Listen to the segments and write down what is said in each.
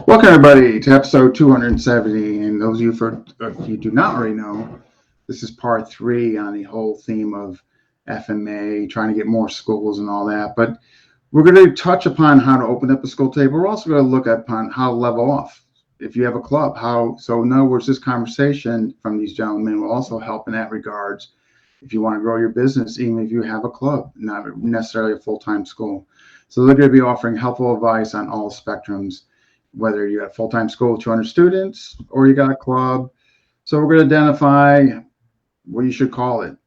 Welcome, everybody, to episode 270. And those of you, if you do not already know, this is part 3 on the whole theme of FMA, trying to get more schools and all that. But we're going to touch upon how to open up a school table. We're also going to look upon how to level off if you have a club. So in other words, this conversation from these gentlemen will also help in that regards if you want to grow your business, even if you have a club, not necessarily a full-time school. So they're going to be offering helpful advice on all spectrums, whether you have full-time school with 200 students or you got a club. So we're going to identify what you should call it,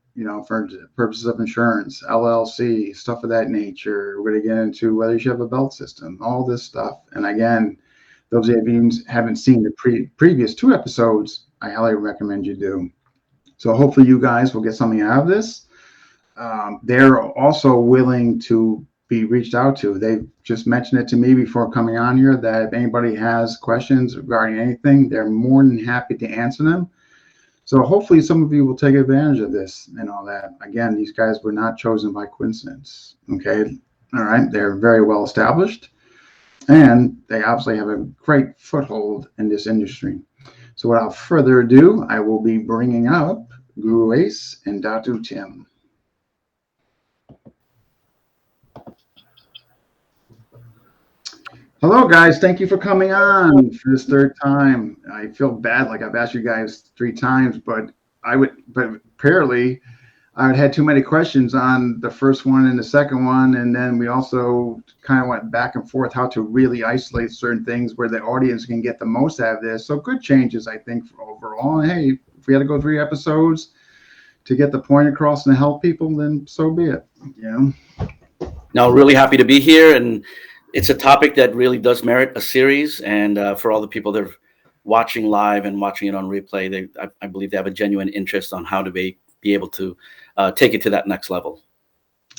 for purposes of insurance, LLC, stuff of that nature. We're going to get into whether you should have a belt system, all this stuff. And again, those of you who haven't seen the previous 2 episodes, I highly recommend you do. So hopefully you guys will get something out of this. They're also willing to be reached out to. They've just mentioned it to me before coming on here that if anybody has questions regarding anything, they're more than happy to answer them. So hopefully some of you will take advantage of this and all that. Again, these guys were not chosen by coincidence. Okay. All right. They're very well established and they obviously have a great foothold in this industry. So without further ado, I will be bringing up Guro Ace and Datu Tim. Hello, guys. Thank you for coming on for this 3rd time. I feel bad, like I've asked you guys 3 times, but apparently I had too many questions on the first one and the second one, and then we also kind of went back and forth how to really isolate certain things where the audience can get the most out of this. So good changes, I think, overall. And hey, if we had to go 3 episodes to get the point across and to help people, then so be it. No, really happy to be here, and it's a topic that really does merit a series, and for all the people that are watching live and watching it on replay, I believe they have a genuine interest on how to be able to take it to that next level.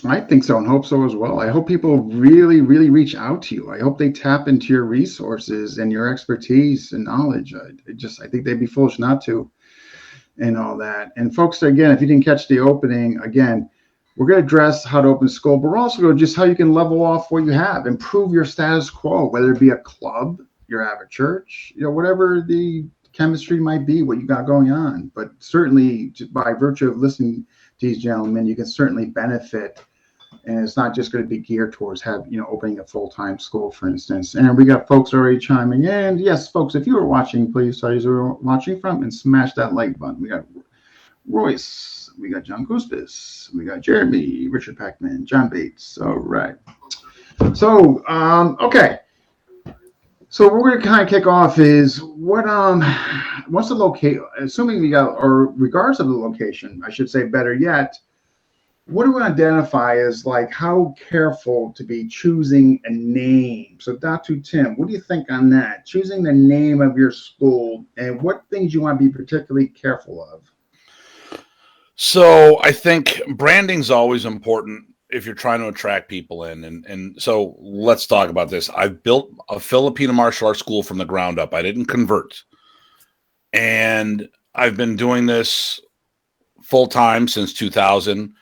I think so and hope so as well. I hope people really, really reach out to you. I hope they tap into your resources and your expertise and knowledge. I think they'd be foolish not to and all that. And folks, again, if you didn't catch the opening, again, we're going to address how to open a school, but we're also going to just how you can level off what you have, improve your status quo, whether it be a club, your average church, whatever the chemistry might be, what you got going on. But certainly by virtue of listening to these gentlemen, you can certainly benefit. And it's not just going to be geared towards opening a full-time school, for instance. And we got folks already chiming in. Yes, folks, if you were watching, please tell us where you're watching from and smash that like button. We got Royce. We got John Cuspis, we got Jeremy, Richard Packman, John Bates. All right. So, okay. So what we're going to kind of kick off is what's the location, assuming we got, or regards of the location, I should say better yet, what do we identify as like how careful to be choosing a name? So Datu Tim, what do you think on that? Choosing the name of your school and what things you want to be particularly careful of? So I think branding's always important if you're trying to attract people in. And so let's talk about this. I've built a Filipino martial arts school from the ground up. I didn't convert. And I've been doing this full time since 2000.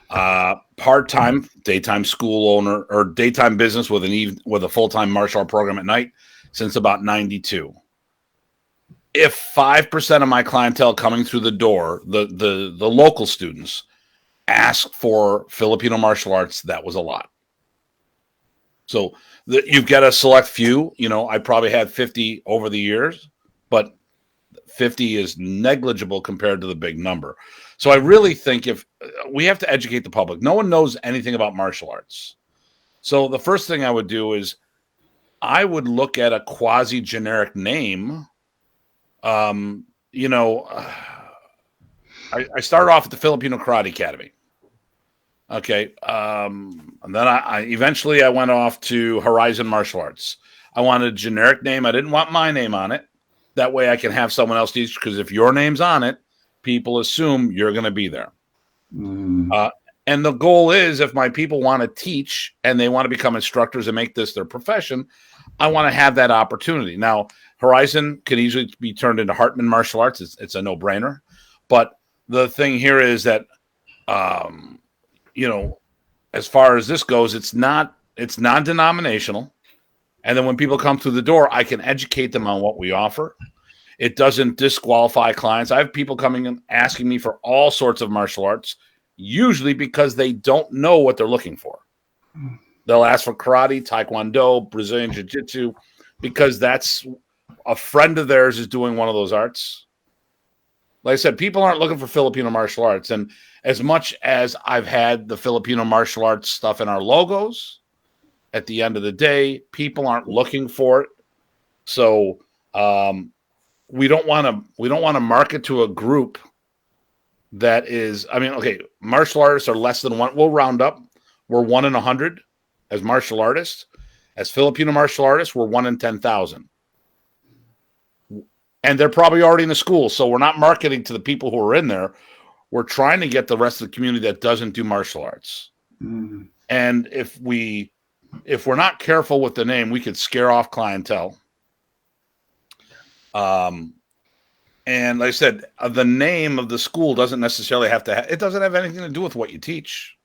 Part-time, daytime school owner or daytime business with a full-time martial art program at night since about 92. If 5% of my clientele coming through the door, the local students, ask for Filipino martial arts, that was a lot. So you've got a select few. I probably had 50 over the years, but 50 is negligible compared to the big number. So I really think if we have to educate the public, no one knows anything about martial arts. So the first thing I would do is I would look at a quasi-generic name. I started off at the Filipino Karate Academy. Okay. And then I eventually went off to Horizon Martial Arts. I wanted a generic name. I didn't want my name on it. That way I can have someone else teach, because if your name's on it, people assume you're going to be there. And the goal is, if my people want to teach and they want to become instructors and make this their profession, I want to have that opportunity. Now, Horizon can easily be turned into Hartman Martial Arts. It's a no-brainer. But the thing here is that, as far as this goes, it's non-denominational. And then when people come through the door, I can educate them on what we offer. It doesn't disqualify clients. I have people coming and asking me for all sorts of martial arts, usually because they don't know what they're looking for. They'll ask for karate, taekwondo, Brazilian jiu-jitsu, because that's a friend of theirs is doing one of those arts. Like I said, people aren't looking for Filipino martial arts. And as much as I've had the Filipino martial arts stuff in our logos, at the end of the day, people aren't looking for it. So we don't want to market to a group that is, I mean, okay, martial artists are less than one. We'll round up. We're 1 in 100 as martial artists. As Filipino martial artists, we're 1 in 10,000. And they're probably already in the school. So we're not marketing to the people who are in there. We're trying to get the rest of the community that doesn't do martial arts. Mm. And if we're not careful with the name, we could scare off clientele. And like I said, the name of the school doesn't necessarily have to, it doesn't have anything to do with what you teach.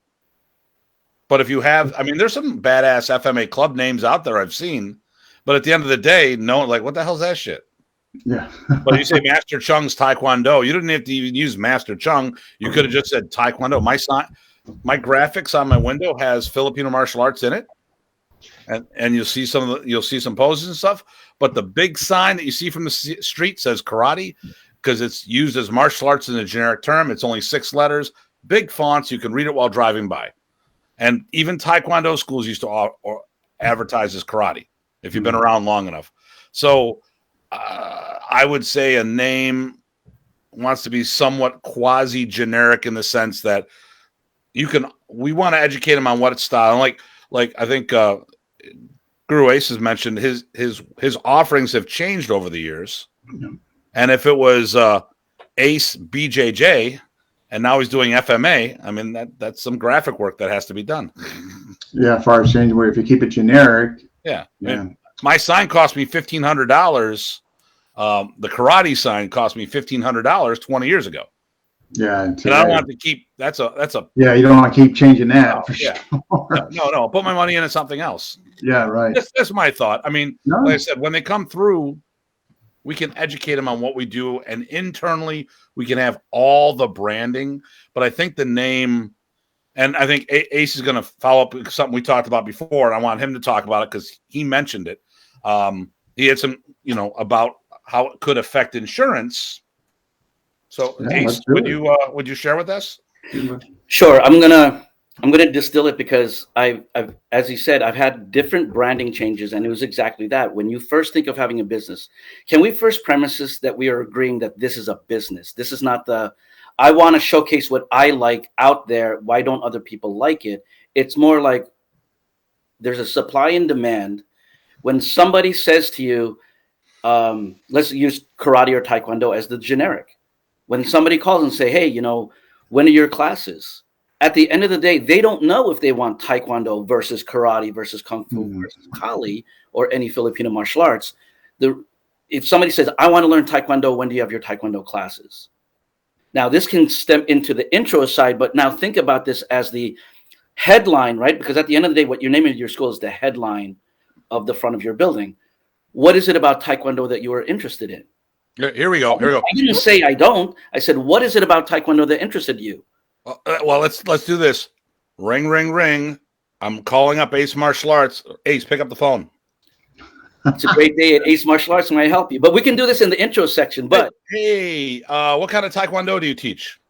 But if you have, I mean, there's some badass FMA club names out there I've seen, but at the end of the day, no, like, what the hell's that shit? Yeah. But you say Master Chung's Taekwondo. You didn't have to even use Master Chung. You could have just said Taekwondo. My graphics on my window has Filipino martial arts in it. And you'll see some poses and stuff. But the big sign that you see from the street says karate because it's used as martial arts in a generic term. It's only 6 letters, big fonts. You can read it while driving by. And even Taekwondo schools used to advertise as karate if you've been around long enough. So I would say a name wants to be somewhat quasi-generic in the sense that we want to educate them on what it's style. Like I think Guro Ace has mentioned his offerings have changed over the years. Yeah. And if it was Ace BJJ and now he's doing FMA, I mean, that's some graphic work that has to be done. Yeah, far as changing where if you keep it generic. Yeah. My sign cost me $1,500. The karate sign cost me $1,500 20 years ago. Yeah, and I don't want to keep. That's a. Yeah, you don't want to keep changing that. Sure. No. I'll put my money into something else. Yeah, right. That's my thought. I mean, like I said, when they come through, we can educate them on what we do, and internally we can have all the branding. But I think the name, and I think Ace is going to follow up with something we talked about before, and I want him to talk about it because he mentioned it. He had some, about how it could affect insurance. So, yeah, Ace, would you share with us? Sure. I'm gonna distill it because I've as he said, I've had different branding changes, and it was exactly that. When you first think of having a business, can we first premise this that we are agreeing that this is a business? This is not I want to showcase what I like out there. Why don't other people like it? It's more like there's a supply and demand. When somebody says to you, let's use karate or taekwondo as the generic. When somebody calls and say, hey, when are your classes? At the end of the day, they don't know if they want taekwondo versus karate versus kung fu versus kali or any Filipino martial arts. If somebody says, I want to learn taekwondo, when do you have your taekwondo classes? Now, this can stem into the intro side, but now think about this as the headline, right? Because at the end of the day, what you're naming your school is the headline of the front of your building. What is it about taekwondo that you are interested in? Here we go. I didn't say I don't. I said, what is it about taekwondo that interested you? Well, let's do this. Ring, ring, ring. I'm calling up Ace Martial Arts. Ace, pick up the phone. It's a great day at Ace Martial Arts, and I help you. But we can do this in the intro section. But hey, what kind of taekwondo do you teach?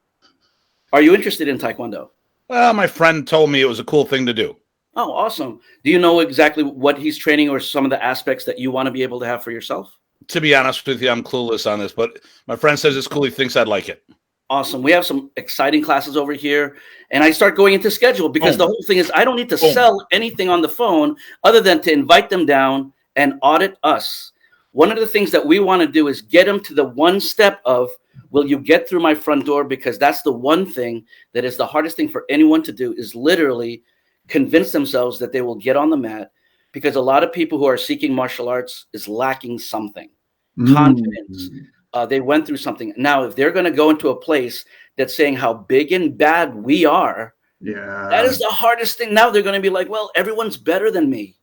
Are you interested in taekwondo? Well, my friend told me it was a cool thing to do. Oh, awesome. Do you know exactly what he's training or some of the aspects that you want to be able to have for yourself? To be honest with you, I'm clueless on this, but my friend says it's cool. He thinks I'd like it. Awesome. We have some exciting classes over here. And I start going into schedule because the whole thing is I don't need to sell anything on the phone other than to invite them down and audit us. One of the things that we want to do is get them to the one step of, will you get through my front door? Because that's the one thing that is the hardest thing for anyone to do is literally convince themselves that they will get on the mat, because a lot of people who are seeking martial arts is lacking something. Confidence. They went through something. Now, if they're going to go into a place that's saying how big and bad we are, that is the hardest thing. Now they're going to be like, well, everyone's better than me.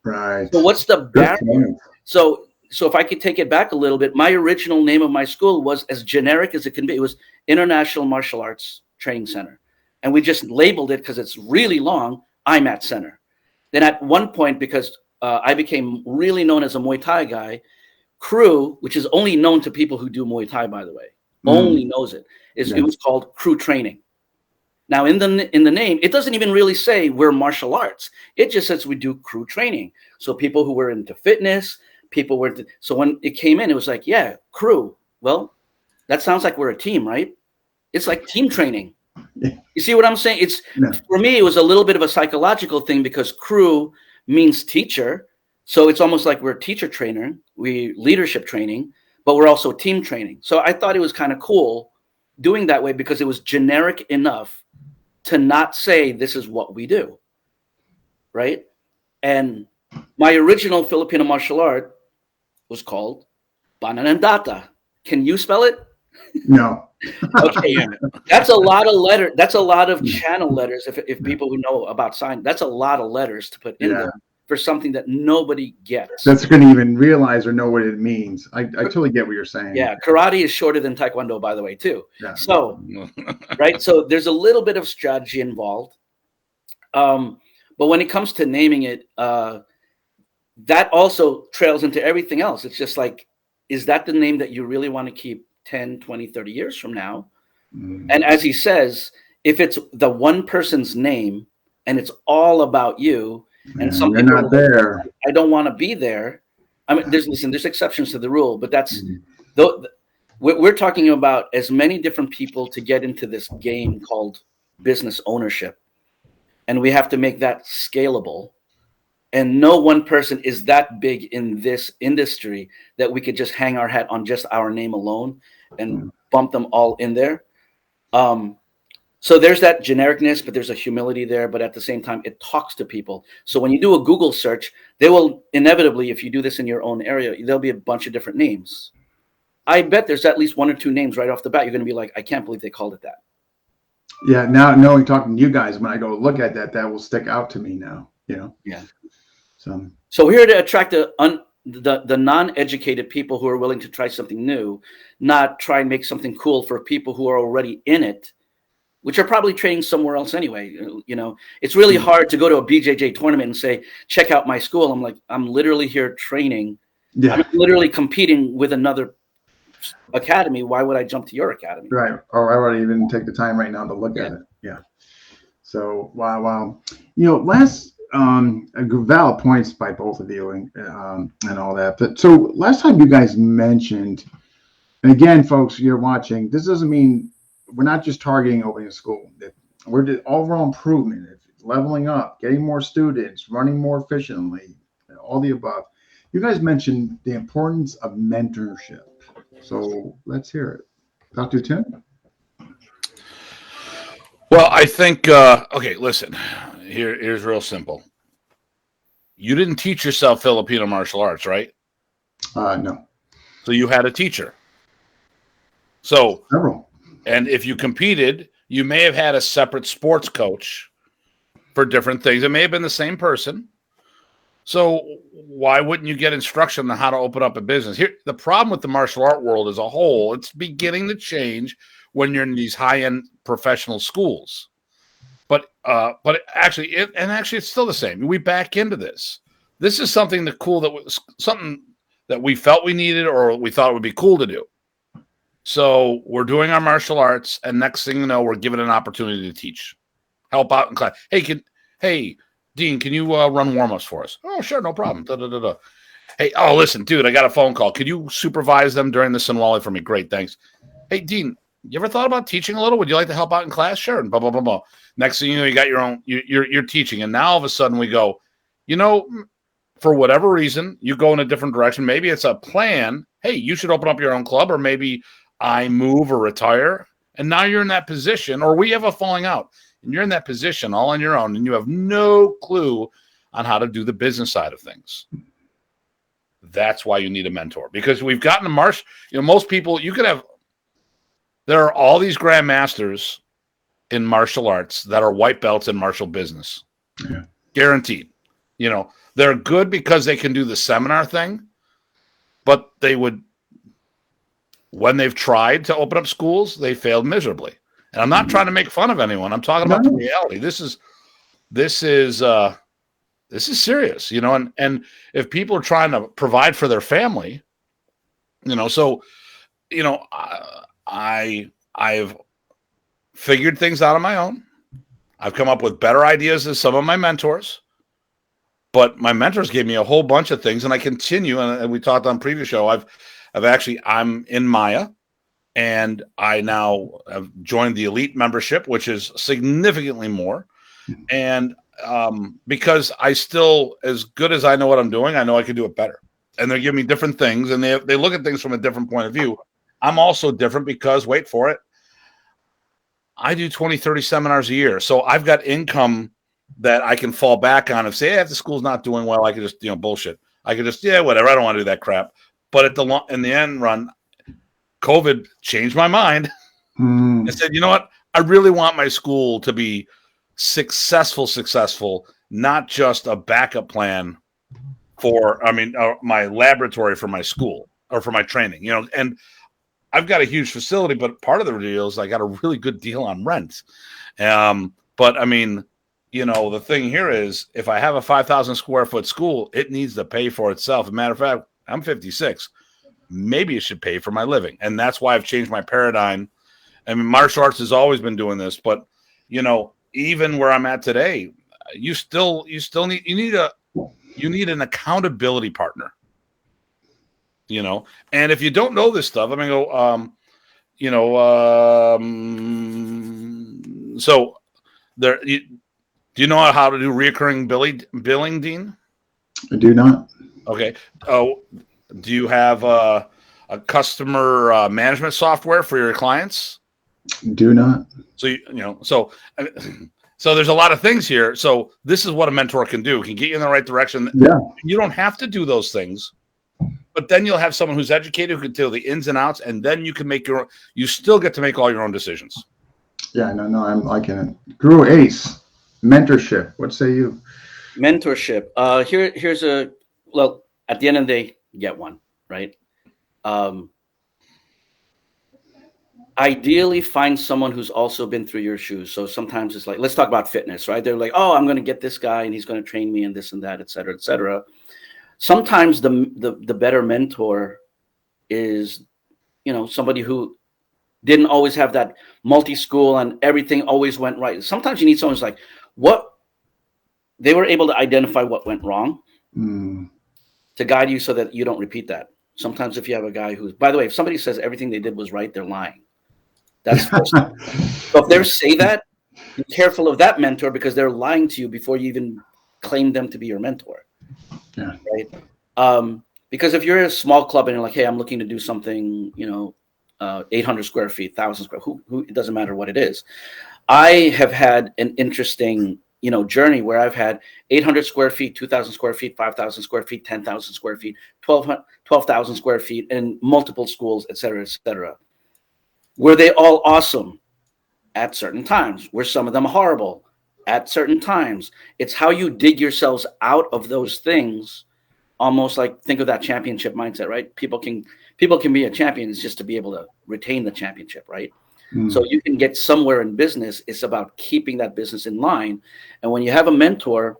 Right. So what's the Good barrier? point. So if I could take it back a little bit, my original name of my school was as generic as it can be. It was International Martial Arts Training Center. And we just labeled it because it's really long, IMAT Center. Then at one point, because I became really known as a Muay Thai guy, Crew, which is only known to people who do Muay Thai, by the way, only knows it, it was called Crew Training. Now, in the name, it doesn't even really say we're martial arts. It just says we do crew training. So people who were into fitness, people were so when it came in, it was like, yeah, crew. Well, that sounds like we're a team, right? It's like team training. You see what I'm saying? It's for me, it was a little bit of a psychological thing because crew means teacher. So it's almost like we're teacher trainer, we leadership training, but we're also team training. So I thought it was kind of cool doing that way because it was generic enough to not say this is what we do, right? And my original Filipino martial art was called Pananandata. Can you spell it? No. Okay, that's a lot of letter. That's a lot of channel letters. If people who know about sign, that's a lot of letters to put in there for something that nobody gets. That's going to even realize or know what it means. I totally get what you're saying. Yeah, karate is shorter than taekwondo, by the way, too. Yeah. So, right. So there's a little bit of strategy involved. But when it comes to naming it, that also trails into everything else. It's just like, is that the name that you really want to keep 10, 20, 30 years from now? And as he says, if it's the one person's name and it's all about you, and some you're people not there. I don't want to be there. I mean, there's exceptions to the rule, but that's we're talking about as many different people to get into this game called business ownership, and we have to make that scalable. And no one person is that big in this industry that we could just hang our hat on just our name alone and bump them all in there. So there's that genericness, but there's a humility there. But at the same time, it talks to people. So when you do a Google search, they will inevitably, if you do this in your own area, there'll be a bunch of different names. I bet there's at least one or two names right off the bat. You're going to be like, I can't believe they called it that. Yeah. Now, knowing talking to you guys, when I go look at that, that will stick out to me now. You know. Yeah. So we're here to attract the non-educated people who are willing to try something new, not try and make something cool for people who are already in it, which are probably training somewhere else anyway. You know, it's really hard to go to a BJJ tournament and say, check out my school. I'm like, I'm literally here training. Yeah. I'm literally competing with another academy. Why would I jump to your academy? Right. Or I wouldn't even take the time right now to look at it. Yeah. So, wow. You know, last valid points by both of you and all that. But so last time you guys mentioned, and again, folks, you're watching, this doesn't mean we're not just targeting opening a school. We're the overall improvement, leveling up, getting more students, running more efficiently, all the above. You guys mentioned the importance of mentorship. So let's hear it. Dr. Tim? Well, I think, okay, listen, here's real simple. You didn't teach yourself Filipino martial arts, right? No. So you had a teacher. So several. And if you competed, you may have had a separate sports coach for different things. It may have been the same person. So why wouldn't you get instruction on how to open up a business? Here, the problem with the martial art world as a whole, it's beginning to change when you're in these high-end professional schools. But actually, it's still the same. We back into this. This is something something that we felt we needed or we thought it would be cool to do. So we're doing our martial arts, and next thing you know, we're given an opportunity to teach, help out in class. Hey, Dean, can you run warm-ups for us? Oh, sure, no problem. Hey, listen, dude, I got a phone call. Could you supervise them during the Sinwali for me? Great, thanks. Hey, Dean, you ever thought about teaching a little? Would you like to help out in class? Sure, and blah, blah, blah, blah. Next thing you know, you got your own, you're teaching. And now all of a sudden we go, for whatever reason, you go in a different direction. Maybe it's a plan. Hey, you should open up your own club, or maybe I move or retire. And now you're in that position, or we have a falling out, and you're in that position all on your own, and you have no clue on how to do the business side of things. That's why you need a mentor, because we've gotten to most people, there are all these grandmasters in martial arts that are white belts in martial business. Yeah. Guaranteed. You know, they're good because they can do the seminar thing, but when they've tried to open up schools, they failed miserably. And I'm not trying to make fun of anyone. I'm talking about the reality. This is serious, you know, and if people are trying to provide for their family, you know, so, you know, I've figured things out on my own. I've come up with better ideas than some of my mentors, but my mentors gave me a whole bunch of things, and I continue. And we talked on previous show. I'm in Maya, and I now have joined the elite membership, which is significantly more. And because I still, as good as I know what I'm doing, I know I can do it better. And they're giving me different things, and they look at things from a different point of view. I'm also different because, wait for it, I do 20, 30 seminars a year. So I've got income that I can fall back on. If say, if the school's not doing well, I can just, bullshit. I can just, whatever. I don't want to do that crap. But in the end run, COVID changed my mind. I said, you know what? I really want my school to be successful, not just a backup plan for, my laboratory for my school or for my training, and I've got a huge facility, but part of the deal is I got a really good deal on rent. But the thing here is if I have a 5,000 square foot school, it needs to pay for itself. As a matter of fact, I'm 56. Maybe it should pay for my living. And that's why I've changed my paradigm. Martial arts has always been doing this, but even where I'm at today, you need an accountability partner. And if you don't know this stuff, so there, do you know how to do reoccurring billing, Dean? I do not. Okay. Oh, do you have a customer management software for your clients? Do not. So, so there's a lot of things here. So this is what a mentor can do. It can get you in the right direction. Yeah. You don't have to do those things. But then you'll have someone who's educated who can tell the ins and outs, and then you can you still get to make all your own decisions. Yeah, no, I'm liking it. Guro Ace, mentorship. What say you? Mentorship. Here's at the end of the day, get one, right? Ideally find someone who's also been through your shoes. So sometimes it's like, let's talk about fitness, right? They're like, oh, I'm going to get this guy and he's going to train me and this and that, et cetera, et cetera. Sometimes the better mentor is, somebody who didn't always have that multi-school and everything always went right. Sometimes you need someone who's like, they were able to identify what went wrong to guide you so that you don't repeat that. Sometimes if you have a guy who's, by the way, if somebody says everything they did was right, they're lying. That's first. So if they say that, be careful of that mentor because they're lying to you before you even claim them to be your mentor. Yeah. Right. Because if you're a small club and you're like, hey, I'm looking to do something, 800 square feet, 1,000 square, who it doesn't matter what it is. I have had an interesting, journey where I've had 800 square feet, 2,000 square feet, 5,000 square feet, 10,000 square feet, 12,000 square feet, and multiple schools, et cetera, et cetera. Were they all awesome? At certain times. Were some of them horrible? At certain times. It's how you dig yourselves out of those things. Almost like, think of that championship mindset, right? People can be a champion is just to be able to retain the championship, right? So you can get somewhere in business. It's about keeping that business in line. And when you have a mentor,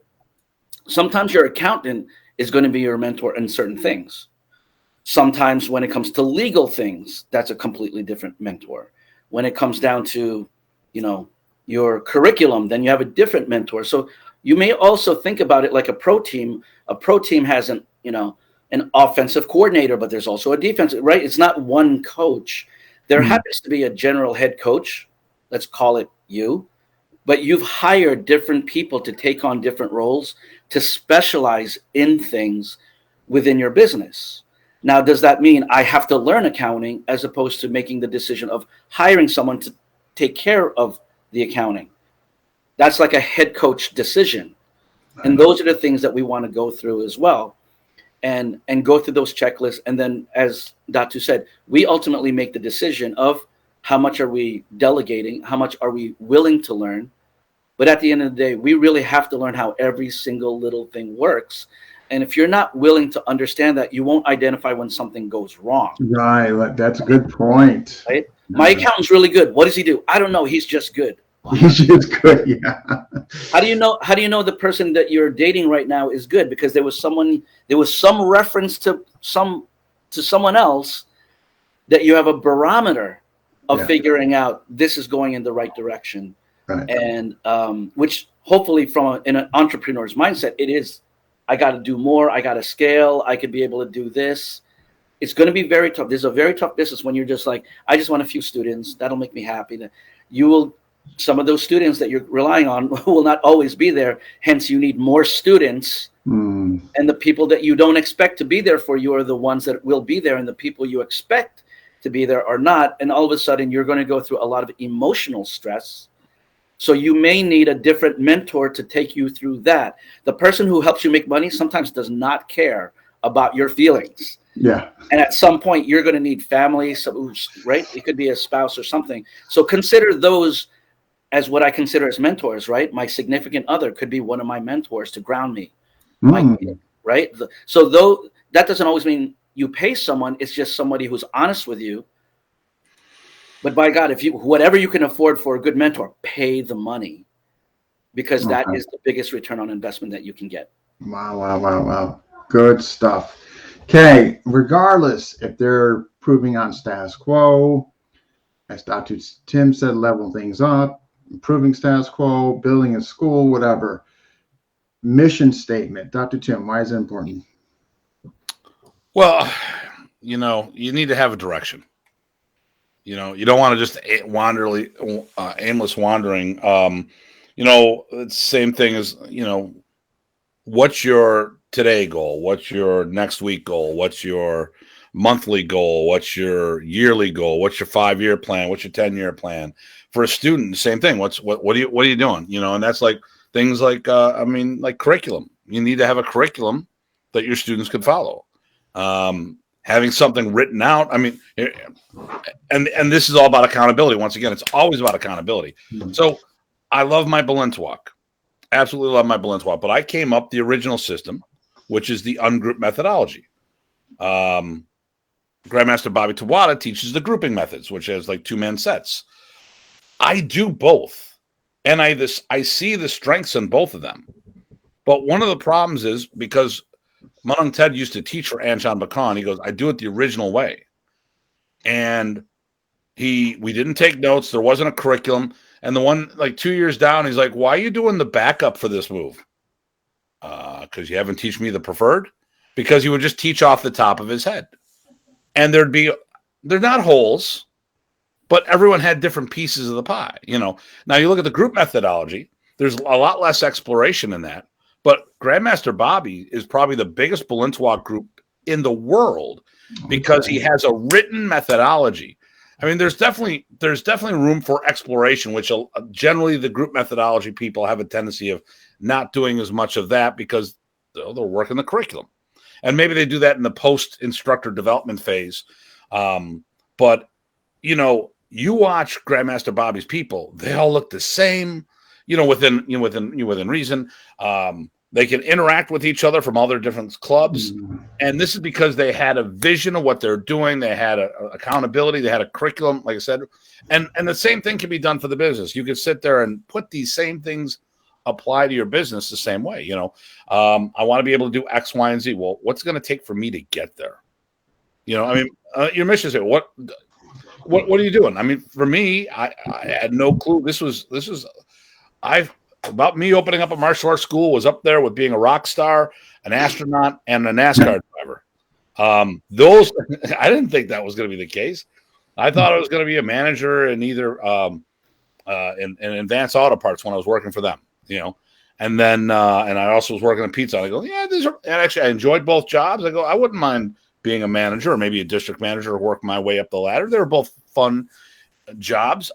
sometimes your accountant is going to be your mentor in certain things. Sometimes when it comes to legal things, that's a completely different mentor. When it comes down to, your curriculum, then you have a different mentor. So you may also think about it like a pro team. A pro team has an offensive coordinator, but there's also a defensive, right? It's not one coach. There happens to be a general head coach. Let's call it you. But you've hired different people to take on different roles to specialize in things within your business. Now, does that mean I have to learn accounting as opposed to making the decision of hiring someone to take care of the accounting? That's like a head coach decision. And those are the things that we want to go through as well and go through those checklists. And then, as Datu said, we ultimately make the decision of how much are we delegating, how much are we willing to learn, But at the end of the day, we really have to learn how every single little thing works. And if you're not willing to understand that, you won't identify when something goes wrong. Right. That's a good point. Right? My accountant's really good. What does he do? I don't know. He's just good. He's just good. Yeah. How do you know the person that you're dating right now is good? Because there was some reference to someone else that you have a barometer of figuring out this is going in the right direction. Right. And which hopefully in an entrepreneur's mindset, it is, I got to do more. I got to scale. I could be able to do this. It's going to be very tough. This is a very tough business when you're just like, I just want a few students. That'll make me happy. Some of those students that you're relying on will not always be there. Hence, you need more students. And the people that you don't expect to be there for you are the ones that will be there. And the people you expect to be there are not. And all of a sudden, you're going to go through a lot of emotional stress. So you may need a different mentor to take you through that. The person who helps you make money sometimes does not care about your feelings. Yeah. And at some point, you're going to need family, right? It could be a spouse or something. So consider those as what I consider as mentors, right? My significant other could be one of my mentors to ground me, right? So though that doesn't always mean you pay someone, it's just somebody who's honest with you. But by God, whatever you can afford for a good mentor, pay the money, because that is the biggest return on investment that you can get. Wow. Good stuff. Okay, regardless if they're proving on status quo, as Dr. Tim said, level things up, improving status quo, building a school, whatever. Mission statement. Dr. Tim, why is it important? Well, you need to have a direction. You don't want to just aimless wandering. It's the same thing as, what's your today goal? What's your next week goal? What's your monthly goal? What's your yearly goal? What's your 5-year plan? What's your 10-year plan? For a student, the same thing. What are you doing? And that's like things like, like curriculum. You need to have a curriculum that your students could follow. Having something written out. And this is all about accountability. Once again, it's always about accountability. So I love my Balintawak. Absolutely love my Balintawak. But I came up the original system, which is the ungroup methodology. Grandmaster Bobby Tawada teaches the grouping methods, which has like 2-man sets. I do both. And I see the strengths in both of them. But one of the problems is because Manung Ted used to teach for Anshan Bakan. He goes, I do it the original way. And we didn't take notes. There wasn't a curriculum. And the one, like 2 years down, he's like, why are you doing the backup for this move? Because you haven't teach me the preferred? Because he would just teach off the top of his head. And they're not holes, but everyone had different pieces of the pie. Now you look at the group methodology, there's a lot less exploration in that. But Grandmaster Bobby is probably the biggest Balintawak group in the world because he has a written methodology. There's definitely room for exploration, which generally the group methodology people have a tendency of not doing as much of that because they're working the curriculum. And maybe they do that in the post-instructor development phase. But, you watch Grandmaster Bobby's people, they all look the same, within reason. They can interact with each other from all their different clubs. And this is because they had a vision of what they're doing. They had accountability. They had a curriculum, like I said. And the same thing can be done for the business. You could sit there and put these same things apply to your business the same way. I want to be able to do X, Y, and Z. Well, what's it going to take for me to get there? Your mission is here. What are you doing? For me, I had no clue. This was about me opening up a martial arts school was up there with being a rock star, an astronaut, and a NASCAR driver. Those I didn't think that was going to be the case. I thought I was going to be a manager in either in Advanced Auto Parts when I was working for them. And then and I also was working on pizza. I go, and actually I enjoyed both jobs. I go, I wouldn't mind being a manager or maybe a district manager or work my way up the ladder. They were both fun jobs.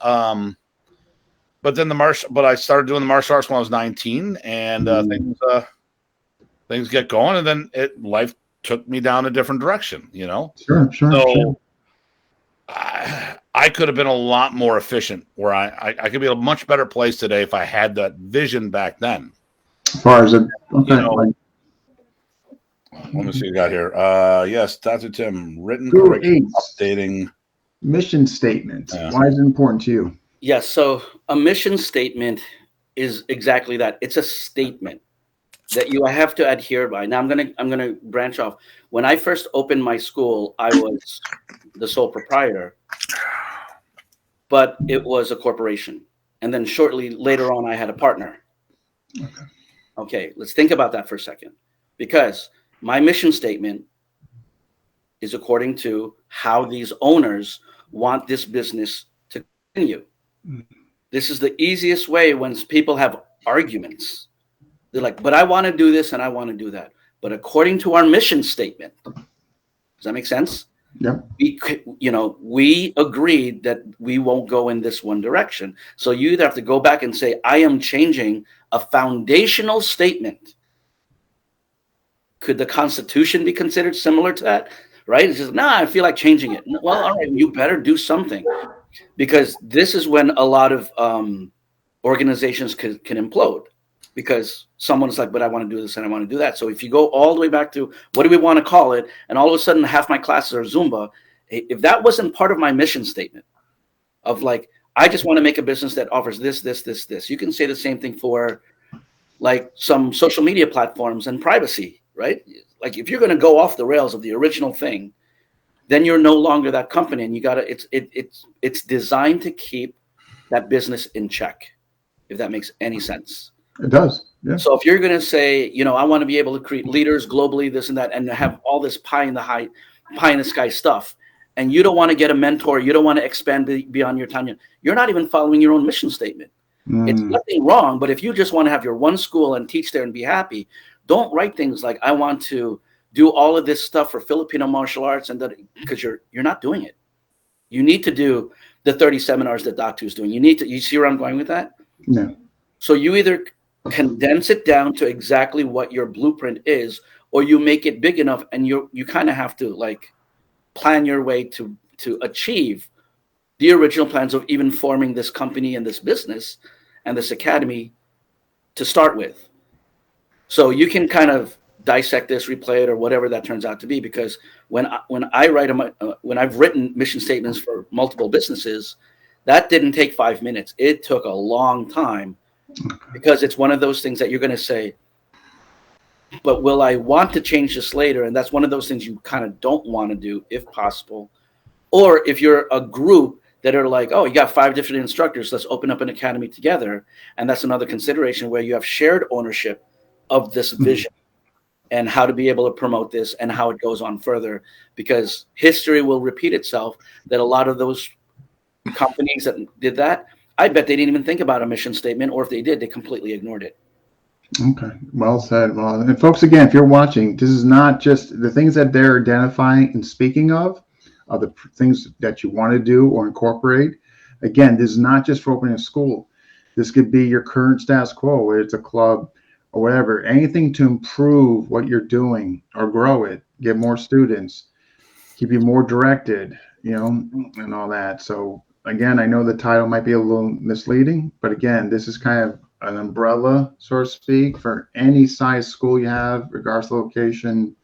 But then I started doing the martial arts when I was 19, and things get going, and then life took me down a different direction. Sure. So I I could have been a lot more efficient. Where I could be a much better place today if I had that vision back then. As far as it, okay. You know, let me see what you got here. Yes, Datu Tim, written Guro curriculum 8. updating. Mission statement. Yeah. Why is it important to you? Yes. So a mission statement is exactly that. It's a statement that you have to adhere by. Now I'm gonna branch off. When I first opened my school, I was the sole proprietor, but it was a corporation. And then shortly later on, I had a partner. Okay, let's think about that for a second, because my mission statement is according to how these owners want this business to continue. This is the easiest way when people have arguments. They're like, but I want to do this and I want to do that. But according to our mission statement, does that make sense? Yep. We agreed that we won't go in this one direction. So you either have to go back and say, I am changing a foundational statement. Could the Constitution be considered similar to that? Right? It's just, I feel like changing it. Well, all right, you better do something, because this is when a lot of organizations can implode, because someone's like, but I want to do this and I want to do that. So if you go all the way back to what do we want to call it, and all of a sudden half my classes are Zumba, if that wasn't part of my mission statement of like, I just want to make a business that offers this. You can say the same thing for like some social media platforms and privacy, right? Like if you're going to go off the rails of the original thing, then you're no longer that company, and you got to. It's designed to keep that business in check, if that makes any sense. It does. Yeah. So if you're going to say, I want to be able to create leaders globally, this and that, and have all this pie in the sky stuff, and you don't want to get a mentor, you don't want to expand beyond your time, you're not even following your own mission statement. It's nothing wrong, but if you just want to have your one school and teach there and be happy, don't write things like, I want to do all of this stuff for Filipino martial arts, and that, because you're not doing it. You need to do the 30 seminars that Datu is doing. You see where I'm going with that? No. So you either condense it down to exactly what your blueprint is, or you make it big enough, and you kind of have to like plan your way to achieve the original plans of even forming this company and this business and this academy to start with. So you can kind of dissect this, replay it, or whatever that turns out to be, because when I've written mission statements for multiple businesses, that didn't take 5 minutes. It took a long time, because it's one of those things that you're going to say, but will I want to change this later? And that's one of those things you kind of don't want to do if possible. Or if you're a group that are like, oh, you got 5 different instructors, let's open up an academy together. And that's another consideration where you have shared ownership of this vision and how to be able to promote this and how it goes on further, because history will repeat itself, that a lot of those companies that did that, I bet they didn't even think about a mission statement, or if they did, they completely ignored it. Okay, well said. Well, and folks, again, if you're watching, this is not just the things that they're identifying and speaking of are the things that you want to do or incorporate. Again, this is not just for opening a school. This could be your current status quo, whether it's a club or whatever. Anything to improve what you're doing or grow it, get more students, keep you more directed, and all that. So again, I know the title might be a little misleading, but again, this is kind of an umbrella, so to speak, for any size school you have, regardless of location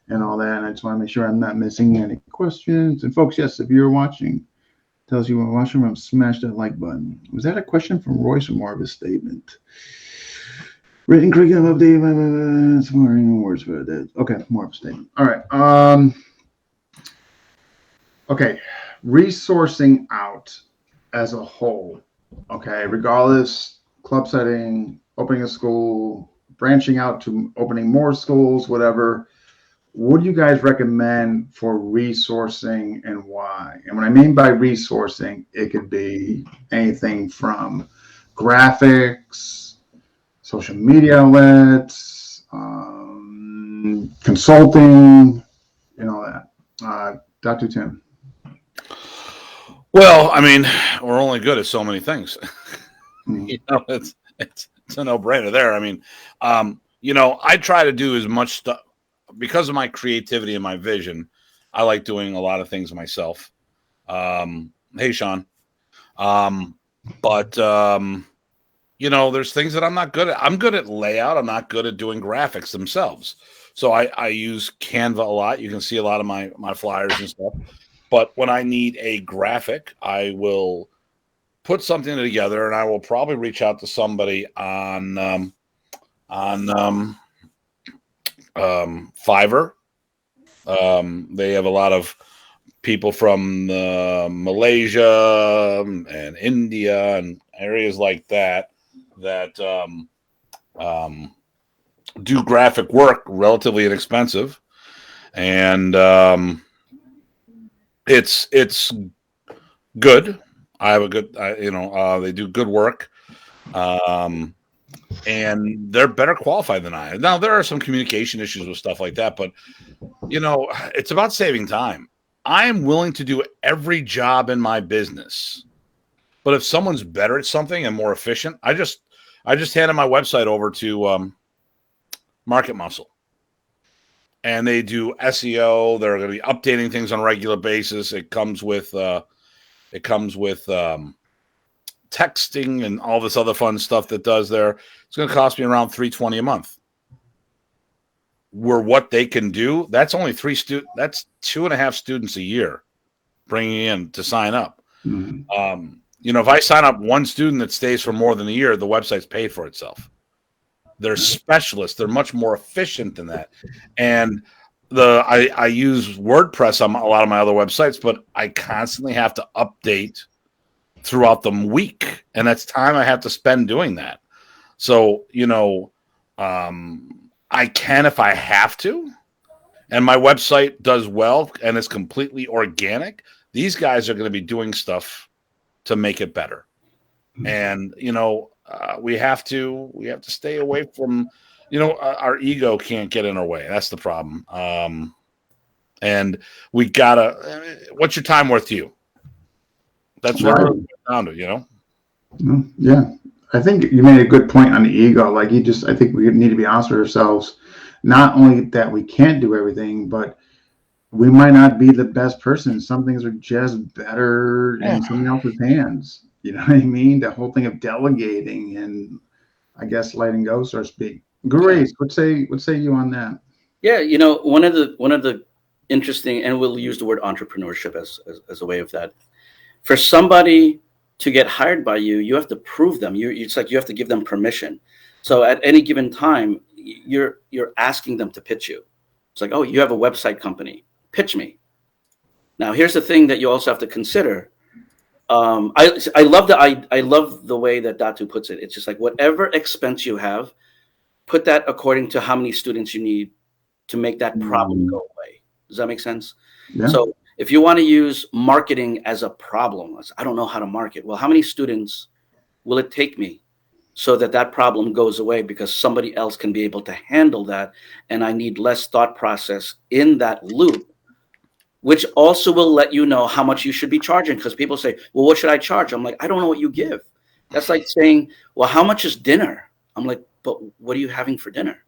and all that. And I just want to make sure I'm not missing any questions. And folks, yes, if you're watching, tells you when watching, remember, smash that like button. Was that a question from Royce or more of a statement? Written curriculum update, some more words for that. Okay, more of a statement. All right. Okay, resourcing out as a whole. Okay, regardless, club setting, opening a school, branching out to opening more schools, whatever. What do you guys recommend for resourcing and why? And what I mean by resourcing, it could be anything from graphics, social media outlets, consulting, and all that. Dr. Tim. Well, I mean, we're only good at so many things. It's a no-brainer there. I mean, I try to do as much stuff because of my creativity and my vision. I like doing a lot of things myself. Hey, Sean. But there's things that I'm not good at. I'm good at layout. I'm not good at doing graphics themselves. So I use Canva a lot. You can see a lot of my flyers and stuff. But when I need a graphic, I will put something together, and I will probably reach out to somebody on Fiverr. They have a lot of people from Malaysia and India and areas like that do graphic work relatively inexpensive, and it's good. I have a good, they do good work, and they're better qualified than I am. Now there are some communication issues with stuff like that, but it's about saving time. I am willing to do every job in my business, but if someone's better at something and more efficient, I just handed my website over to Market Muscle, and they do SEO. They're going to be updating things on a regular basis. It comes with texting and all this other fun stuff that does there. It's going to cost me around $320 a month. Where what they can do, that's only that's 2.5 students a year bringing in to sign up. Mm-hmm. If I sign up one student that stays for more than a year, the website's paid for itself. They're specialists. They're much more efficient than that. And I use WordPress on a lot of my other websites, but I constantly have to update throughout the week, and that's time I have to spend doing that. So I can if I have to, and my website does well and it's completely organic. These guys are going to be doing stuff to make it better, and we have to stay away from our ego can't get in our way. That's the problem. And we gotta. What's your time worth to you? That's what we're down to. Yeah. I think you made a good point on the ego. Like I think we need to be honest with ourselves. Not only that we can't do everything, but we might not be the best person. Some things are just better in someone else's hands. You know what I mean? The whole thing of delegating and I guess letting go, so to speak. Great. What say you on that? Yeah, one of the interesting, and we'll use the word entrepreneurship as a way of that. For somebody to get hired by you, you have to prove them. It's like you have to give them permission. So at any given time, you're asking them to pitch you. It's like, oh, you have a website company, pitch me. Now, here's the thing that you also have to consider. I love the way that Datu puts it. It's just like whatever expense you have, put that according to how many students you need to make that problem go away. Does that make sense? Yeah. So if you want to use marketing as a problem, I don't know how to market. Well, how many students will it take me so that problem goes away because somebody else can be able to handle that, and I need less thought process in that loop, which also will let you know how much you should be charging. Because people say, well, what should I charge? I'm like, I don't know what you give. That's like saying, well, how much is dinner? I'm like, but what are you having for dinner?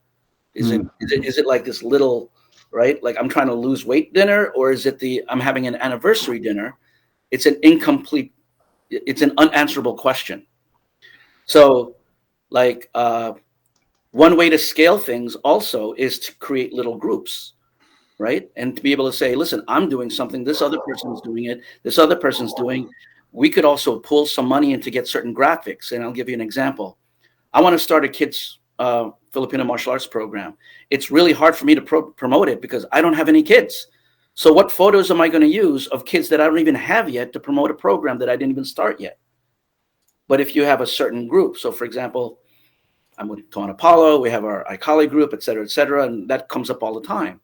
Is it like this little, right? Like I'm trying to lose weight dinner, or is it I'm having an anniversary dinner? It's an unanswerable question. So like one way to scale things also is to create little groups, right? And to be able to say, listen, I'm doing something, this other person's doing it, this other person's doing. We could also pull some money in to get certain graphics. And I'll give you an example. I want to start a kids Filipino martial arts program. It's really hard for me to promote it because I don't have any kids. So what photos am I going to use of kids that I don't even have yet to promote a program that I didn't even start yet? But if you have a certain group, so for example, I'm with Tuan Apollo, we have our iColli group, et cetera, and that comes up all the time.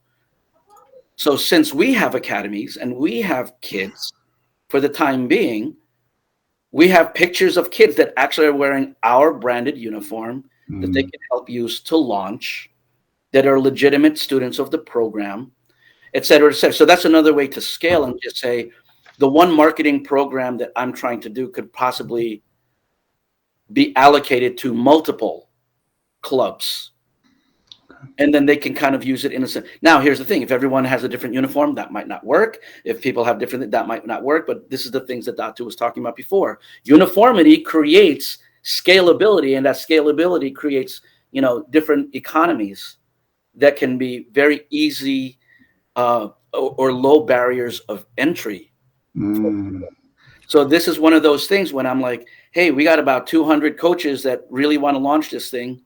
So since we have academies and we have kids, for the time being, we have pictures of kids that actually are wearing our branded uniform that they can help use to launch, that are legitimate students of the program, et cetera, et cetera. So that's another way to scale and just say, the one marketing program that I'm trying to do could possibly be allocated to multiple clubs. And then they can kind of use it in a sense. Now, here's the thing. If everyone has a different uniform, that might not work. If people have different, that might not work. But this is the things that Datu was talking about before. Uniformity creates scalability, and that scalability creates, different economies that can be very easy or low barriers of entry. So this is one of those things when I'm like, hey, we got about 200 coaches that really want to launch this thing.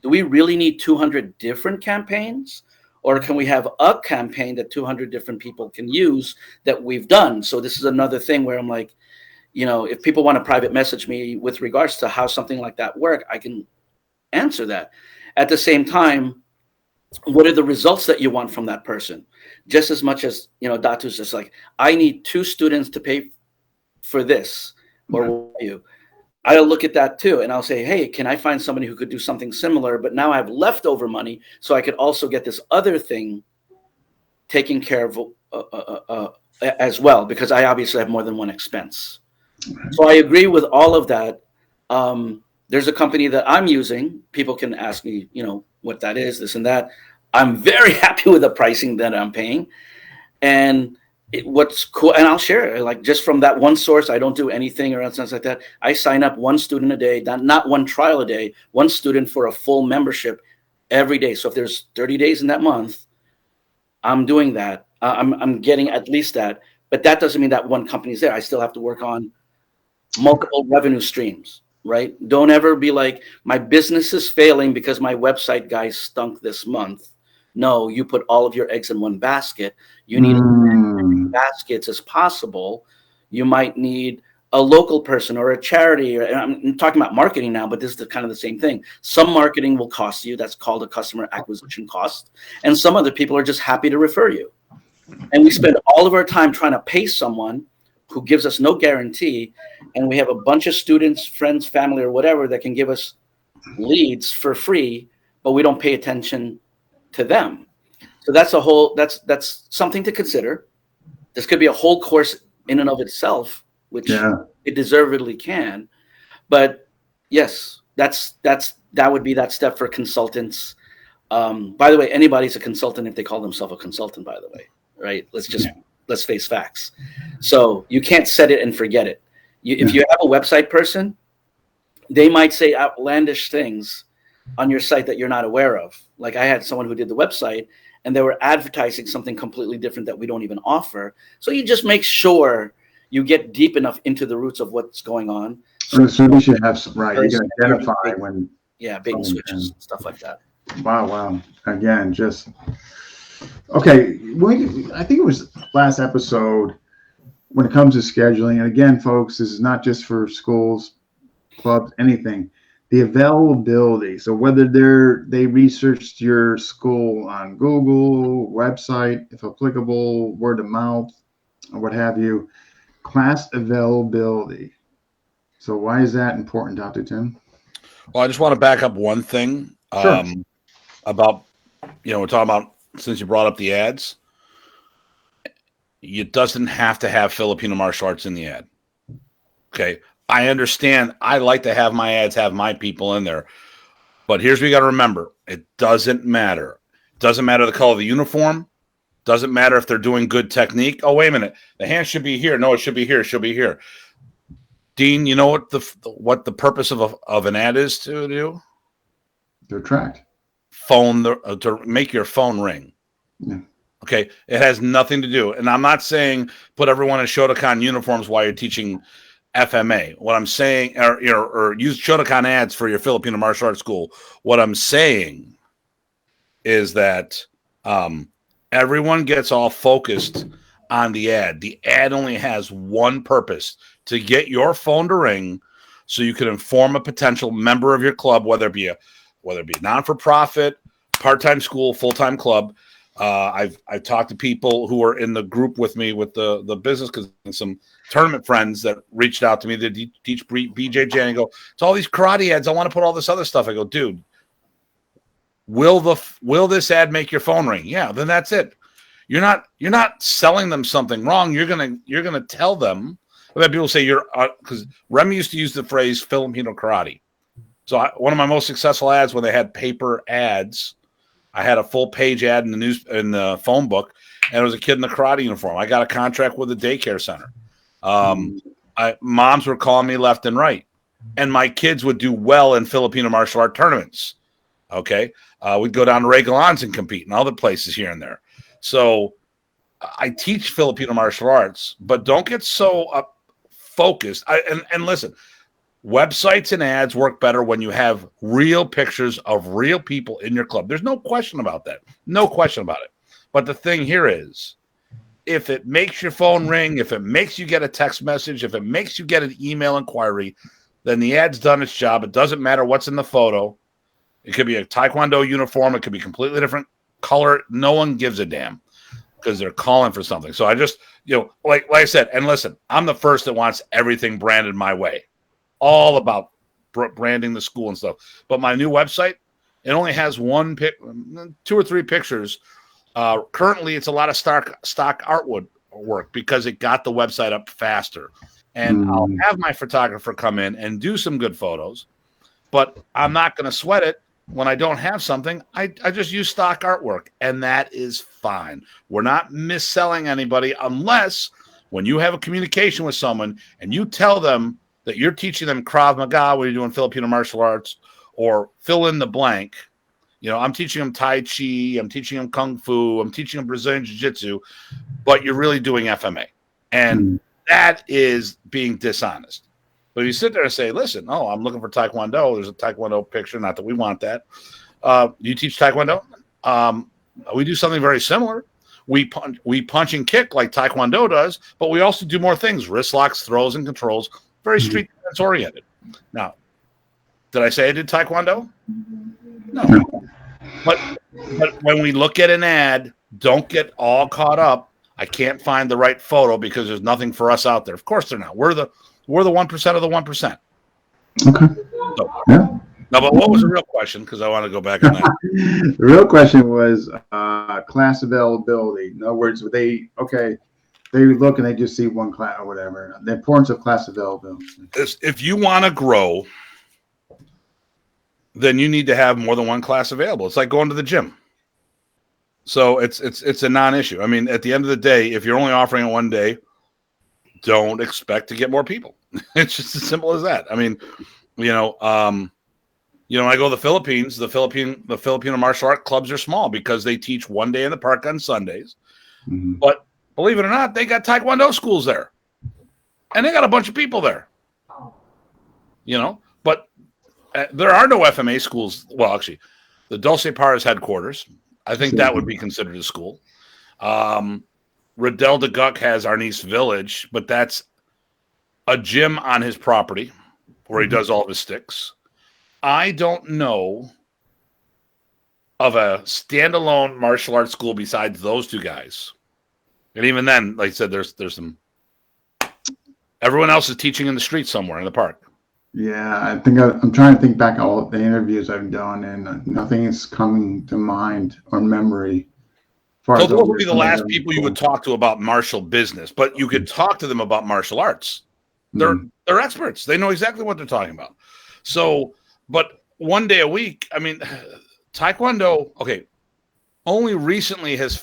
Do we really need 200 different campaigns? Or can we have a campaign that 200 different people can use that we've done? So this is another thing where I'm like, if people want to private message me with regards to how something like that work, I can answer that. At the same time, what are the results that you want from that person? Just as much as, Datu's just like, I need 2 students to pay for this, or I'll look at that too. And I'll say, hey, can I find somebody who could do something similar, but now I have leftover money. So I could also get this other thing taken care of as well, because I obviously have more than one expense. So I agree with all of that. There's a company that I'm using. People can ask me, what that is, this and that. I'm very happy with the pricing that I'm paying. And what's cool, and I'll share it, like just from that one source, I don't do anything or something like that. I sign up 1 student a day, not 1 trial a day, 1 student for a full membership every day. So if there's 30 days in that month, I'm doing that. I'm getting at least that, but that doesn't mean that one company's there. I still have to work on multiple revenue streams, right? Don't ever be like, my business is failing because my website guy stunk this month. No, you put all of your eggs in one basket. You need as many baskets as possible. You might need a local person or a charity. And I'm talking about marketing now, but this is kind of the same thing. Some marketing will cost you. That's called a customer acquisition cost. And some other people are just happy to refer you. And we spend all of our time trying to pay someone who gives us no guarantee. And we have a bunch of students, friends, family, or whatever that can give us leads for free, but we don't pay attention to them. So that's something to consider. This could be a whole course in and of itself, which it deservedly can. But yes, that would be that step for consultants. By the way, anybody's a consultant if they call themselves a consultant, by the way, right? Let's face facts. So you can't set it and forget it. If you have a website person, they might say outlandish things on your site that you're not aware of. Like I had someone who did the website and they were advertising something completely different that we don't even offer. So you just make sure you get deep enough into the roots of what's going on. So you should have some, right. You can identify when. Yeah, bait and switches, stuff like that. Wow. Again, just, okay. I think it was last episode when it comes to scheduling. And again, folks, this is not just for schools, clubs, anything. The availability. So whether they researched your school on Google, website, if applicable, word of mouth, or what have you, class availability. So why is that important, Dr. Tim? Well, I just want to back up one thing about, we're talking about, since you brought up the ads, it doesn't have to have Filipino martial arts in the ad. Okay. I understand. I like to have my ads have my people in there. But here's what you got to remember. It doesn't matter. It doesn't matter the color of the uniform. Doesn't matter if they're doing good technique. Oh, wait a minute. The hand should be here. No, it should be here. It should be here. Dean, you know what the purpose of an ad is to do? To attract. To make your phone ring. Yeah. Okay. It has nothing to do. And I'm not saying put everyone in Shotokan uniforms while you're teaching FMA. What I'm saying, or use Shotokan ads for your Filipino martial arts school. What I'm saying is that everyone gets all focused on the ad. The ad only has one purpose: to get your phone to ring, so you can inform a potential member of your club, whether it be non-for-profit, part-time school, full-time club. I've talked to people who are in the group with me with the business, because some tournament friends that reached out to me that teach BJJ, and go, it's all these karate ads. I want to put all this other stuff. I go, dude, will this ad make your phone ring? Yeah, then that's it. You're not selling them something wrong. You're gonna tell them. But people say because Remy used to use the phrase Filipino karate. So one of my most successful ads, when they had paper ads, I had a full page ad in the phone book, and it was a kid in a karate uniform. I got a contract with a daycare center. Moms were calling me left and right, and my kids would do well in Filipino martial art tournaments. Okay, we'd go down to Regalons and compete in other places here and there. So I teach Filipino martial arts, but don't get so focused. And listen, websites and ads work better when you have real pictures of real people in your club. There's no question about that. No question about it. But the thing here is, if it makes your phone ring, if it makes you get a text message, if it makes you get an email inquiry, then the ad's done its job. It doesn't matter what's in the photo. It could be a Taekwondo uniform. It could be completely different color. No one gives a damn because they're calling for something. So I just, like I said, and listen, I'm the first that wants everything branded my way. All about branding the school and stuff. But my new website, it only has 2 or 3 pictures. Currently, it's a lot of stock artwood work because it got the website up faster. And I'll have my photographer come in and do some good photos, but I'm not going to sweat it. When I don't have something, I just use stock artwork, and that is fine. We're not mis-selling anybody unless when you have a communication with someone and you tell them that you're teaching them Krav Maga when you're doing Filipino martial arts, or fill in the blank. I'm teaching them Tai Chi, I'm teaching them Kung Fu, I'm teaching them Brazilian Jiu-Jitsu, but you're really doing FMA. And that is being dishonest. But if you sit there and say, listen, I'm looking for Taekwondo. There's a Taekwondo picture. Not that we want that. You teach Taekwondo? We do something very similar. We punch and kick like Taekwondo does, but we also do more things. Wrist locks, throws, and controls. Very street defense oriented. Now, did I say I did Taekwondo? No. But when we look at an ad, don't get all caught up. I can't find the right photo because there's nothing for us out there. Of course they're not. We're the 1% of the 1%. Okay. So, yeah. No, but what was the real question? Because I want to go back on that. The real question was class availability. In other words, they look and they just see one class or whatever. The importance of class availability. If you want to grow, then you need to have more than one class available. It's like going to the gym. So it's a non-issue. I mean, at the end of the day, if you're only offering it one day, don't expect to get more people. It's just as simple as that. I mean, when I go to the Philippines, the Filipino martial art clubs are small because they teach one day in the park on Sundays. Mm-hmm. But believe it or not, they got Taekwondo schools there. And they got a bunch of people there. But there are no FMA schools. Well, actually, the Dulce Parra's headquarters, I think that would be considered a school. Riddell de Guck has Arnis Village, but that's a gym on his property where he does all of his sticks. I don't know of a standalone martial arts school besides those 2 guys. And even then, like I said, there's some. Everyone else is teaching in the street somewhere in the park. Yeah, I think I'm trying to think back all the interviews I've done, and nothing is coming to mind or memory. So those would be the last people you would talk to about martial business, but you could talk to them about martial arts. They're experts. They know exactly what they're talking about. So, but one day a week, I mean, Taekwondo, only recently has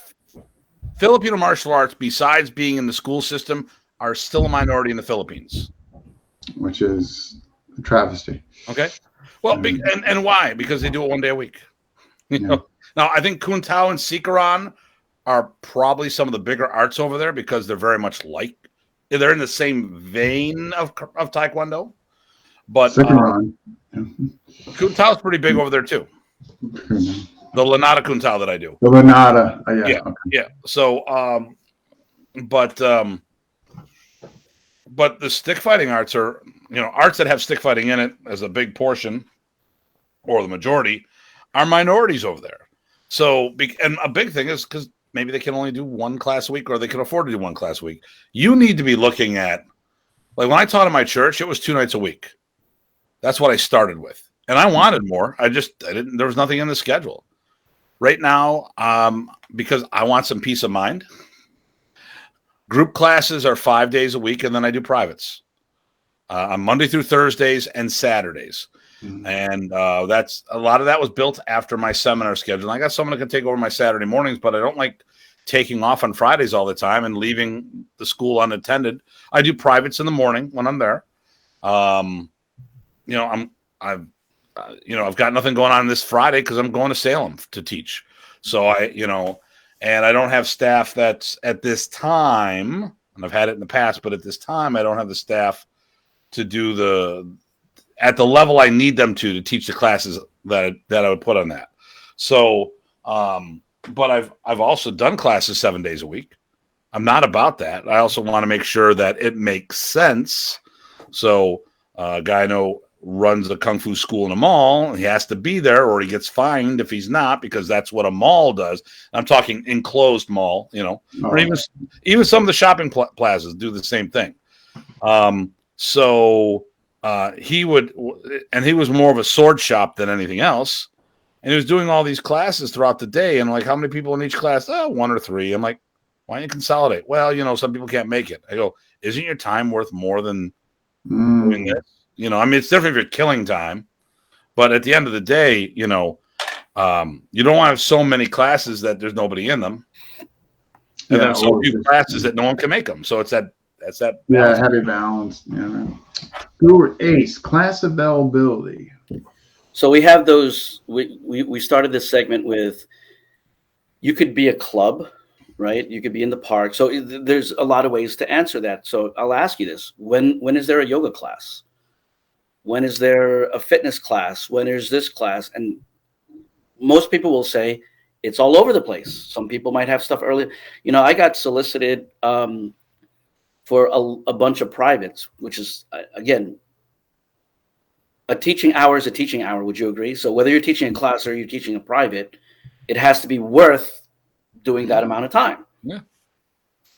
Filipino martial arts, besides being in the school system, are still a minority in the Philippines. Which is a travesty. Okay. Well, and why? Because they do it one day a week. Now, I think Kun Tao and Sikaran are probably some of the bigger arts over there because they're very much they're in the same vein of Taekwondo. But Kun Tao is pretty big over there too. The Lanada Kun Tao that I do. The Lanada. Yeah. So, but the stick fighting arts are, arts that have stick fighting in it as a big portion or the majority are minorities over there. So, and a big thing is because maybe they can only do one class a week or they can afford to do one class a week. You need to be looking at, like when I taught in my church, it was 2 nights a week. That's what I started with. And I wanted more. There was nothing in the schedule. Right now, because I want some peace of mind, group classes are 5 days a week, and then I do privates on Monday through Thursdays and Saturdays. And that's a lot of that was built after my seminar schedule. I got someone that can take over my Saturday mornings, but I don't like taking off on Fridays all the time and leaving the school unattended. I do privates in the morning when I'm there. I've got nothing going on this Friday because I'm going to Salem to teach. So and I don't have staff that's at this time, and I've had it in the past, but at this time I don't have the staff to do at the level I need them to teach the classes that I would put on that. So, but I've also done classes 7 days a week. I'm not about that. I also want to make sure that it makes sense. So a guy I know runs a Kung Fu school in a mall. He has to be there or he gets fined if he's not, because that's what a mall does. I'm talking enclosed mall, or even some of the shopping plazas do the same thing. He was more of a sword shop than anything else. And he was doing all these classes throughout the day. And like, how many people in each class? Oh, 1 or 3. I'm like, why don't you consolidate? Well, some people can't make it. I go, isn't your time worth more than doing this? It's different if you're killing time, but at the end of the day, you don't want to have so many classes that there's nobody in them, and then so few classes that no one can make them. So that's that. Yeah, heavy balance. Yeah. Guro ACE, class availability. So we have those. We started this segment with, you could be a club, right? You could be in the park. So there's a lot of ways to answer that. So I'll ask you this: when is there a yoga class? When is there a fitness class? When is this class? And most people will say it's all over the place. Some people might have stuff early. I got solicited for a bunch of privates, which is, again, a teaching hour is a teaching hour. Would you agree? So whether you're teaching a class or you're teaching a private, it has to be worth doing that amount of time. Yeah.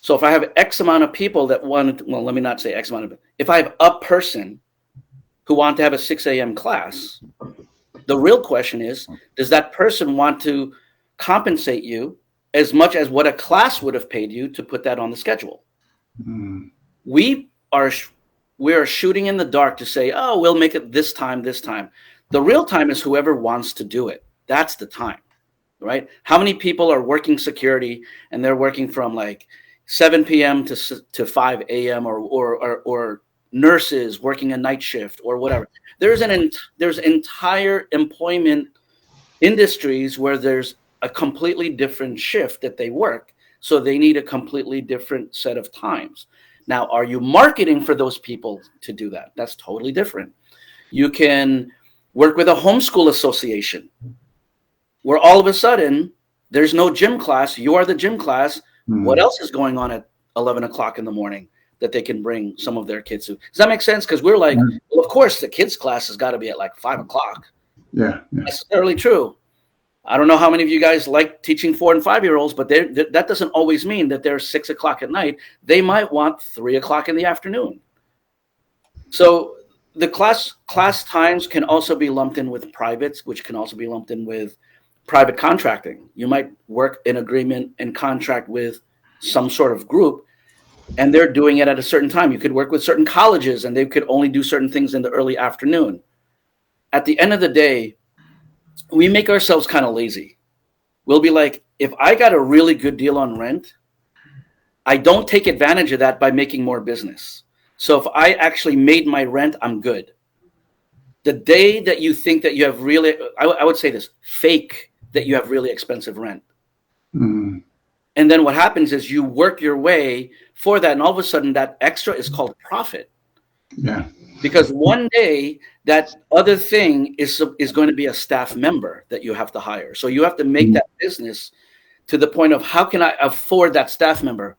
So if I have X amount of people that let me not say X amount of, if I have a person who want to have a 6 a.m. class, the real question is, does that person want to compensate you as much as what a class would have paid you to put that on the schedule? We are shooting in the dark to say, oh, we'll make it this time. The real time is whoever wants to do it. That's the time, right? How many people are working security and they're working from like 7 p.m. to 5 a.m. or nurses working a night shift or whatever. There's entire employment industries where there's a completely different shift that they work. So they need a completely different set of times. Now, are you marketing for those people to do that? That's totally different. You can work with a homeschool association where all of a sudden there's no gym class. You are the gym class. What else is going on at 11 o'clock in the morning that they can bring some of their kids to? Does that make sense? Because we're like, well, of course, the kids' class has got to be at like 5 o'clock. Yeah. That's necessarily true. I don't know how many of you guys like teaching 4 and 5-year-olds, but that doesn't always mean that they're 6 o'clock at night. They might want 3 o'clock in the afternoon. So the class times can also be lumped in with privates, which can also be lumped in with private contracting. You might work in agreement and contract with some sort of group, and they're doing it at a certain time. You could work with certain colleges, and they could only do certain things in the early afternoon. At the end of the day, we make ourselves kind of lazy. We'll be like, if I got a really good deal on rent, I don't take advantage of that by making more business. So if I actually made my rent, I'm good. The day that you think that you have really, I would say this, fake that you have really expensive rent. And then what happens is you work your way for that. And all of a sudden that extra is called profit. Yeah. Because one day that other thing is going to be a staff member that you have to hire. So you have to make that business to the point of, how can I afford that staff member?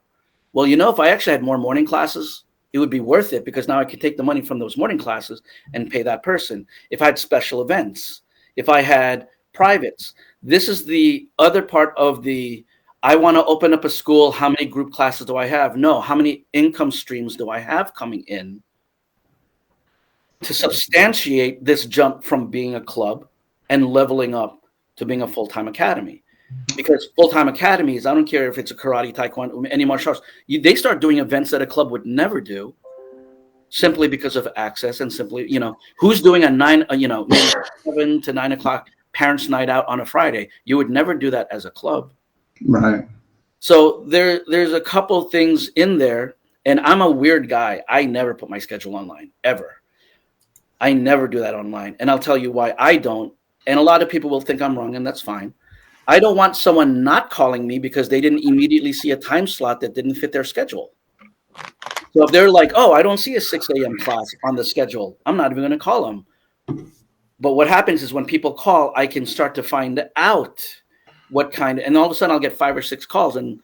Well, if I actually had more morning classes, it would be worth it, because now I could take the money from those morning classes and pay that person. If I had special events, if I had privates, this is the other part of the, I want to open up a school. How many group classes do I have? No, how many income streams do I have coming in to substantiate this jump from being a club and leveling up to being a full-time academy? Because full-time academies, I don't care if it's a karate, taekwondo, any martial arts, they start doing events that a club would never do. simply because of access and simply, who's doing a 7 to 9 o'clock parents' night out on a Friday? You would never do that as a club. Right. So there's a couple things in there, and I'm a weird guy. I never put my schedule online, ever. I never do that online. And I'll tell you why I don't. And a lot of people will think I'm wrong, and that's fine. I don't want someone not calling me because they didn't immediately see a time slot that didn't fit their schedule. So if they're like, oh, I don't see a 6 a.m. class on the schedule, I'm not even going to call them. But what happens is when people call, I can start to find out and all of a sudden I'll get 5 or 6 calls, and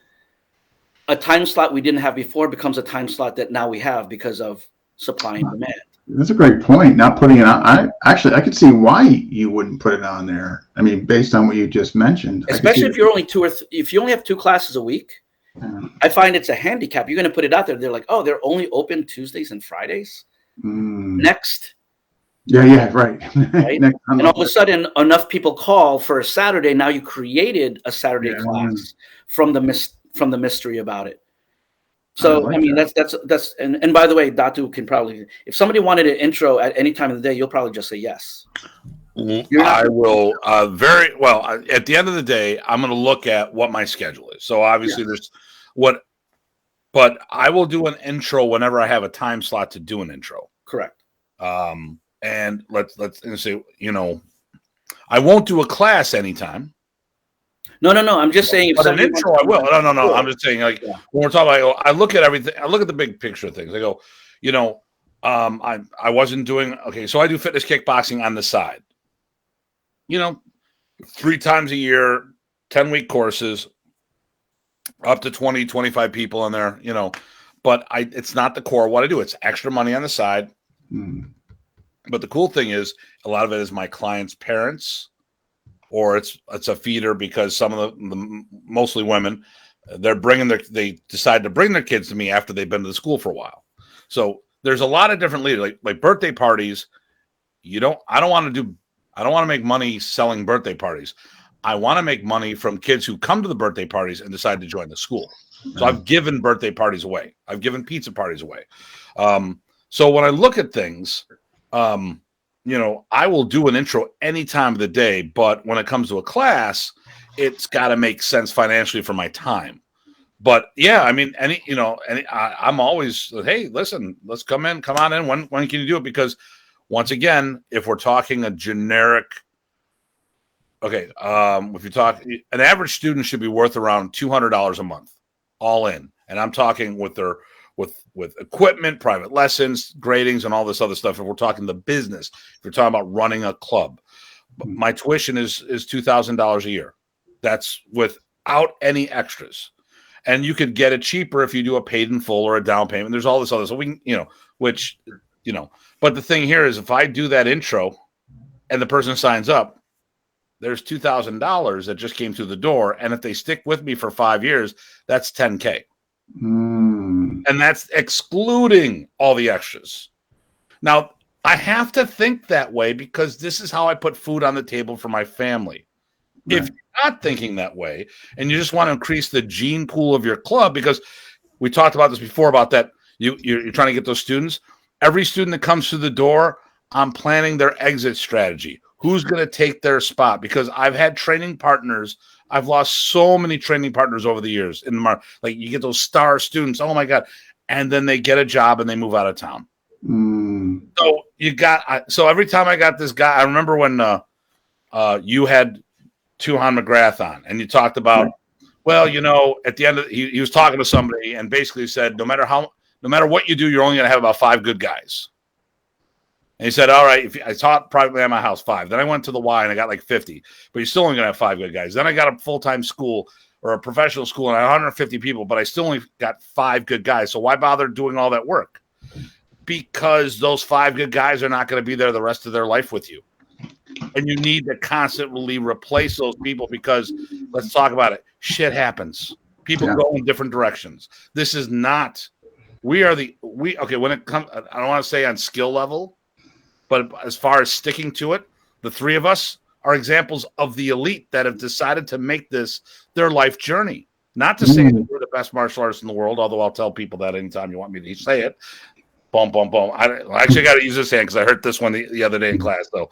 a time slot we didn't have before becomes a time slot that now we have because of supply and demand. That's a great point. Not putting it on. I could see why you wouldn't put it on there. I mean, based on what you just mentioned, especially if you're only if you only have 2 classes a week. Yeah. I find it's a handicap. You're going to put it out there. They're like, oh, they're only open Tuesdays and Fridays. Next. Yeah, right. Right? And all of a sudden, enough people call for a Saturday. Now you created a Saturday class from the mystery about it. So I mean, that's and by the way, Datu can probably, if somebody wanted an intro at any time of the day, you'll probably just say yes. I will very well. At the end of the day, I'm going to look at what my schedule is. So obviously, but I will do an intro whenever I have a time slot to do an intro. Correct. And let's say, I won't do a class anytime. No. I'm just saying. But an intro, I will. No. I'm just saying, when we're talking about, I look at everything. I look at the big picture of things. I go, I wasn't doing so. I do fitness kickboxing on the side. 3 times a year, 10-week courses, up to 20, 25 people in there. But it's not the core of what I do. It's extra money on the side. But the cool thing is, a lot of it is my clients' parents. Or it's a feeder because some of the mostly women, they decide to bring their kids to me after they've been to the school for a while. So there's a lot of different leaders, like birthday parties. I don't want to make money selling birthday parties. I want to make money from kids who come to the birthday parties and decide to join the school. So I've given birthday parties away. I've given pizza parties away. So when I look at things, I will do an intro any time of the day, but when it comes to a class, it's got to make sense financially for my time. But yeah, I mean, I'm always, hey, listen, let's come on in. When can you do it? Because once again, if we're talking a generic, if you talk, an average student should be worth around $200 a month, all in. And I'm talking with equipment, private lessons, gradings, and all this other stuff. If we're talking the business, if you're talking about running a club, my tuition is $2,000 a year. That's without any extras. And you could get it cheaper if you do a paid in full or a down payment. There's all this other. So we can, but the thing here is, if I do that intro and the person signs up, there's $2,000 that just came through the door. And if they stick with me for 5 years, that's $10K. And that's excluding all the extras. Now, I have to think that way because this is how I put food on the table for my family. Right. If you're not thinking that way and you just want to increase the gene pool of your club, because we talked about this before about that, you're trying to get those students. Every student that comes through the door, I'm planning their exit strategy. Who's going to take their spot? Because I've had training partners. I've lost so many training partners over the years in the market. Like, you get those star students. Oh my God. And then they get a job and they move out of town. So every time I got this guy, I remember when you had Tuhan McGrath on and you talked about, at the end of he was talking to somebody and basically said, no matter what you do, you're only going to have about 5 good guys. And he said, all right, I taught privately at my house 5. Then I went to the Y and I got like 50, but you're still only going to have 5 good guys. Then I got a full-time school or a professional school and I had 150 people, but I still only got 5 good guys. So why bother doing all that work? Because those 5 good guys are not going to be there the rest of their life with you. And you need to constantly replace those people because, let's talk about it, shit happens. People go in different directions. This is not, when it comes, I don't want to say on skill level, but as far as sticking to it, the 3 of us are examples of the elite that have decided to make this their life journey. Not to say that we're the best martial artists in the world, although I'll tell people that anytime you want me to say it. Boom, boom, boom. I actually got to use this hand because I heard this one the other day in class, though.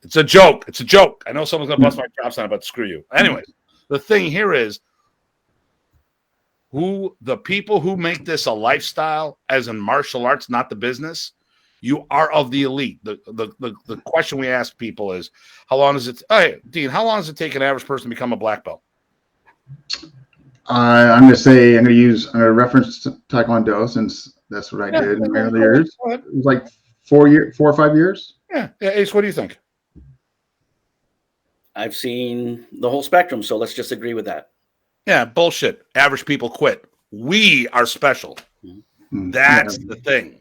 It's a joke. It's a joke. I know someone's going to bust my chops on it, but screw you. Anyways, the thing here is the people who make this a lifestyle, as in martial arts, not the business, you are of the elite. The question we ask people is, how long does it, hey, Dean, how long does it take an average person to become a black belt? I'm going to reference Taekwondo since that's what I did in my early years. It was like 4 or 5 years. Yeah. Ace, what do you think? I've seen the whole spectrum, so let's just agree with that. Yeah, bullshit. Average people quit. We are special. That's the thing.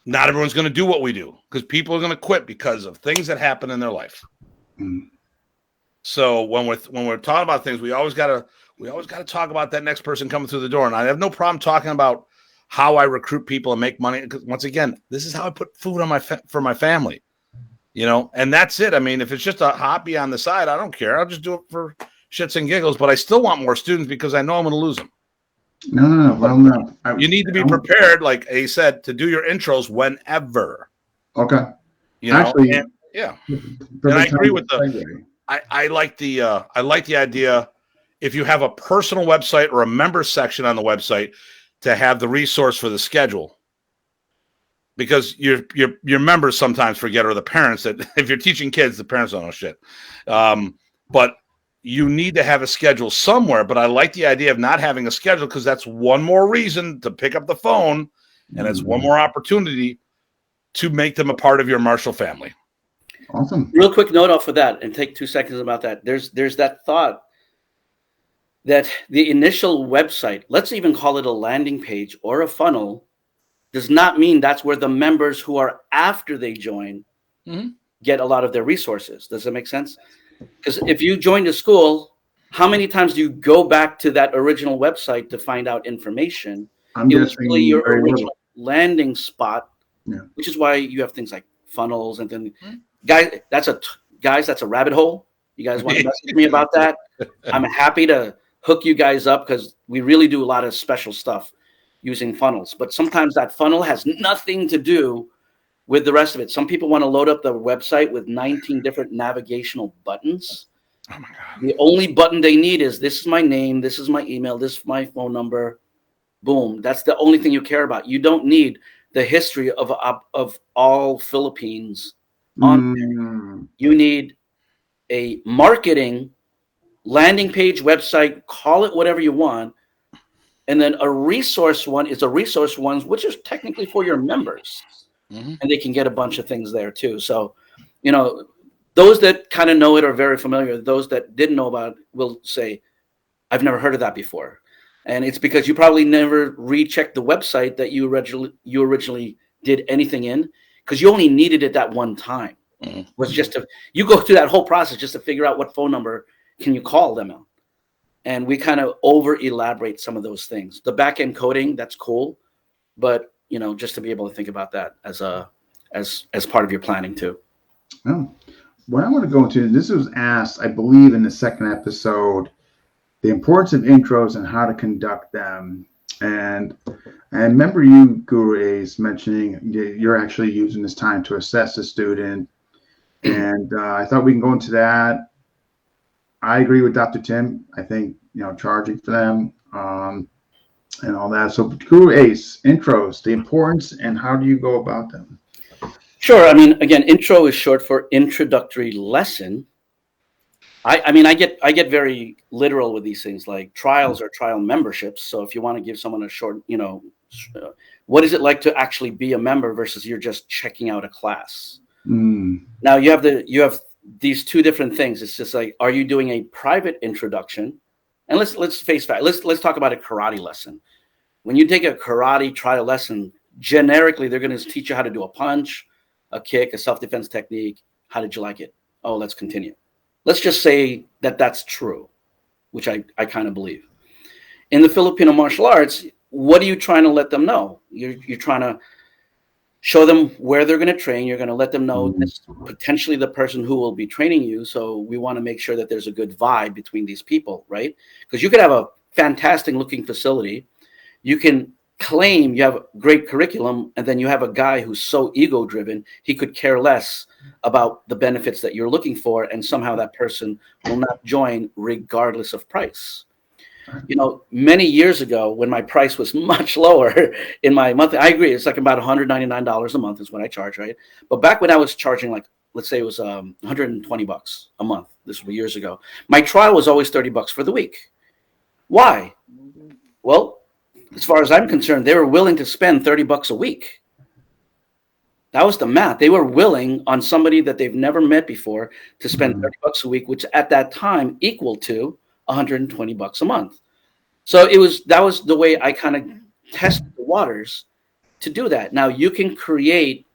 Not everyone's going to do what we do because people are going to quit because of things that happen in their life. So when we're talking about things, we always got to talk about that next person coming through the door. And I have no problem talking about how I recruit people and make money. Because once again, this is how I put food on for my family, and that's it. I mean, if it's just a hobby on the side, I don't care. I'll just do it for shits and giggles. But I still want more students because I know I'm going to lose them. No. Well, no. You need to be prepared, like A said, to do your intros whenever. Okay. Actually, and I agree with I like the idea. If you have a personal website or a member section on the website, to have the resource for the schedule, because your members sometimes forget, or the parents, that if you're teaching kids, the parents don't know shit. But you need to have a schedule somewhere. But I like the idea of not having a schedule because that's one more reason to pick up the phone, and it's one more opportunity to make them a part of your martial family. Awesome. Real quick note off of that, and take 2 seconds about that. There's that thought that the initial website, let's even call it a landing page or a funnel, does not mean that's where the members who are after they join get a lot of their resources. Does that make sense? Because if you joined a school, how many times do you go back to that original website to find out information? It was really your original landing spot, which is why you have things like funnels and then guys, that's a rabbit hole. You guys want to message me about that? I'm happy to hook you guys up because we really do a lot of special stuff using funnels. But sometimes that funnel has nothing to do with the rest of it. Some people want to load up the website with 19 different navigational buttons. Oh my God. The only button they need is this is my name, this is my email, this is my phone number. Boom. That's the only thing you care about. You don't need the history of all Philippines on there. You need a marketing landing page, website, call it whatever you want. And then a resource one is a resource one, which is technically for your members. And they can get a bunch of things there too. So, those that kind of know it are very familiar. Those that didn't know about it will say, I've never heard of that before. And it's because you probably never rechecked the website that you originally did anything in, because you only needed it that one time. Was just you go through that whole process just to figure out what phone number can you call them out. And we kind of over elaborate some of those things. The back end coding, that's cool, but just to be able to think about that as part of your planning too. Oh, what I want to go into, this was asked, I believe, in the second episode, the importance of intros and how to conduct them. And I remember you, Guro Ace, mentioning you're actually using this time to assess the student. And I thought we can go into that. I agree with Dr. Tim. I think, charging for them and all that. So Guro Ace, intros, the importance, and how do you go about them? Sure. I mean, again, intro is short for introductory lesson. I get very literal with these things, like trials or trial memberships. So if you want to give someone a short, what is it like to actually be a member versus you're just checking out a class? Now you have these two different things. It's just like, are you doing a private introduction? And let's face fact. Let's talk about a karate lesson. When you take a karate trial lesson, generically they're going to teach you how to do a punch, a kick, a self-defense technique. How did you like it? Oh, let's continue. Let's just say that that's true, which I kind of believe. In the Filipino martial arts, what are you trying to let them know? You're trying to show them where they're going to train. You're going to let them know this potentially the person who will be training you. So we want to make sure that there's a good vibe between these people, right? Because you could have a fantastic looking facility. You can claim you have great curriculum, and then you have a guy who's so ego driven, he could care less about the benefits that you're looking for, and somehow that person will not join regardless of price. You know, many years ago when my price was much lower in my monthly, I agree, it's like about $199 a month is what I charge, right? But back when I was charging, like, let's say it was $120 a month, this was years ago, my trial was always $30 for the week. Why? Well, as far as I'm concerned, they were willing to spend $30 a week. That was the math. They were willing on somebody that they've never met before to spend $30 a week, which at that time equal to $120 a month. So that was the way I kind of tested the waters to do that. Now you can create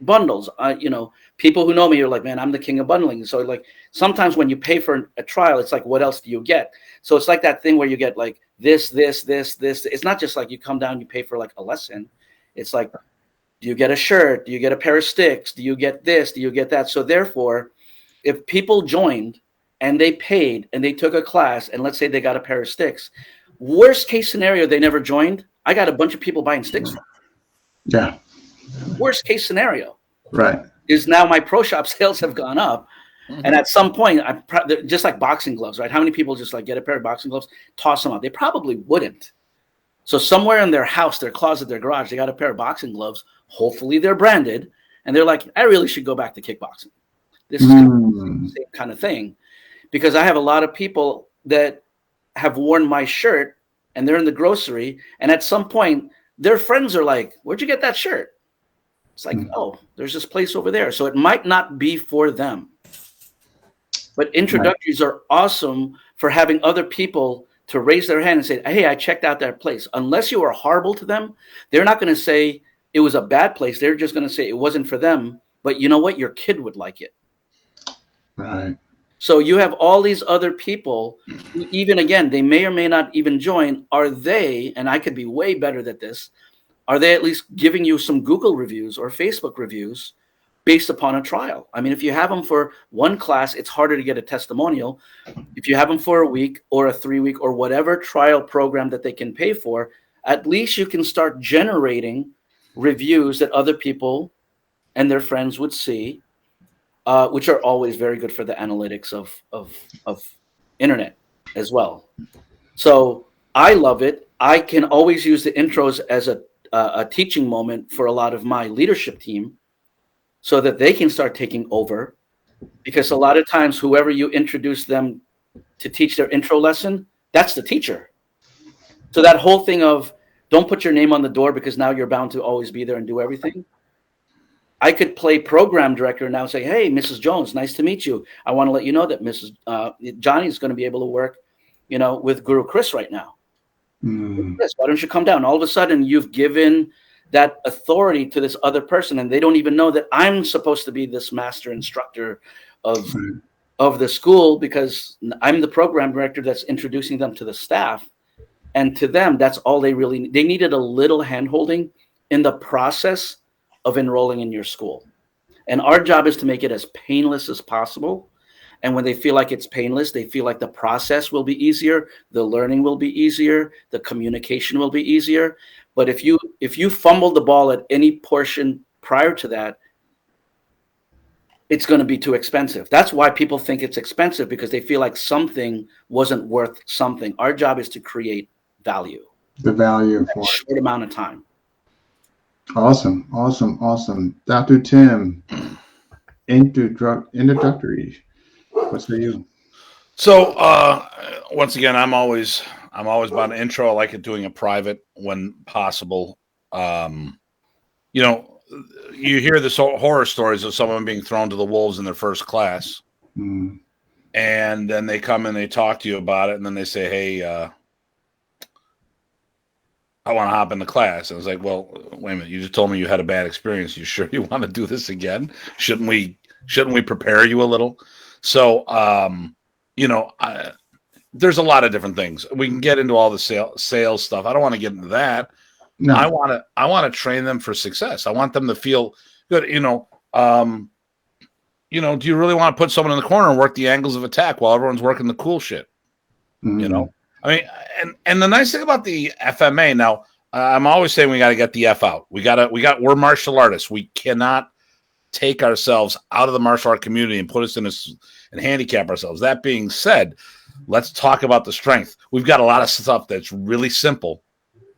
bundles. You know, people who know me are like, man, I'm the king of bundling. So like sometimes when you pay for a trial, it's like, what else do you get? So it's like that thing where you get like this. It's not just like you come down, you pay for like a lesson. It's like, do you get a shirt? Do you get a pair of sticks? Do you get this? Do you get that? So therefore, if people joined and they paid and they took a class, and let's say they got a pair of sticks, worst case scenario, they never joined, I got a bunch of people buying sticks. Yeah. Worst case scenario. Right. Is now my pro shop sales have gone up. And at some point, just like boxing gloves, right? How many people just like get a pair of boxing gloves, toss them out? They probably wouldn't. So somewhere in their house, their closet, their garage, they got a pair of boxing gloves. Hopefully they're branded. And they're like, I really should go back to kickboxing. This is the same kind of thing. Because I have a lot of people that have worn my shirt and they're in the grocery. And at some point, their friends are like, where'd you get that shirt? It's like, oh, there's this place over there. So it might not be for them. But introductories are awesome for having other people to raise their hand and say, hey, I checked out that place. Unless you are horrible to them, they're not going to say it was a bad place. They're just going to say it wasn't for them. But you know what? Your kid would like it. Right. So you have all these other people who, even again, they may or may not even join. Are they, and I could be way better at this, are they at least giving you some Google reviews or Facebook reviews based upon a trial? I mean, if you have them for one class, it's harder to get a testimonial. If you have them for a week or a 3-week or whatever trial program that they can pay for, at least you can start generating reviews that other people and their friends would see, which are always very good for the analytics of internet as well. So I love it. I can always use the intros as a teaching moment for a lot of my leadership team so that they can start taking over, because a lot of times whoever you introduce them to teach their intro lesson, that's the teacher. So that whole thing of don't put your name on the door because now you're bound to always be there and do everything. I could play program director now and say, hey, Mrs. Jones, nice to meet you. I want to let you know that Mrs. Johnny is going to be able to work, with Guru Chris right now. Chris, why don't you come down? All of a sudden, you've given that authority to this other person, and they don't even know that I'm supposed to be this master instructor of the school, because I'm the program director that's introducing them to the staff. And to them, that's all they really need. They needed a little hand-holding in the process of enrolling in your school. And our job is to make it as painless as possible. And when they feel like it's painless, they feel like the process will be easier, the learning will be easier, the communication will be easier. But if you fumble the ball at any portion prior to that, it's going to be too expensive. That's why people think it's expensive, because they feel like something wasn't worth something. Our job is to create value. The value for a short amount of time. Awesome. Datu Tim, introductory. What's for you? So once again, I'm always about an intro. I like it doing it private when possible. You hear this horror stories of someone being thrown to the wolves in their first class, and then they come and they talk to you about it, and then they say, "Hey, I want to hop into class." And I was like, "Well, wait a minute. You just told me you had a bad experience. You sure you want to do this again? Shouldn't we prepare you a little?" So, there's a lot of different things. We can get into all the sales stuff. I don't want to get into that. No. I want to train them for success. I want them to feel good. Do you really want to put someone in the corner and work the angles of attack while everyone's working the cool shit? I mean, and the nice thing about the FMA now, I'm always saying we got to get the F out. We're martial artists. We cannot take ourselves out of the martial art community and put us in this and handicap ourselves. That being said, let's talk about the strength. We've got a lot of stuff that's really simple,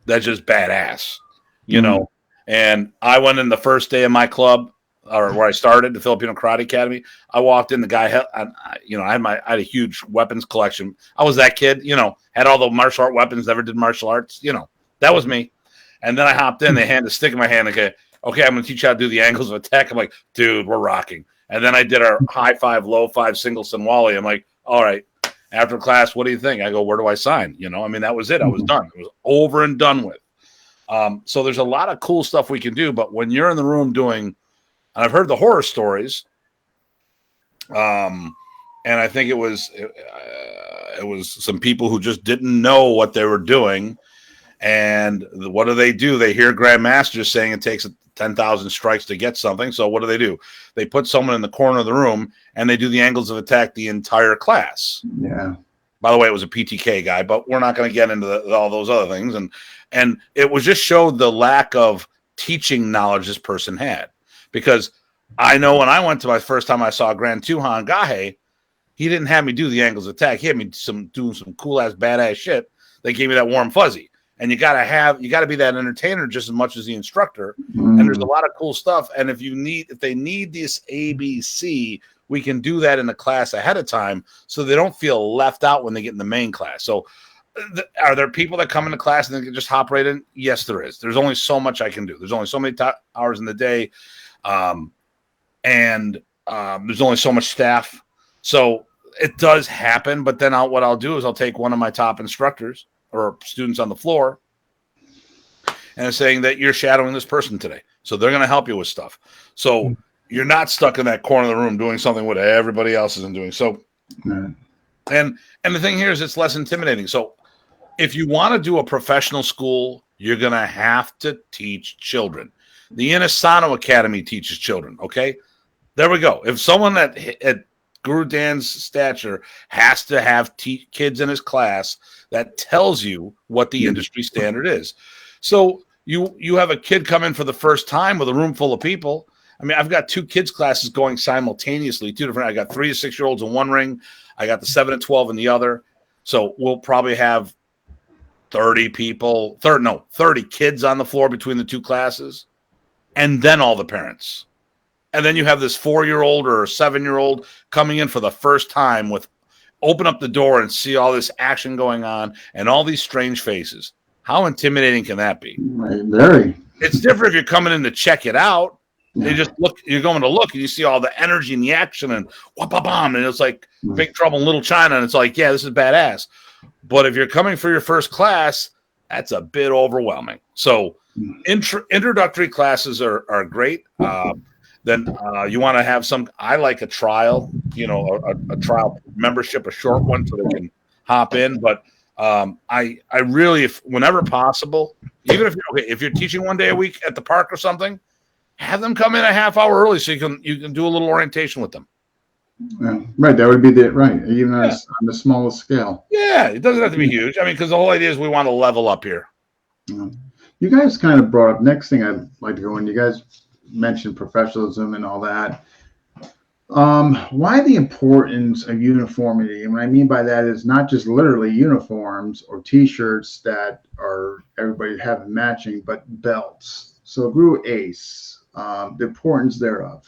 that's just badass, you know. And I went in the first day of my club, or where I started, the Filipino Karate Academy. I walked in, the guy had, I had a huge weapons collection. I was that kid, had all the martial art weapons, never did martial arts, that was me. And then I hopped in, they handed a stick in my hand, okay, I'm going to teach you how to do the angles of attack. I'm like, dude, we're rocking. And then I did our high five, low five, single Sinwali. I'm like, all right, after class, what do you think? I go, where do I sign? That was it. I was done. It was over and done with. So there's a lot of cool stuff we can do. But when you're in the room doing, and I've heard the horror stories, and I think it was some people who just didn't know what they were doing. And what do? They hear grandmasters saying it takes 10,000 strikes to get something. So what do? They put someone in the corner of the room and they do the angles of attack the entire class. Yeah. By the way, it was a PTK guy, but we're not going to get into all those other things. And it was just showed the lack of teaching knowledge this person had. Because I know when I went to my first time I saw Grand Tuhan Gahe, he didn't have me do the angles of attack. He had me doing some cool ass badass shit. They gave me that warm fuzzy. And you got to be that entertainer just as much as the instructor. And there's a lot of cool stuff. And if they need this ABC, we can do that in the class ahead of time so they don't feel left out when they get in the main class. So are there people that come into class and they can just hop right in? Yes, there is. There's only so much I can do. There's only so many hours in the day. And there's only so much staff. So it does happen. But then what I'll do is I'll take one of my top instructors or students on the floor and saying that you're shadowing this person today. So they're going to help you with stuff. So you're not stuck in that corner of the room doing something what everybody else isn't doing. So, and the thing here is it's less intimidating. So if you want to do a professional school, you're going to have to teach children. The Inasano Academy teaches children. Okay. There we go. If someone at Guru Dan's stature has to have kids in his class, that tells you what the industry standard is. So you have a kid come in for the first time with a room full of people. I mean, I've got 2 kids classes going simultaneously, 2 different. I got 3 to 6 year olds in one ring. I got the 7 to 12 in the other. So we'll probably have 30 kids on the floor between the 2 classes, and then all the parents. And then you have this 4-year-old or 7-year-old coming in for the first time open up the door and see all this action going on and all these strange faces. How intimidating can that be? Very. It's different if you're coming in to check it out. They just look. You're going to look, and you see all the energy and the action, and wha-ba-bam, and it's like Big Trouble in Little China, and it's like, yeah, this is badass. But if you're coming for your first class, that's a bit overwhelming. So introductory classes are great. Then you want to have I like a trial, a trial membership, a short one so they can hop in. But I really, whenever possible, even if you're teaching one day a week at the park or something, have them come in a half hour early so you can do a little orientation with them. Yeah, right. That would be even on the smallest scale. Yeah, it doesn't have to be huge. I mean, because the whole idea is we want to level up here. You guys kind of brought up, next thing I'd like to go in, you guys mentioned professionalism and all that. Why the importance of uniformity? And what I mean by that is not just literally uniforms or T-shirts that are everybody having matching, but belts. So Guru Ace, the importance thereof.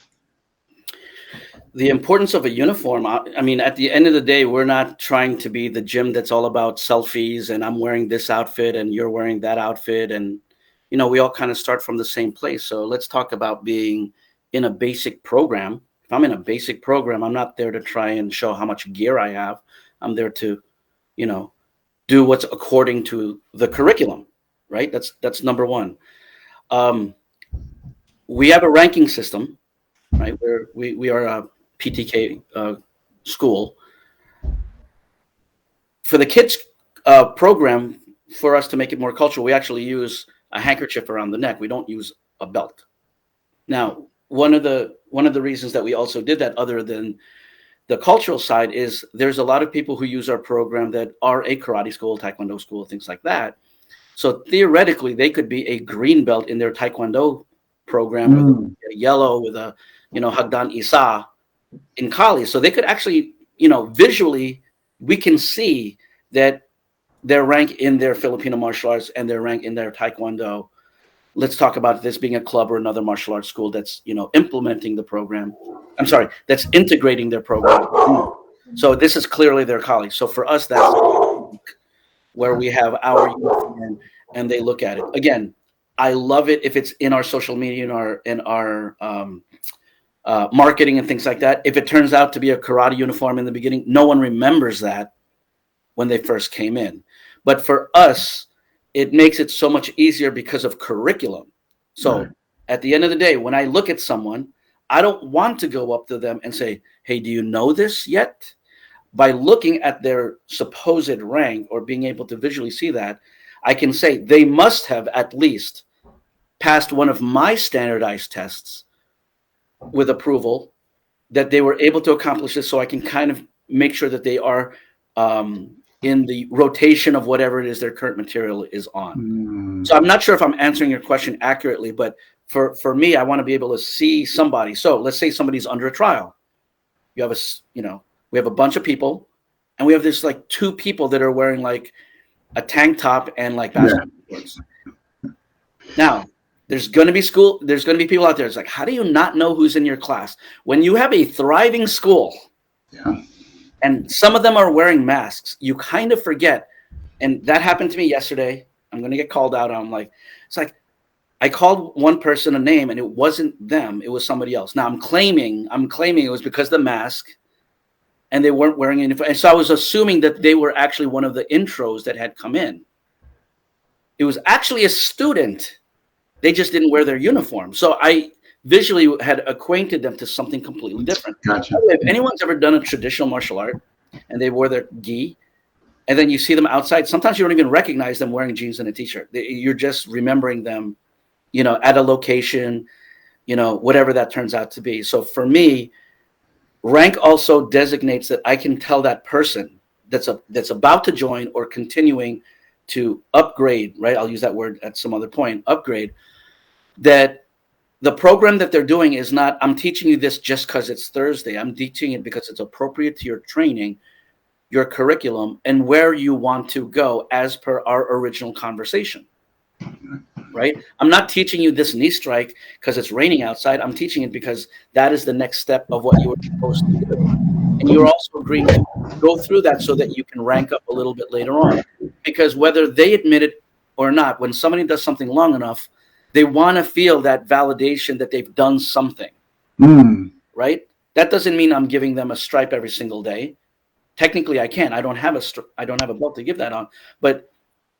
The importance of a uniform. I mean, at the end of the day, we're not trying to be the gym that's all about selfies and I'm wearing this outfit and you're wearing that outfit. And, we all kind of start from the same place. So let's talk about being in a basic program. If I'm in a basic program, I'm not there to try and show how much gear I have. I'm there to, do what's according to the curriculum, right? That's number one. We have a ranking system, right? Where we are a PTK school. For the kids program, for us to make it more cultural, we actually use a handkerchief around the neck. We don't use a belt. Now, one of the reasons that we also did that, other than the cultural side, is there's a lot of people who use our program that are a karate school, taekwondo school, things like that. So theoretically, they could be a green belt in their Taekwondo program with a yellow with a, Hagdan Isa in college. So they could actually, visually, we can see that their rank in their Filipino martial arts and their rank in their Taekwondo. Let's talk about this being a club or another martial arts school that's, implementing the program. I'm sorry, that's integrating their program. So this is clearly their college. So for us, that's where we have our uniform and they look at it. Again, I love it if it's in our social media, in our marketing and things like that. If it turns out to be a karate uniform in the beginning, no one remembers that when they first came in. But for us, it makes it so much easier because of curriculum. So at the end of the day, when I look at someone, I don't want to go up to them and say, hey, do you know this yet? By looking at their supposed rank or being able to visually see that, I can say they must have at least passed one of my standardized tests with approval, that they were able to accomplish this, so I can kind of make sure that they are in the rotation of whatever it is their current material is on. So I'm not sure if I'm answering your question accurately, but for me, I want to be able to see somebody. So let's say somebody's under a trial. You have we have a bunch of people, and we have this like 2 people that are wearing like a tank top and like basketball shorts. Now, there's going to be people out there. It's like, how do you not know who's in your class? When you have a thriving school, and some of them are wearing masks, you kind of forget. And that happened to me yesterday. I'm going to get called out. It's like, I called one person a name and it wasn't them. It was somebody else. Now I'm claiming it was because of the mask and they weren't wearing any. And so I was assuming that they were actually one of the intros that had come in. It was actually a student. They just didn't wear their uniform. So I visually had acquainted them to something completely different. Gotcha. If anyone's ever done a traditional martial art and they wore their gi, and then you see them outside, sometimes you don't even recognize them wearing jeans and a t-shirt. You're just remembering them, at a location, whatever that turns out to be. So for me, rank also designates that I can tell that person that's about to join or continuing to upgrade, right? I'll use that word at some other point, upgrade, that the program that they're doing is not, I'm teaching you this just because it's Thursday. I'm teaching it because it's appropriate to your training, your curriculum, and where you want to go as per our original conversation, right? I'm not teaching you this knee strike because it's raining outside. I'm teaching it because that is the next step of what you were supposed to do. And you're also agreeing to go through that so that you can rank up a little bit later on. Because whether they admit it or not, when somebody does something long enough, they want to feel that validation that they've done something, right? That doesn't mean I'm giving them a stripe every single day. Technically, I can. I don't have a belt to give that on, but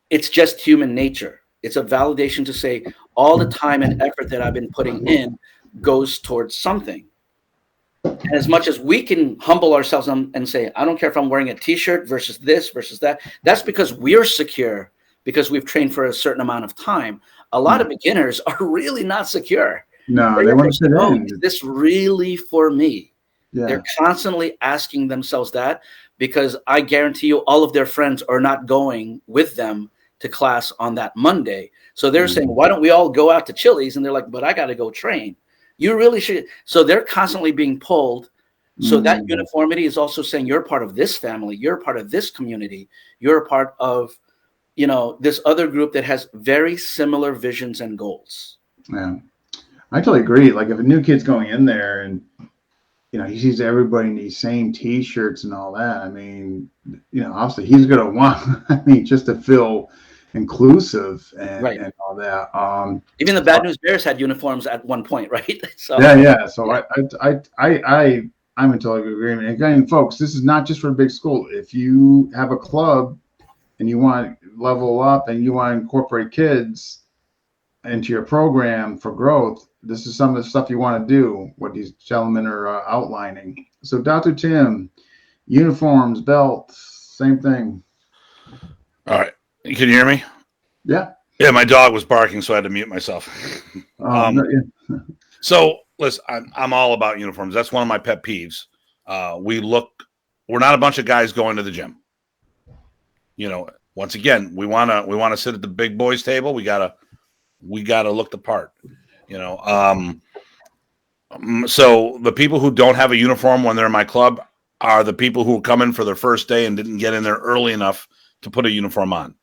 it's just human nature. It's a validation to say all the time and effort that I've been putting in goes towards something. And as much as we can humble ourselves and say, I don't care if I'm wearing a t-shirt versus this versus that, that's because we're secure, because we've trained for a certain amount of time. A lot of beginners are really not secure. No, they want to sit in. Is this really for me? Yeah. They're constantly asking themselves that, because I guarantee you all of their friends are not going with them to class on that Monday. So they're saying, why don't we all go out to Chili's? And they're like, but I got to go train. You really should. So they're constantly being pulled. So that uniformity is also saying you're part of this family. You're part of this community. You're a part of, this other group that has very similar visions and goals. Yeah, I totally agree. Like if a new kid's going in there and, he sees everybody in these same t-shirts and all that. I mean, obviously he's going to want, just to feel inclusive and all that. Even the Bad News Bears had uniforms at one point, right? So yeah. So I'm in total agreement. Again, folks, this is not just for a big school. If you have a club and you want to level up and you want to incorporate kids into your program for growth, this is some of the stuff you want to do, what these gentlemen are outlining. So Dr. Tim, uniforms, belts, same thing. All right. Can you hear me? Yeah. Yeah, my dog was barking, so I had to mute myself. So listen, I'm all about uniforms. That's one of my pet peeves. We're not a bunch of guys going to the gym. once again, we want to sit at the big boys table. We gotta look the part, you know. So the people who don't have a uniform when they're in my club are the people who come in for their first day and didn't get in there early enough to put a uniform on.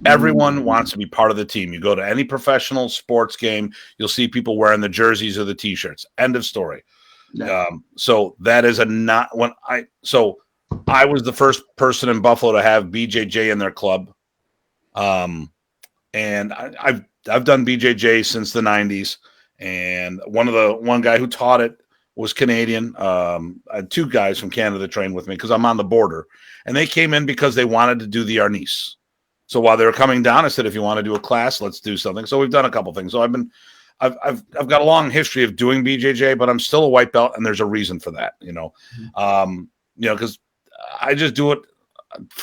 Everyone wants to be part of the team. You go to any professional sports game, you'll see people wearing the jerseys or the t-shirts. End of story. Yeah. So that is I was the first person in Buffalo to have BJJ in their club. And I've done BJJ since the 90s. And one guy who taught it was Canadian. I had two guys from Canada that trained with me because I'm on the border. And they came in because they wanted to do the Arnis. So while they were coming down, I said, if you want to do a class, let's do something. So we've done a couple things. So I've got a long history of doing BJJ, but I'm still a white belt, and there's a reason for that, you know. Because I just do it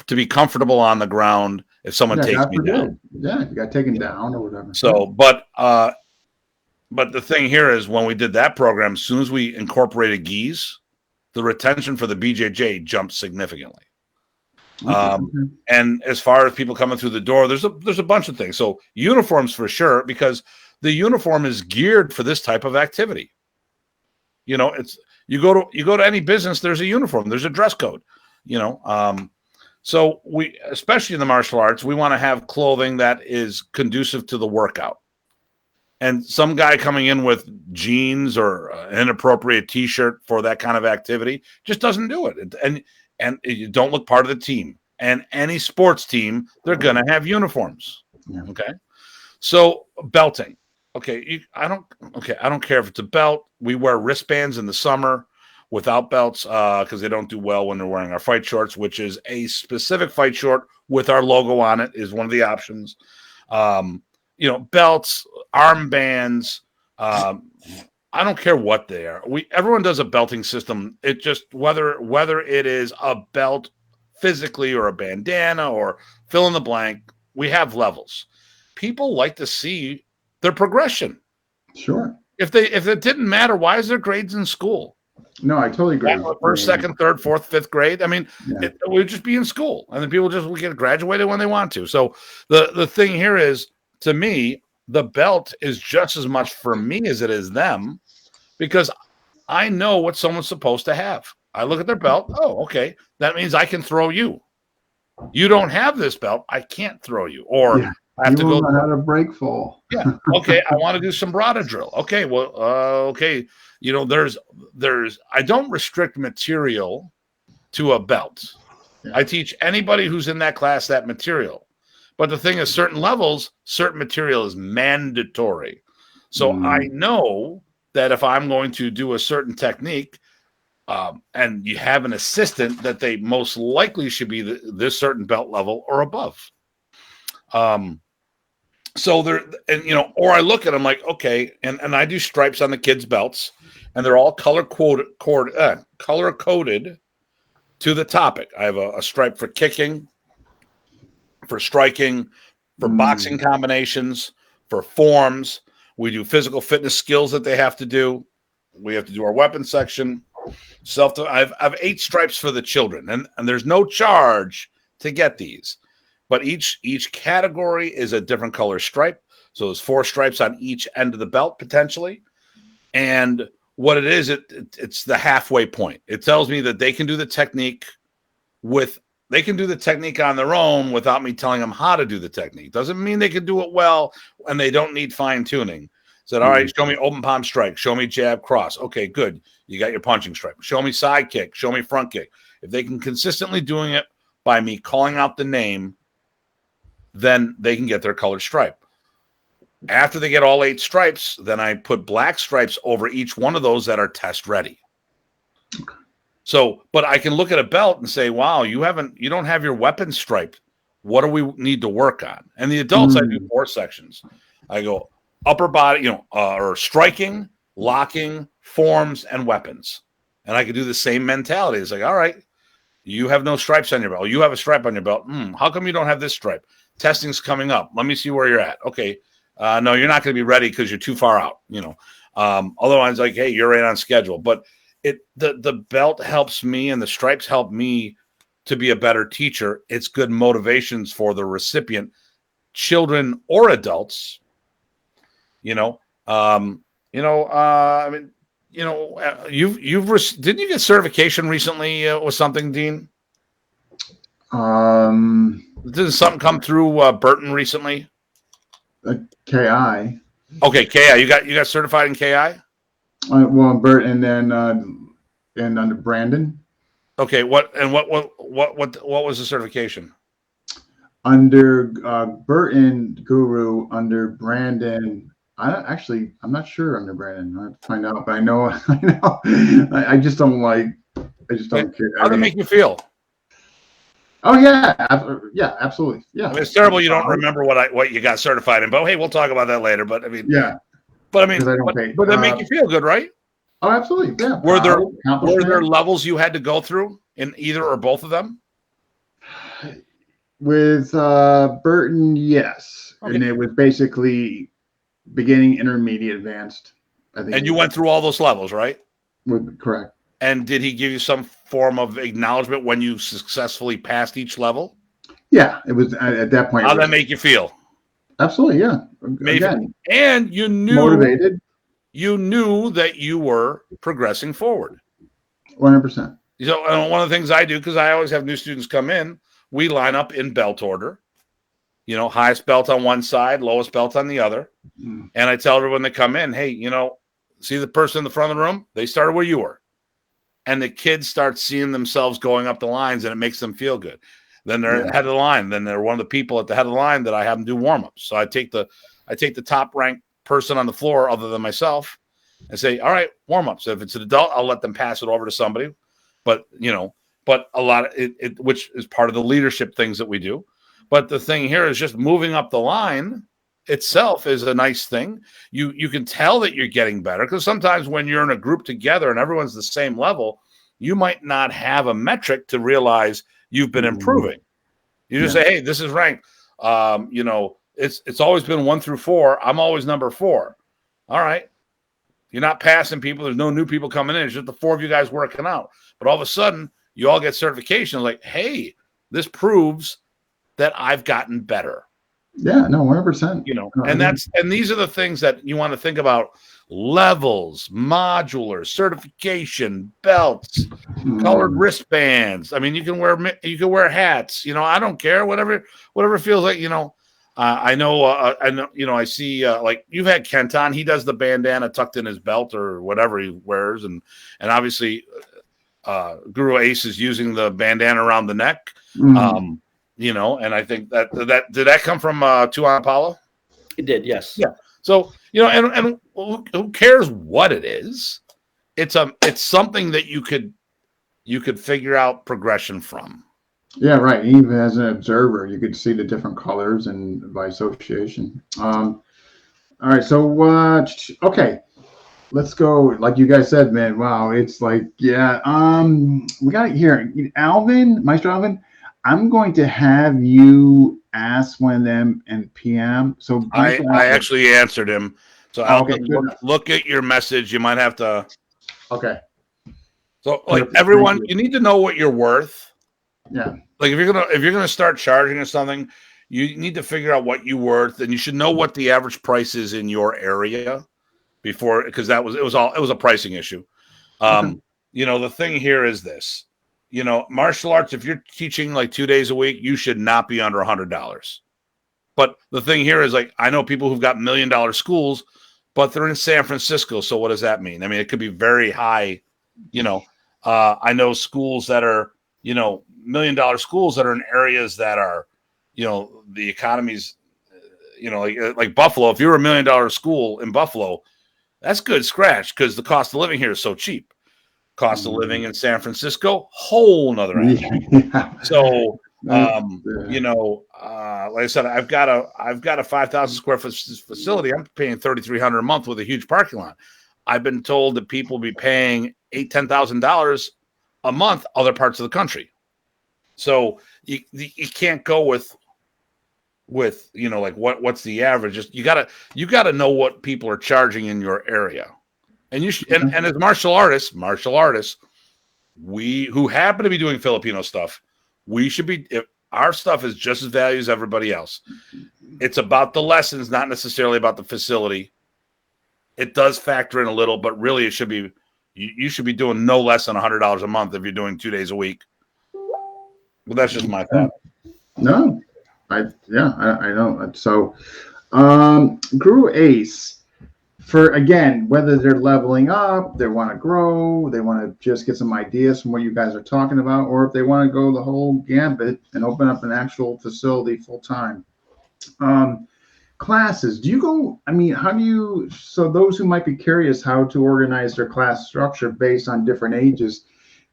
to be comfortable on the ground if someone takes me down. Yeah, if you got taken down or whatever. So, but the thing here is when we did that program, as soon as we incorporated gis, the retention for the BJJ jumped significantly. And as far as people coming through the door, there's a bunch of things. So uniforms for sure, because the uniform is geared for this type of activity. You know, it's you go to any business, there's a uniform, there's a dress code, you know. So we, especially in the martial arts, we want to have clothing that is conducive to the workout. And some guy coming in with jeans or an inappropriate t-shirt for that kind of activity just doesn't do it. And you don't look part of the team. And any sports team, they're going to have uniforms. Yeah. Okay. So belting. Okay. I don't care if it's a belt. We wear wristbands in the summer without belts because they don't do well when they're wearing our fight shorts, which is a specific fight short with our logo on it is one of the options. Belts, armbands, I don't care what they are. Everyone does a belting system. It just whether it is a belt physically or a bandana or fill in the blank, we have levels. People like to see their progression. Sure. If it didn't matter, why is there grades in school? No, I totally agree. First, second, third, fourth, fifth grade. I mean, we'd just be in school, and then people will get graduated when they want to. So the thing here is, to me, the belt is just as much for me as it is them, because I know what someone's supposed to have. I look at their belt. Oh, okay. That means I can throw you. You don't have this belt. I can't throw you. Or I have to go. How to break fall. Yeah. Okay. I want to do some Brada drill. Okay. Well, okay. You know, I don't restrict material to a belt. Yeah. I teach anybody who's in that class that material. But the thing is, certain levels, certain material is mandatory. So I know that if I'm going to do a certain technique, and you have an assistant, that they most likely should be this certain belt level or above. So there, and or I look at them like, okay, and I do stripes on the kids' belts, and they're all color coded to the topic. I have a stripe for kicking, for striking, for boxing combinations, for forms. We do physical fitness skills that they have to do. We have to do our weapon section. I've 8 stripes for the children, and there's no charge to get these. But each category is a different color stripe. So there's 4 stripes on each end of the belt potentially. And what it is, it's the halfway point. It tells me that they can do the technique on their own without me telling them how to do the technique. Doesn't mean they can do it well and they don't need fine tuning. Said, all right, show me open palm strike. Show me jab cross. Okay, good. You got your punching strike. Show me side kick. Show me front kick. If they can consistently doing it by me calling out the name, then they can get their colored stripe. After they get all 8 stripes, then I put black stripes over each one of those that are test ready. So, but I can look at a belt and say, wow, you don't have your weapon striped. What do we need to work on? And the adults, I do 4 sections. I go upper body, or striking, locking, forms, and weapons. And I could do the same mentality. It's like, all right, you have no stripes on your belt. You have a stripe on your belt. How come you don't have this stripe? Testing's coming up. Let me see where you're at. Okay. No, you're not going to be ready because you're too far out, Otherwise, like, hey, you're right on schedule. But the belt helps me and the stripes help me to be a better teacher. It's good motivations for the recipient, children or adults. I mean, didn't you get certification recently with something, Dean? Didn't something come through Burton recently? KI. Okay, KI. You got certified in KI? Well, Burton, and then and under Brandon. Okay, what was the certification? Under Burton, Guro. Under Brandon, I'm not sure under Brandon. I have to find out, but I know. I just don't care. How does it make you feel? Oh yeah, yeah, absolutely. Yeah, I mean, it's terrible you don't remember what you got certified in, but hey, we'll talk about that later. But I mean, yeah. But I mean, but that make you feel good, right? Oh, absolutely. Yeah. Were there levels you had to go through in either or both of them? With Burton, yes, okay. And it was basically beginning, intermediate, advanced. I think. And you went through all those levels, right? Correct. And did he give you some form of acknowledgement when you successfully passed each level? Yeah, it was at that point. How'd that make you feel? Absolutely, yeah. Again, and you knew motivated. You knew that you were progressing forward. 100%. So one of the things I do, because I always have new students come in, we line up in belt order. Highest belt on one side, lowest belt on the other. Mm. And I tell everyone they come in, hey, see the person in the front of the room? They started where you were. And the kids start seeing themselves going up the lines, and it makes them feel good. Then they're at the head of the line. Then they're one of the people at the head of the line that I have them do warm-ups. So I take the top ranked person on the floor other than myself and say, all right, warm-ups. If it's an adult, I'll let them pass it over to somebody. But a lot of it, which is part of the leadership things that we do. But the thing here is just moving up the line itself is a nice thing. You can tell that you're getting better, because sometimes when you're in a group together and everyone's the same level, you might not have a metric to realize you've been improving. You just say, hey, this is ranked. It's always been 1 through 4. I'm always number 4. All right. You're not passing people. There's no new people coming in. It's just the 4 of you guys working out. But all of a sudden, you all get certification. Like, hey, this proves that I've gotten better. Yeah, no, 100%. And these are the things that you want to think about: levels, modular, certification, belts, colored wristbands. I mean, you can wear hats. I don't care. Whatever feels like. I know. I see. Like you've had Kent on. He does the bandana tucked in his belt or whatever he wears, and obviously, Guru Ace is using the bandana around the neck. And I think that did that come from Tuan Paulo? It did, yes. Yeah. So and who cares what it is? It's something that you could figure out progression from. Yeah, right. Even as an observer, you could see the different colors and by association. All right. So okay, let's go. Like you guys said, man. Wow, it's like we got it here. Maestro Alvin. I'm going to have you ask one of them and PM. So I actually answered him. So Alvin, look at your message. You might have to. Okay. So everyone, you need to know what you're worth. Yeah. Like if you're gonna start charging or something, you need to figure out what you're worth, and you should know what the average price is in your area before, because it was a pricing issue. The thing here is this. Martial arts, if you're teaching like 2 days a week, you should not be under $100. But the thing here is, like, I know people who've got $1 million schools, but they're in San Francisco. So what does that mean? I mean, it could be very high. I know schools that are, $1 million schools that are in areas that are, the economy's, like Buffalo. If you're $1 million school in Buffalo, that's good scratch, because the cost of living here is so cheap. Cost of living in San Francisco, whole nother animal. Yeah. So, like I said, I've got a 5,000 square foot facility. I'm paying $3,300 a month with a huge parking lot. I've been told that people will be paying $8,000-$10,000 a month other parts of the country. So you can't go with like what's the average. Just you gotta know what people are charging in your area. And you should, and as martial artists, we who happen to be doing Filipino stuff, We should be, if our stuff is just as valuable as everybody else. It's about the lessons, not necessarily about the facility. It does factor in a little, but really it should be, you should be doing no less than $100 a month if you're doing 2 days a week. Well, that's just my thought. No, I know. So, Guru Ace, for again, whether they're leveling up, they want to grow, they want to just get some ideas from what you guys are talking about, or if they want to go the whole gambit and open up an actual facility full time. Classes, do you go, I mean, how do you, so those who might be curious how to organize their class structure based on different ages,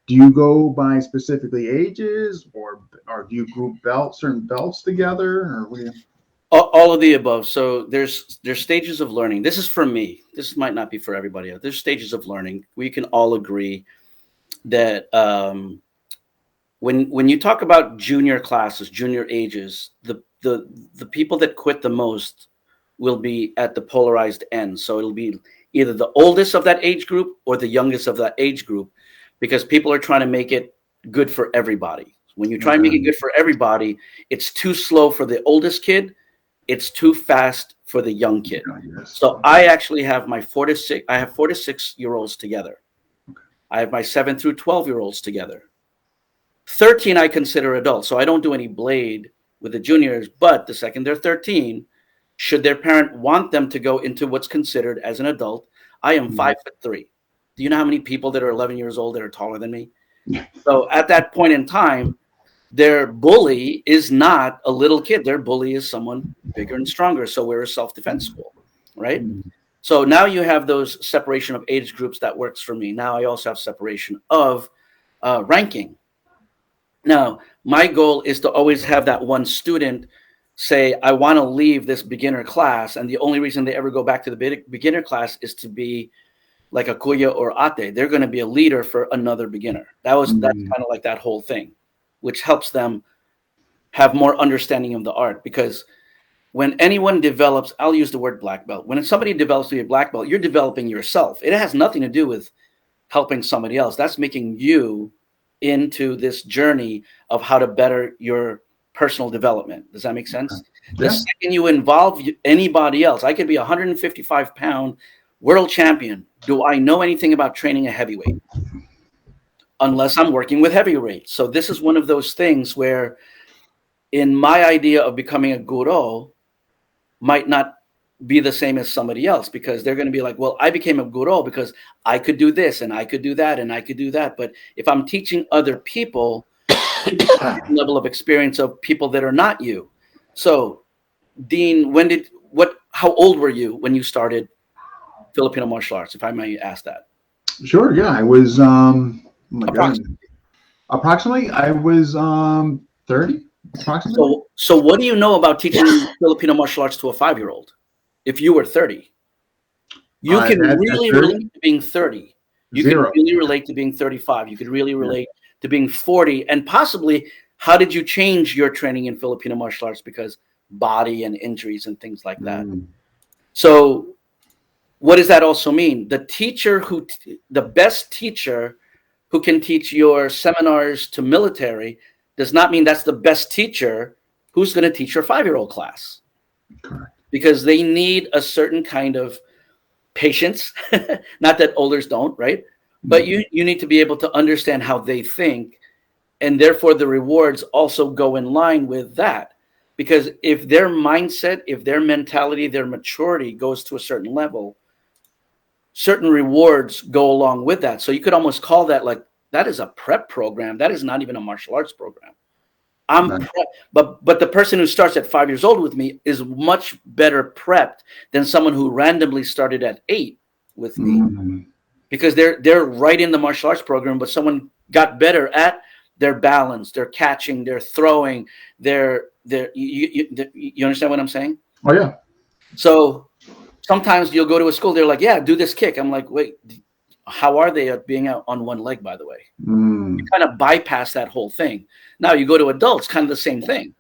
do you go by specifically ages, or do you group certain belts together, or what do you? All of the above. So there's stages of learning. This is for me. This might not be for everybody else. There's stages of learning. We can all agree that when you talk about junior classes, junior ages, the people that quit the most will be at the polarized end. So it'll be either the oldest of that age group or the youngest of that age group, because people are trying to make it good for everybody. When you try and make it good for everybody, it's too slow for the oldest kid. It's too fast for the young kid. So I actually have my 4 to 6 year olds together. I have my 7 through 12-year-olds together. 13 I consider adults. So I don't do any blade with the juniors, but the second they're 13, should their parent want them to go into what's considered as an adult, I am 5'3". Do you know how many people that are 11 years old that are taller than me? So at that point in time, their bully is not a little kid. Their bully is someone bigger and stronger. So we're a self-defense school, right? So now you have those separation of age groups that works for me. Now I also have separation of ranking. Now, my goal is to always have that one student say, I want to leave this beginner class, and the only reason they ever go back to the beginner class is to be like a Kuya or Ate. They're going to be a leader for another beginner. That's kind of like that whole thing, which helps them have more understanding of the art. Because when anyone develops, I'll use the word black belt. When somebody develops to be a black belt, you're developing yourself. It has nothing to do with helping somebody else. That's making you into this journey of how to better your personal development. Does that make sense? The second you involve anybody else, I could be a 155-pound world champion. Do I know anything about training a heavyweight? Unless I'm working with heavyweights. So this is one of those things where in my idea of becoming a guro might not be the same as somebody else, because they're going to be like, well, I became a guro because I could do this and I could do that and I could do that. But if I'm teaching other people, level of experience of people that are not you. So Dean, how old were you when you started Filipino martial arts, if I may ask that? Sure. Yeah. I was, approximately I was 30. Approximately. So what do you know about teaching Filipino martial arts to a 5-year-old? If you were 30, you can really relate to being 30. You can really relate to being 35. You could really relate to being 40. And possibly, how did you change your training in Filipino martial arts? Because body and injuries and things like that. So what does that also mean? The best teacher who can teach your seminars to military does not mean that's the best teacher who's going to teach your 5-year-old class. Correct. Because they need a certain kind of patience. Not that olders don't, right? But you need to be able to understand how they think, and therefore the rewards also go in line with that. Because if their mindset, if their mentality, their maturity goes to a certain level, certain rewards go along with that. So you could almost call that like, that is a prep program. That is not even a martial arts program. But the person who starts at 5 years old with me is much better prepped than someone who randomly started at 8 with me, because they're right in the martial arts program, but someone got better at their balance, their catching, their throwing, you understand what I'm saying? Oh yeah. So sometimes you'll go to a school, they're like, yeah, do this kick. I'm like, wait, how are they at being out on one leg, by the way? You kind of bypass that whole thing. Now you go to adults, kind of the same thing.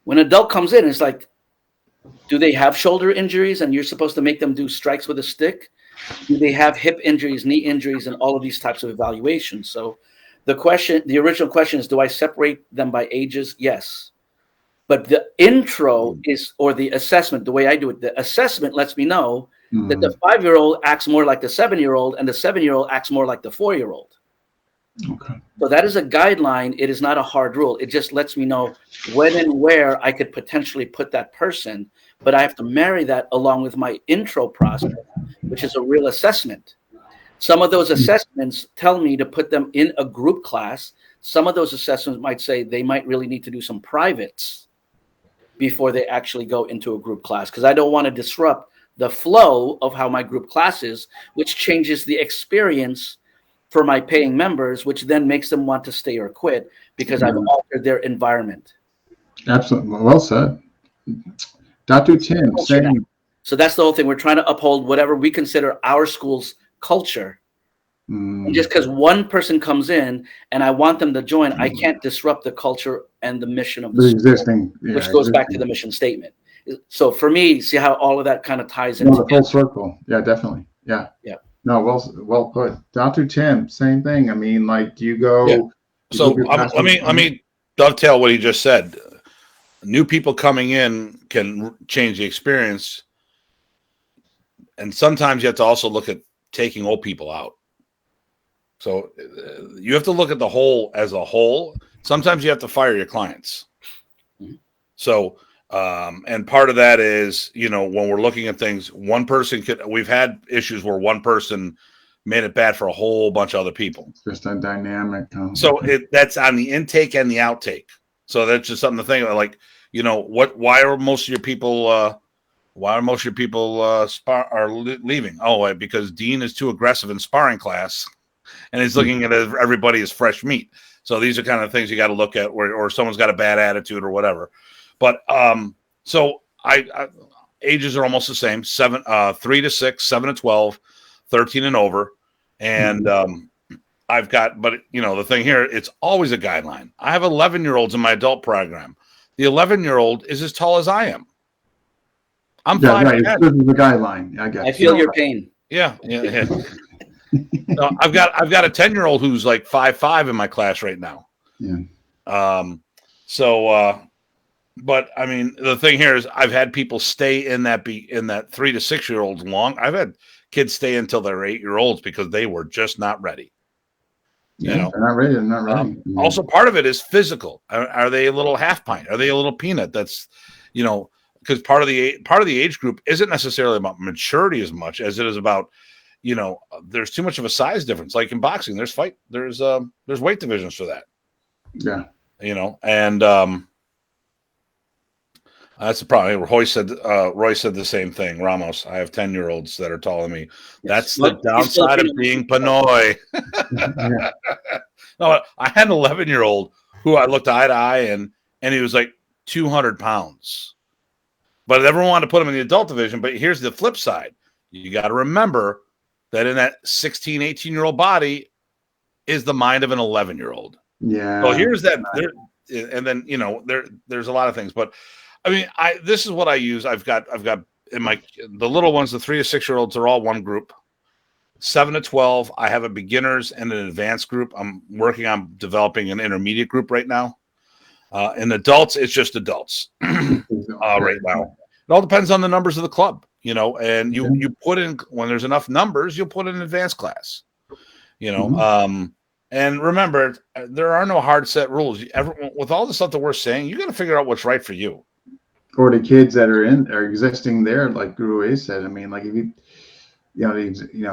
When an adult comes in, it's like, do they have shoulder injuries and you're supposed to make them do strikes with a stick? Do they have hip injuries, knee injuries, and all of these types of evaluations? So The original question is, do I separate them by ages? Yes. But the intro is, or the assessment, the way I do it, the assessment lets me know that the 5-year-old acts more like the 7-year-old and the 7-year-old acts more like the 4-year-old. Okay. So that is a guideline. It is not a hard rule. It just lets me know when and where I could potentially put that person, but I have to marry that along with my intro process, which is a real assessment. Some of those assessments tell me to put them in a group class. Some of those assessments might say they might really need to do some privates before they actually go into a group class, because I don't want to disrupt the flow of how my group class is, which changes the experience for my paying members, which then makes them want to stay or quit because I've altered their environment. Absolutely. Well said. Datu Tim saying. So that's the whole thing. We're trying to uphold whatever we consider our school's culture. And just because one person comes in and I want them to join, I can't disrupt the culture and the mission of the existing, which goes back to the mission statement. So for me, see how all of that kind of ties into the full circle. Yeah, definitely. Yeah. Yeah. No, well put. Datu Tim, same thing. I mean, like, do you go? Yeah. So let me dovetail what he just said. New people coming in can change the experience, and sometimes you have to also look at taking old people out. So you have to look at the whole as a whole. Sometimes you have to fire your clients. Mm-hmm. So, and part of that is, when we're looking at things, one person we've had issues where one person made it bad for a whole bunch of other people. It's just a dynamic. So that's on the intake and the outtake. So that's just something to think about. Like, why are most of your people, leaving? Oh, because Dean is too aggressive in sparring class. And he's looking at everybody as fresh meat. So these are kind of things you got to look at, or someone's got a bad attitude or whatever. But so I ages are almost the same: 3 to 6, 7 to 12, 13 and over. And I've got, but the thing here, it's always a guideline. I have 11-year-olds in my adult program. The 11-year-old is as tall as I am. I'm 5'10". Right. This is the guideline. I guess. I feel your pain. Yeah. No, I've got a 10-year-old who's like 5'5" in my class right now. Yeah. But I mean, the thing here is I've had people stay in that 3 to 6-year-olds long. I've had kids stay until they're 8-year-olds because they were just not ready. Yeah, they're not ready. They're not ready. Also, part of it is physical. Are they a little half pint? Are they a little peanut? That's, because part of the age group isn't necessarily about maturity as much as it is about, there's too much of a size difference. Like in boxing, there's weight divisions for that. Yeah. And that's the problem. Roy said the same thing. Ramos, I have 10-year-olds that are taller than me. Yes. That's the downside of being Pinoy. Yeah. No, I had an 11-year-old who I looked eye to eye and he was like 200 pounds. But everyone wanted to put him in the adult division. But here's the flip side. You got to remember that in that 16, 18-year-old body is the mind of an 11-year-old. Yeah. So here's that. And then, there's a lot of things. But I mean, this is what I use. I've got in the little ones, the 3 to 6-year-olds are all one group. 7 to 12, I have a beginners and an advanced group. I'm working on developing an intermediate group right now. In adults, it's just adults right now. It all depends on the numbers of the club, and you put in, when there's enough numbers, you'll put in an advanced class, and remember, there are no hard set rules. With all the stuff that we're saying, you got to figure out what's right for you. Or the kids that are existing there, like Guro said. I mean, like if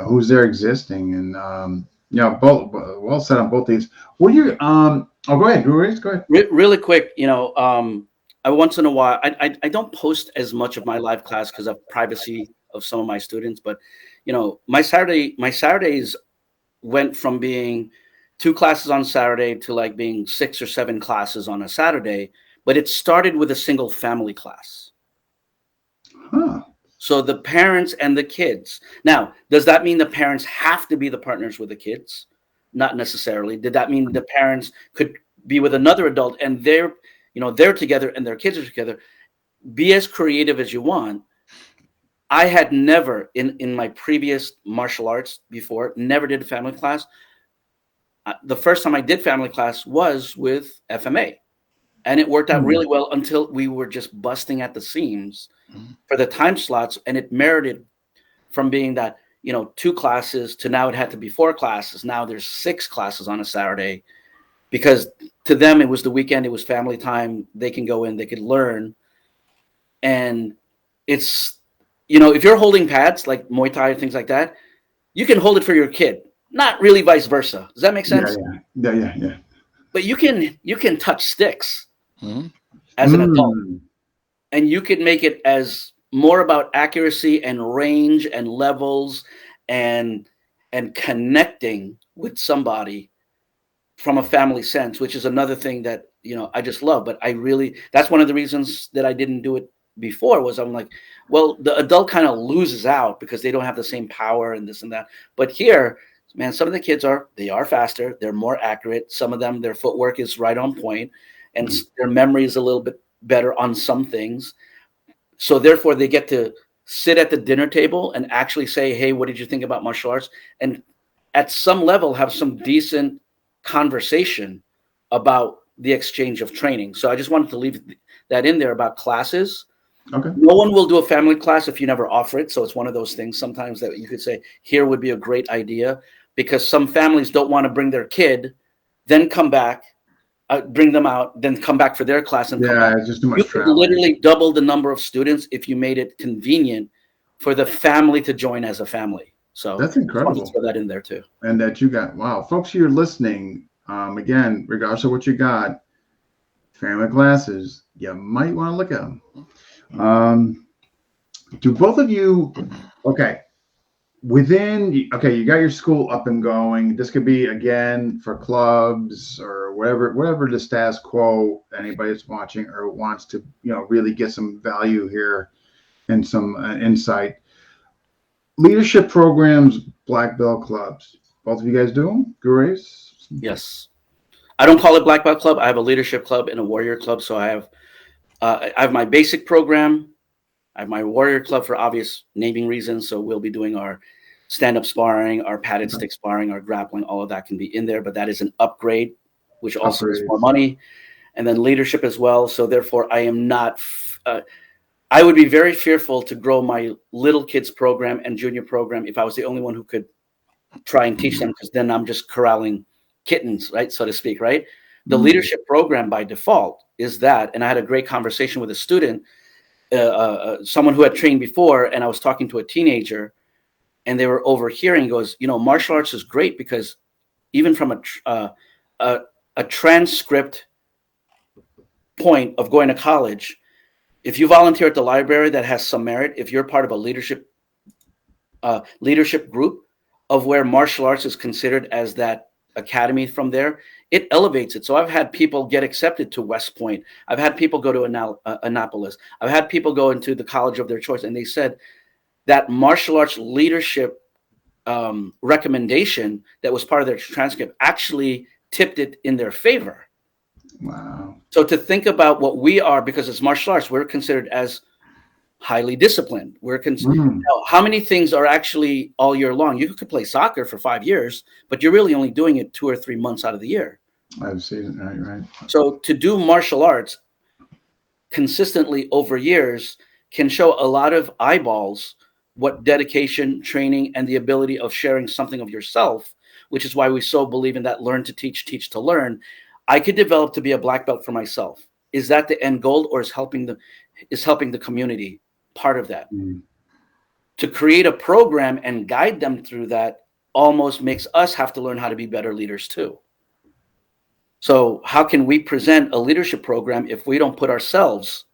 who's there existing, and both well said on both these. What you go ahead, Guro. Go ahead. Really quick, I once in a while I don't post as much of my live class because of privacy of some of my students, but my Saturdays went from being 2 classes on Saturday to like being 6 or 7 classes on a Saturday. But it started with a single family class. Huh. So the parents and the kids. Now, does that mean the parents have to be the partners with the kids? Not necessarily. Did that mean the parents could be with another adult and they're together and their kids are together? Be as creative as you want. I had never in my previous martial arts before, never did a family class. the first time I did family class was with FMA, and it worked out really well until we were just busting at the seams for the time slots, and it merited from being that, 2 classes to now it had to be 4 classes. Now there's 6 classes on a Saturday, because to them it was the weekend, it was family time. They can go in, they could learn. And it's, if you're holding pads like Muay Thai, things like that, you can hold it for your kid, not really vice versa. Does that make sense? Yeah. But you can touch sticks as an adult, and you can make it as more about accuracy and range and levels and connecting with somebody from a family sense, which is another thing that, I just love. But that's one of the reasons that I didn't do it before, was I'm like, well, the adult kind of loses out because they don't have the same power and this and that. But here, man, some of the kids are faster, they're more accurate. Some of them, their footwork is right on point, and their memory is a little bit better on some things. So therefore they get to sit at the dinner table and actually say, hey, what did you think about martial arts? And at some level have some decent conversation about the exchange of training. So I just wanted to leave that in there about classes. Okay. No one will do a family class if you never offer it. So it's one of those things sometimes that you could say, here would be a great idea, because some families don't want to bring their kid, then come back, bring them out, then come back for their class and come back. It's just too much You could literally double the number of students if you made it convenient for the family to join as a family. So that's incredible. I wanted to throw that in there too. And that you got, wow, folks, you're listening. Again, regardless of what you got, family classes, you might want to look at them. Do both of you, you got your school up and going. This could be, again, for clubs or whatever the status quo, anybody that's watching or wants to, really get some value here and some insight. Leadership programs, black belt clubs. Both of you guys do them? Gures? Yes. I don't call it black belt club. I have a leadership club and a warrior club. So I have my basic program. I have my warrior club for obvious naming reasons. So we'll be doing our stand-up sparring, our padded stick sparring, our grappling. All of that can be in there, but that is an upgrade, which also is more money. And then leadership as well. So therefore, I am not. I would be very fearful to grow my little kids program and junior program if I was the only one who could try and teach them, because then I'm just corralling kittens, right, so to speak, right? The leadership program by default is that. And I had a great conversation with a student, someone who had trained before, and I was talking to a teenager, and they were overhearing, goes, martial arts is great because even from a transcript point of going to college, if you volunteer at the library, that has some merit. If you're part of a leadership group of where martial arts is considered as that academy from there, it elevates it. So I've had people get accepted to West Point. I've had people go to Annapolis. I've had people go into the college of their choice, and they said that martial arts leadership recommendation that was part of their transcript actually tipped it in their favor. Wow. So to think about what we are, because it's martial arts, we're considered as highly disciplined. We're considered. How many things are actually all year long? You could play soccer for 5 years, but you're really only doing it 2 or 3 months out of the year. I've seen it. Right. So to do martial arts consistently over years can show a lot of eyeballs what dedication, training, and the ability of sharing something of yourself, which is why we so believe in that learn to teach, teach to learn. I could develop to be a black belt for myself. Is that the end goal, or is helping the community part of that? To create a program and guide them through that almost makes us have to learn how to be better leaders too. So how can we present a leadership program if we don't put ourselves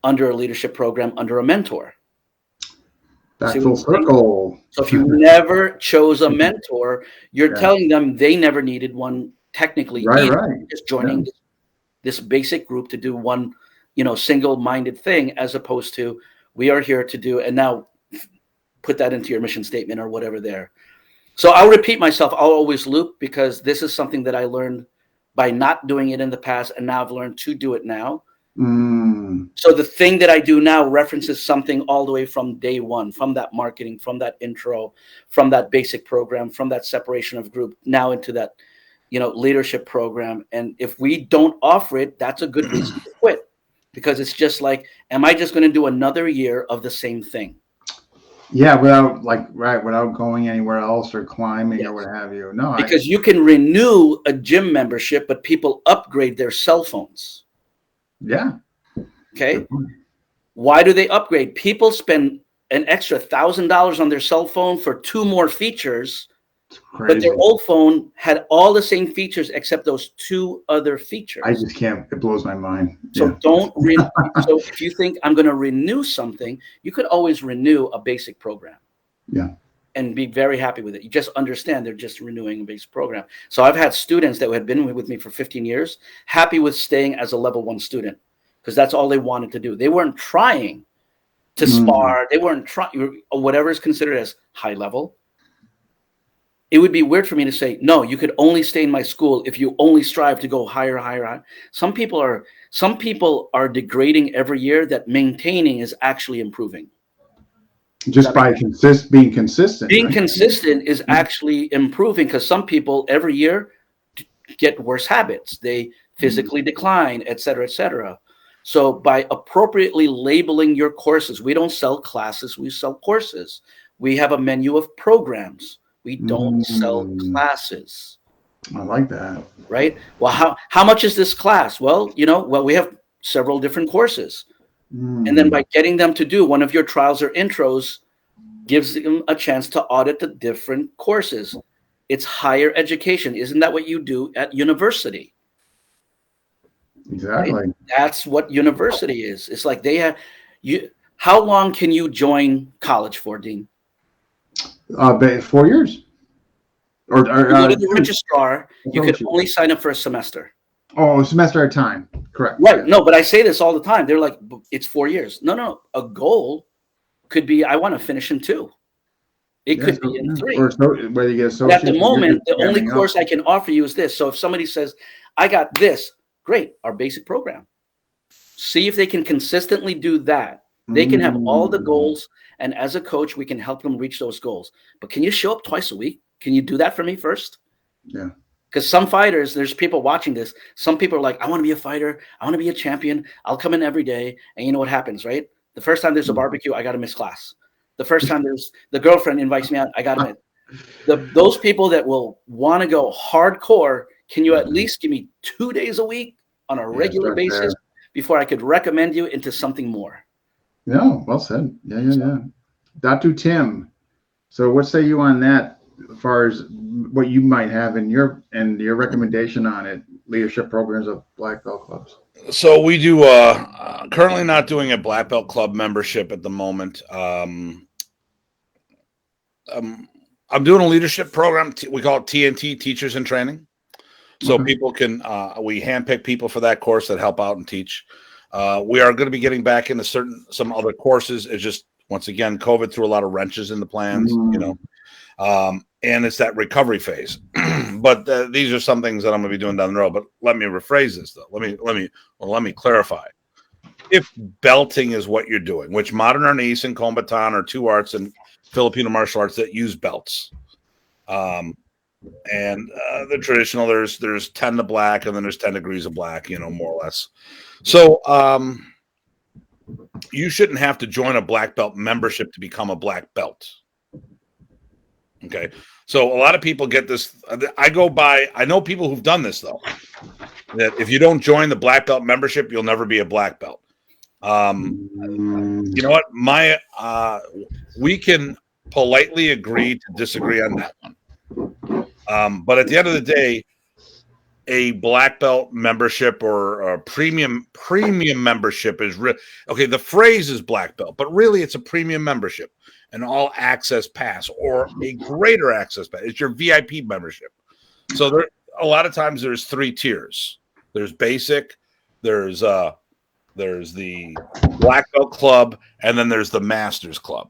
under a leadership program, under a mentor? Back full circle. So if you never chose a mentor, you're telling them they never needed one technically. Right. Just joining this basic group to do one, single-minded thing, as opposed to we are here to do, and now put that into your mission statement or whatever there. So I'll repeat myself. I'll always loop, because this is something that I learned by not doing it in the past, and now I've learned to do it now. So the thing that I do now references something all the way from day one, from that marketing, from that intro, from that basic program, from that separation of group, now into that leadership program. And if we don't offer it, that's a good reason to quit, because it's just like, am I just going to do another year of the same thing? Yeah, without going anywhere else or climbing or what have you. No, because you can renew a gym membership, but people upgrade their cell phones. Yeah. Okay. Why do they upgrade? People spend an extra $1,000 on their cell phone for 2 more features, but their old phone had all the same features except those 2 other features. I just can't. It blows my mind. So so if you think I'm going to renew something, you could always renew a basic program. Yeah. And be very happy with it. You just understand they're just renewing a basic program. So I've had students that had been with me for 15 years, happy with staying as a level 1 student, because that's all they wanted to do. They weren't trying to spar. They weren't trying, whatever is considered as high level. It would be weird for me to say, no, you could only stay in my school if you only strive to go higher, higher, higher. Some people are degrading every year that maintaining is actually improving. Just by being consistent. Being consistent is actually improving, because some people every year get worse habits. They physically decline, et cetera, et cetera. So by appropriately labeling your courses, we don't sell classes, we sell courses. We have a menu of programs. We don't sell classes. I like that. Right? Well, how much is this class? Well, we have several different courses. And then by getting them to do one of your trials or intros gives them a chance to audit the different courses. It's higher education. Isn't that what you do at university? Exactly. Right? That's what university is. It's like how long can you join college for, Dean? 4 years. Or you go to the registrar, you could only sign up for a semester. Oh, a semester at a time. Correct. Right. No, but I say this all the time. They're like, it's 4 years. No. A goal could be, I want to finish in 2. It could be in 3. Or whether you get associate. At the moment, the only course I can offer you is this. So if somebody says, I got this, great, our basic program. See if they can consistently do that. They can have all the goals, and as a coach, we can help them reach those goals. But can you show up twice a week? Can you do that for me first? Yeah. Because some fighters, there's people watching this. Some people are like, I want to be a fighter. I want to be a champion. I'll come in every day. And you know what happens, right? The first time there's a barbecue, I got to miss class. The first time the girlfriend invites me out, I got to miss. Those people that will want to go hardcore, can you at least give me 2 days a week on a regular basis before I could recommend you into something more? No, well said. Yeah. Datu Tim. So what say you on that? As far as what you might have in your recommendation on it, leadership programs of black belt clubs. So we do currently not doing a black belt club membership at the moment. I'm doing a leadership program. We call it TNT, Teachers in Training. So people can we handpick people for that course that help out and teach. We are going to be getting back into some other courses. It's just, once again, COVID threw a lot of wrenches in the plans, and it's that recovery phase. But these are some things that I'm going to be doing down the road. But let me rephrase this, though. Let me clarify. If belting is what you're doing, which modern arnis and kombatan are 2 arts in Filipino martial arts that use belts, and the traditional, there's 10 to black, and then there's 10 degrees of black, more or less. So you shouldn't have to join a black belt membership to become a black belt. Okay. So a lot of people get this. I know people who've done this, though, that if you don't join the black belt membership, you'll never be a black belt. You know what? We can politely agree to disagree on that one. But at the end of the day, a black belt membership or a premium membership is okay. The phrase is black belt, but really it's a premium membership, an all access pass or a greater access pass. It's your VIP membership. So a lot of times there's 3 tiers. There's basic, there's the black belt club, and then there's the masters club.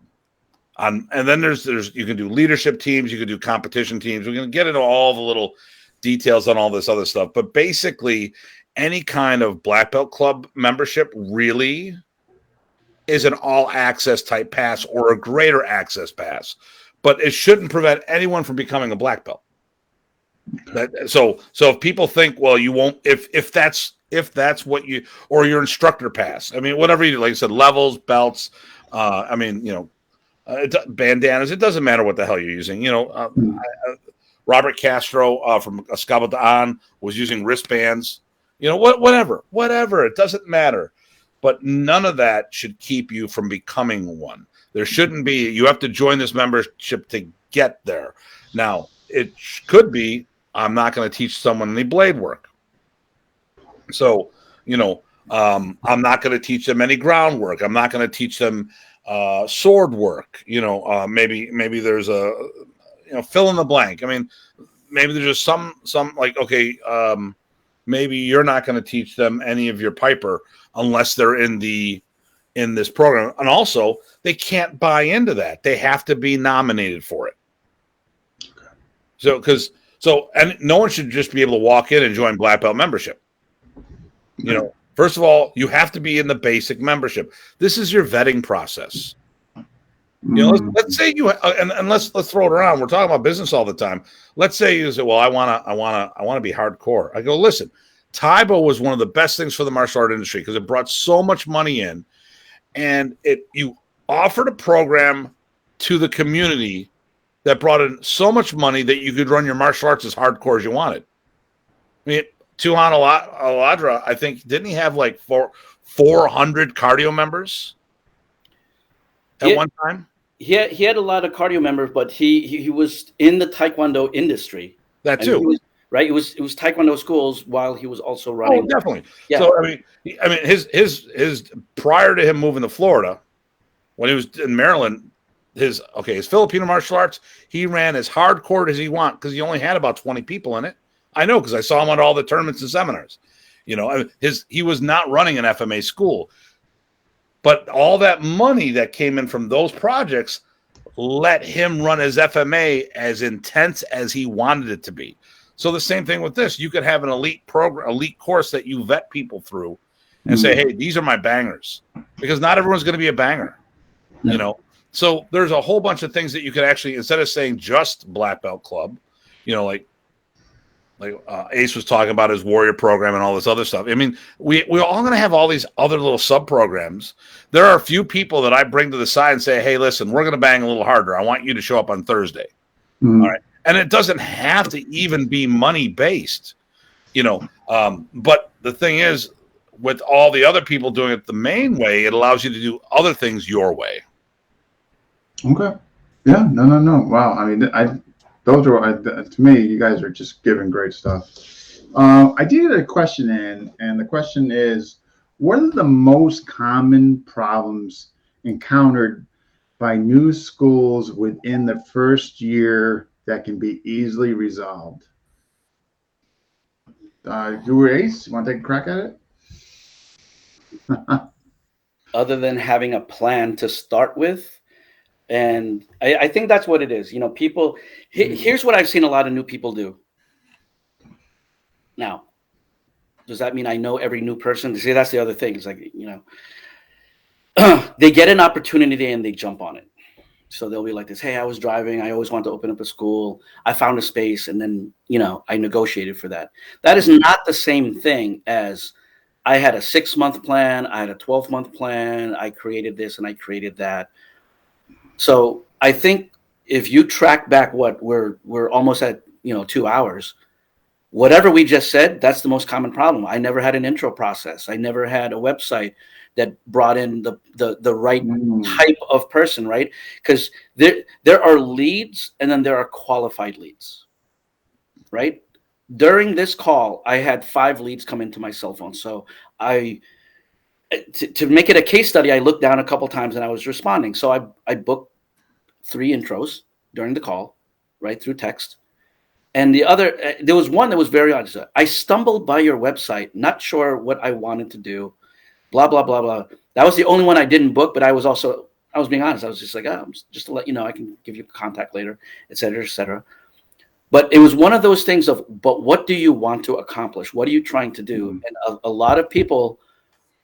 And then there's you can do leadership teams, you can do competition teams. We're going to get into all the little details on all this other stuff, but basically any kind of black belt club membership really is an all access type pass or a greater access pass, but it shouldn't prevent anyone from becoming a black belt. So if people think, well, you won't, if that's what you, or your instructor pass, I mean, whatever you, like I said, levels, belts, I mean, bandanas, it doesn't matter what the hell you're using. Robert Castro from Escabaldon was using wristbands, whatever, it doesn't matter. But none of that should keep you from becoming one. There shouldn't be, you have to join this membership to get there. Now, it could be, I'm not going to teach someone any blade work. So, I'm not going to teach them any groundwork. I'm not going to teach them sword work. Maybe there's a, fill in the blank. I mean, maybe there's just some like, okay, maybe you're not going to teach them any of your piper unless they're in this program. And also, they can't buy into that. They have to be nominated for it. And no one should just be able to walk in and join black belt membership. First of all, you have to be in the basic membership. This is your vetting process. Let's say you and let's throw it around. We're talking about business all the time. Let's say you say, "Well, I want to be hardcore." I go, "Listen, Taibo was one of the best things for the martial art industry because it brought so much money in, and you offered a program to the community that brought in so much money that you could run your martial arts as hardcore as you wanted." I mean, Tuhan Aladra, I think, didn't he have like 400 cardio members at one time? He had a lot of cardio members, but he was in the Taekwondo industry. That too. It was Taekwondo schools while he was also running. Oh, definitely. Yeah. So I mean, his prior to him moving to Florida, when he was in Maryland, his Filipino martial arts, he ran as hardcore as he wanted because he only had about 20 people in it. I know because I saw him at all the tournaments and seminars. He was not running an FMA school, but all that money that came in from those projects let him run his FMA as intense as he wanted it to be. So the same thing with this. You could have an elite course that you vet people through and say, hey, these are my bangers, because not everyone's going to be a banger, So there's a whole bunch of things that you could actually, instead of saying just black belt club, like Ace was talking about his warrior program and all this other stuff. I mean, we're all going to have all these other little sub programs. There are a few people that I bring to the side and say, hey, listen, we're going to bang a little harder. I want you to show up on Thursday. All right. And it doesn't have to even be money based, but the thing is, with all the other people doing it the main way, it allows you to do other things your way. Okay. Yeah. No. Wow. I mean, those are, to me, you guys are just giving great stuff. I did get a question in, and the question is, what are the most common problems encountered by new schools within the first year that can be easily resolved? Guro Ace, you want to take a crack at it? Other than having a plan to start with. And I think that's what it is. People, here's what I've seen a lot of new people do. Now, does that mean I know every new person? See, that's the other thing. It's like, they get an opportunity and they jump on it. So they'll be like this, hey, I was driving. I always wanted to open up a school. I found a space, and then, I negotiated for that. That is not the same thing as I had a 6-month plan. I had a 12-month plan. I created this and I created that. So I think if you track back what we're almost at, 2 hours, whatever we just said, that's the most common problem. I never had an intro process. I never had a website that brought in the right type of person, right? Because there are leads and then there are qualified leads, right? During this call, I had 5 leads come into my cell phone. So to make it a case study, I looked down a couple times and I was responding. So I booked 3 intros during the call, right, through text. And there was one that was very honest. I stumbled by your website, not sure what I wanted to do, blah, blah, blah, blah. That was the only one I didn't book, but I was being honest. I was just like, just to let you know, I can give you contact later, et cetera, et cetera. But it was one of those things of, but what do you want to accomplish? What are you trying to do? And a lot of people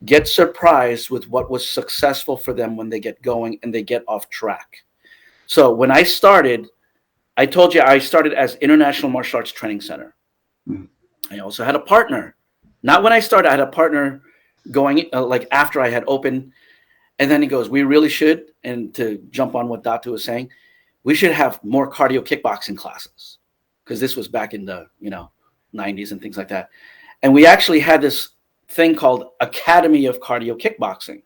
get surprised with what was successful for them when they get going and they get off track. So when I started, I told you I started as International Martial Arts Training Center. Mm. I also had a partner. Not when I started, I had a partner going like after I had opened. And then he goes, we really should, and to jump on what Datu was saying, we should have more cardio kickboxing classes, because this was back in the 90s and things like that. And we actually had this thing called Academy of Cardio Kickboxing.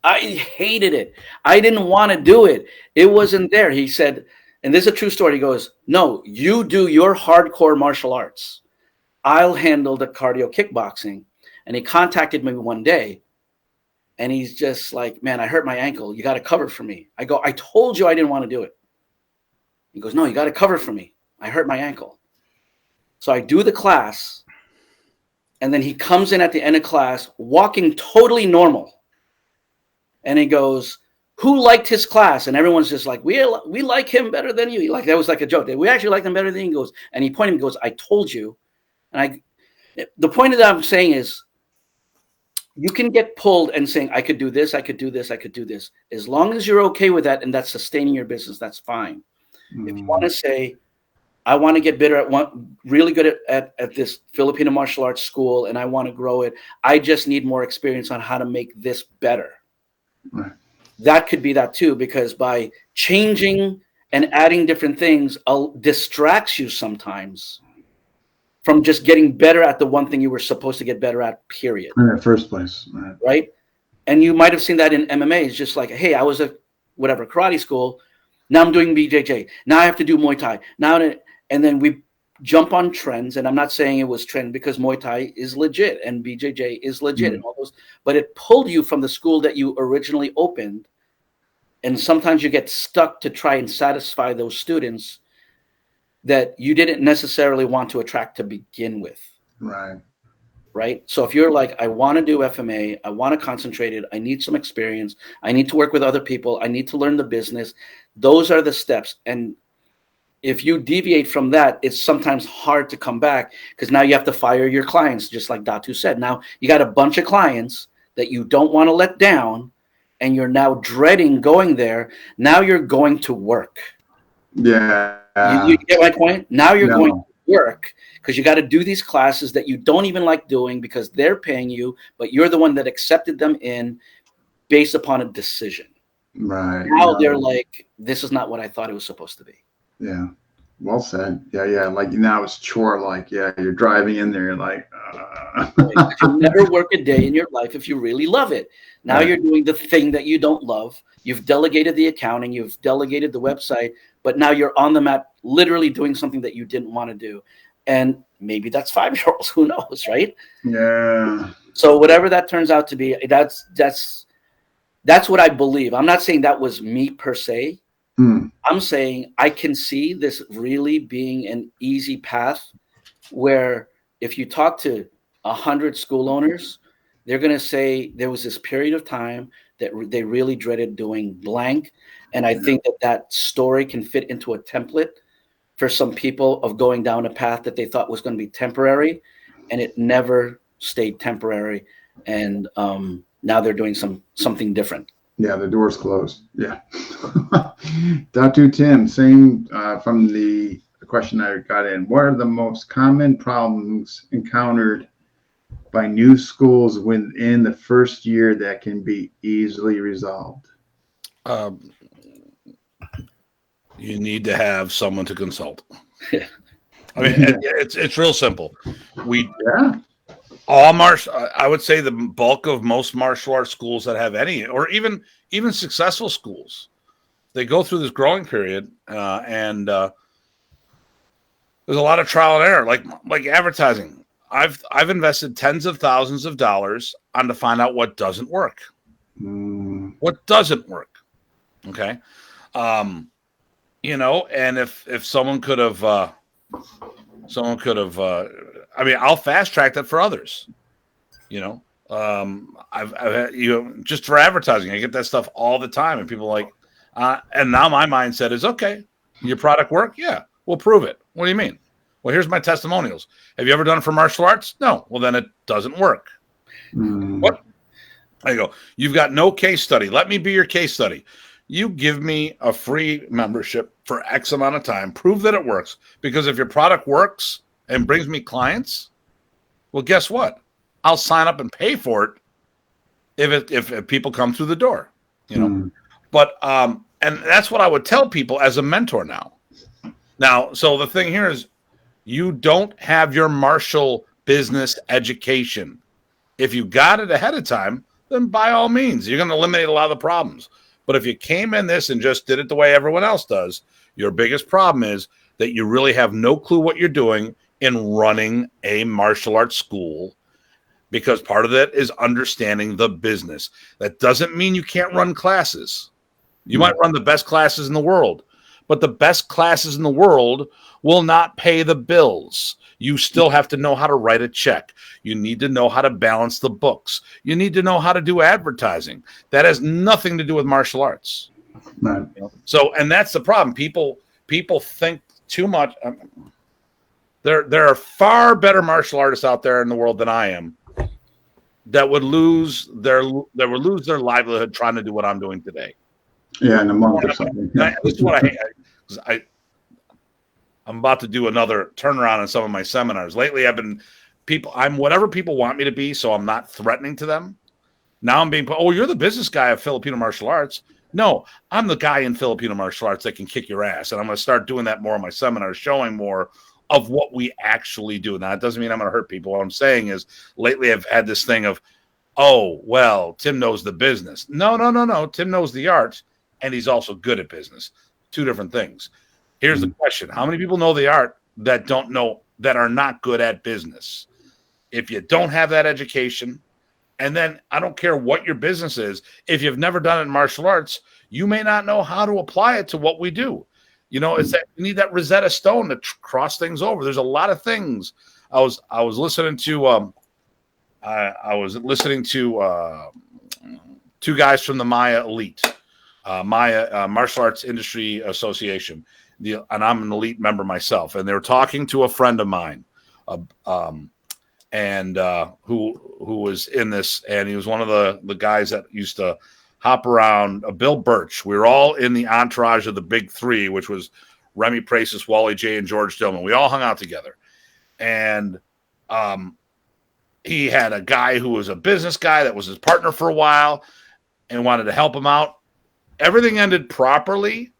I hated it. I didn't want to do it. It wasn't there. He said, and this is a true story. He goes, no, you do your hardcore martial arts. I'll handle the cardio kickboxing. And he contacted me one day. And he's just like, man, I hurt my ankle. You got to cover for me. I go, I told you I didn't want to do it. He goes, no, you got to cover for me. I hurt my ankle. So I do the class. And then he comes in at the end of class, walking totally normal. And he goes, who liked his class? And everyone's just like, we like him better than you. Like, that was like a joke. We actually like him better than you. He goes, and he pointed and goes, I told you. And the point that I'm saying is, you can get pulled and saying, I could do this, I could do this, I could do this. As long as you're okay with that and that's sustaining your business, that's fine. If you want to say, I want to get better at really good at this Filipino martial arts school and I want to grow it, I just need more experience on how to make this better. Right. That could be that too, because by changing and adding different things distracts you sometimes from just getting better at the one thing you were supposed to get better at, period. In the first place. Right? And you might have seen that in MMA. It's just like, hey, I was at whatever karate school. Now I'm doing BJJ. Now I have to do Muay Thai. And then we jump on trends. And I'm not saying it was trend, because Muay Thai is legit and BJJ is legit and all those. But it pulled you from the school that you originally opened. And sometimes you get stuck to try and satisfy those students that you didn't necessarily want to attract to begin with. Right. So if you're like, I want to do FMA, I want to concentrate it, I need some experience, I need to work with other people, I need to learn the business. Those are the steps. And if you deviate from that, it's sometimes hard to come back, because now you have to fire your clients, just like Datu said. Now you got a bunch of clients that you don't want to let down, and you're now dreading going there. Now you're going to work. Yeah. You get my point? Now you're going to work, because you got to do these classes that you don't even like doing because they're paying you, but you're the one that accepted them in based upon a decision. Right. Now they're like, this is not what I thought it was supposed to be. Yeah. Well said. Yeah. Like now it's chore. Like, yeah, you're driving in there. You're like, Right. You'll never work a day in your life if you really love it. Now you're doing the thing that you don't love. You've delegated the accounting. You've delegated the website. But now you're on the mat literally doing something that you didn't want to do. And maybe that's 5-year-olds. Who knows, right? Yeah. So whatever that turns out to be, that's what I believe. I'm not saying that was me per se. I'm saying I can see this really being an easy path where if you talk to 100 school owners, they're going to say there was this period of time that they really dreaded doing blank. And I think that story can fit into a template for some people of going down a path that they thought was going to be temporary, and it never stayed temporary. And now they're doing something different. Yeah, the door's closed. Yeah. Datu Tim, same from the question I got in. What are the most common problems encountered by new schools within the first year that can be easily resolved? You need to have someone to consult. I mean, it's real simple. I would say the bulk of most martial arts schools that have any, or even successful schools, they go through this growing period, and there's a lot of trial and error, like advertising. I've invested tens of thousands of dollars to find out what doesn't work. What doesn't work? Okay. And if someone could have, I mean, I'll fast track that for others. I've just for advertising, I get that stuff all the time, and people are like, and now my mindset is, okay, your product work? Yeah, we'll prove it. What do you mean? Well, here's my testimonials. Have you ever done it for martial arts? No. Well, then it doesn't work. What? I go, you've got no case study. Let me be your case study. you give me a free membership for X amount of time, prove that it works. Because if your product works and brings me clients, well, guess what? I'll sign up and pay for it if people come through the door, But and that's what I would tell people as a mentor now. Now, so the thing here is, you don't have your Marshall business education. If you got it ahead of time, then by all means, you're going to eliminate a lot of the problems. But if you came in this and just did it the way everyone else does, your biggest problem is that you really have no clue what you're doing in running a martial arts school, because part of that is understanding the business. That doesn't mean you can't run classes. You might run the best classes in the world, but the best classes in the world will not pay the bills. You still have to know how to write a check. You need to know how to balance the books. You need to know how to do advertising. That has nothing to do with martial arts. Right. So, and that's the problem. People think too much. There are far better martial artists out there in the world than I am that would lose their livelihood trying to do what I'm doing today. Yeah, in a month or something. This is what I hate. I'm about to do another turnaround in some of my seminars. Lately, I'm whatever people want me to be, so I'm not threatening to them. Now I'm being, you're the business guy of Filipino martial arts. No, I'm the guy in Filipino martial arts that can kick your ass. And I'm going to start doing that more in my seminars, showing more of what we actually do. Now, it doesn't mean I'm going to hurt people. What I'm saying is, lately I've had this thing of, Tim knows the business. No. Tim knows the art, and he's also good at business. Two different things. Here's the question. How many people know the art that are not good at business? If you don't have that education, and then I don't care what your business is, if you've never done it in martial arts, you may not know how to apply it to what we do. It's that you need that Rosetta Stone to cross things over. There's a lot of things. I was listening to two guys from the Maya Elite, Maya Martial Arts Industry Association. And I'm an elite member myself, and they were talking to a friend of mine, who was in this, and he was one of the guys that used to hop around. Bill Birch. We were all in the entourage of the Big Three, which was Remy Pracis, Wally J, and George Dillman. We all hung out together, and he had a guy who was a business guy that was his partner for a while, and wanted to help him out. Everything ended properly.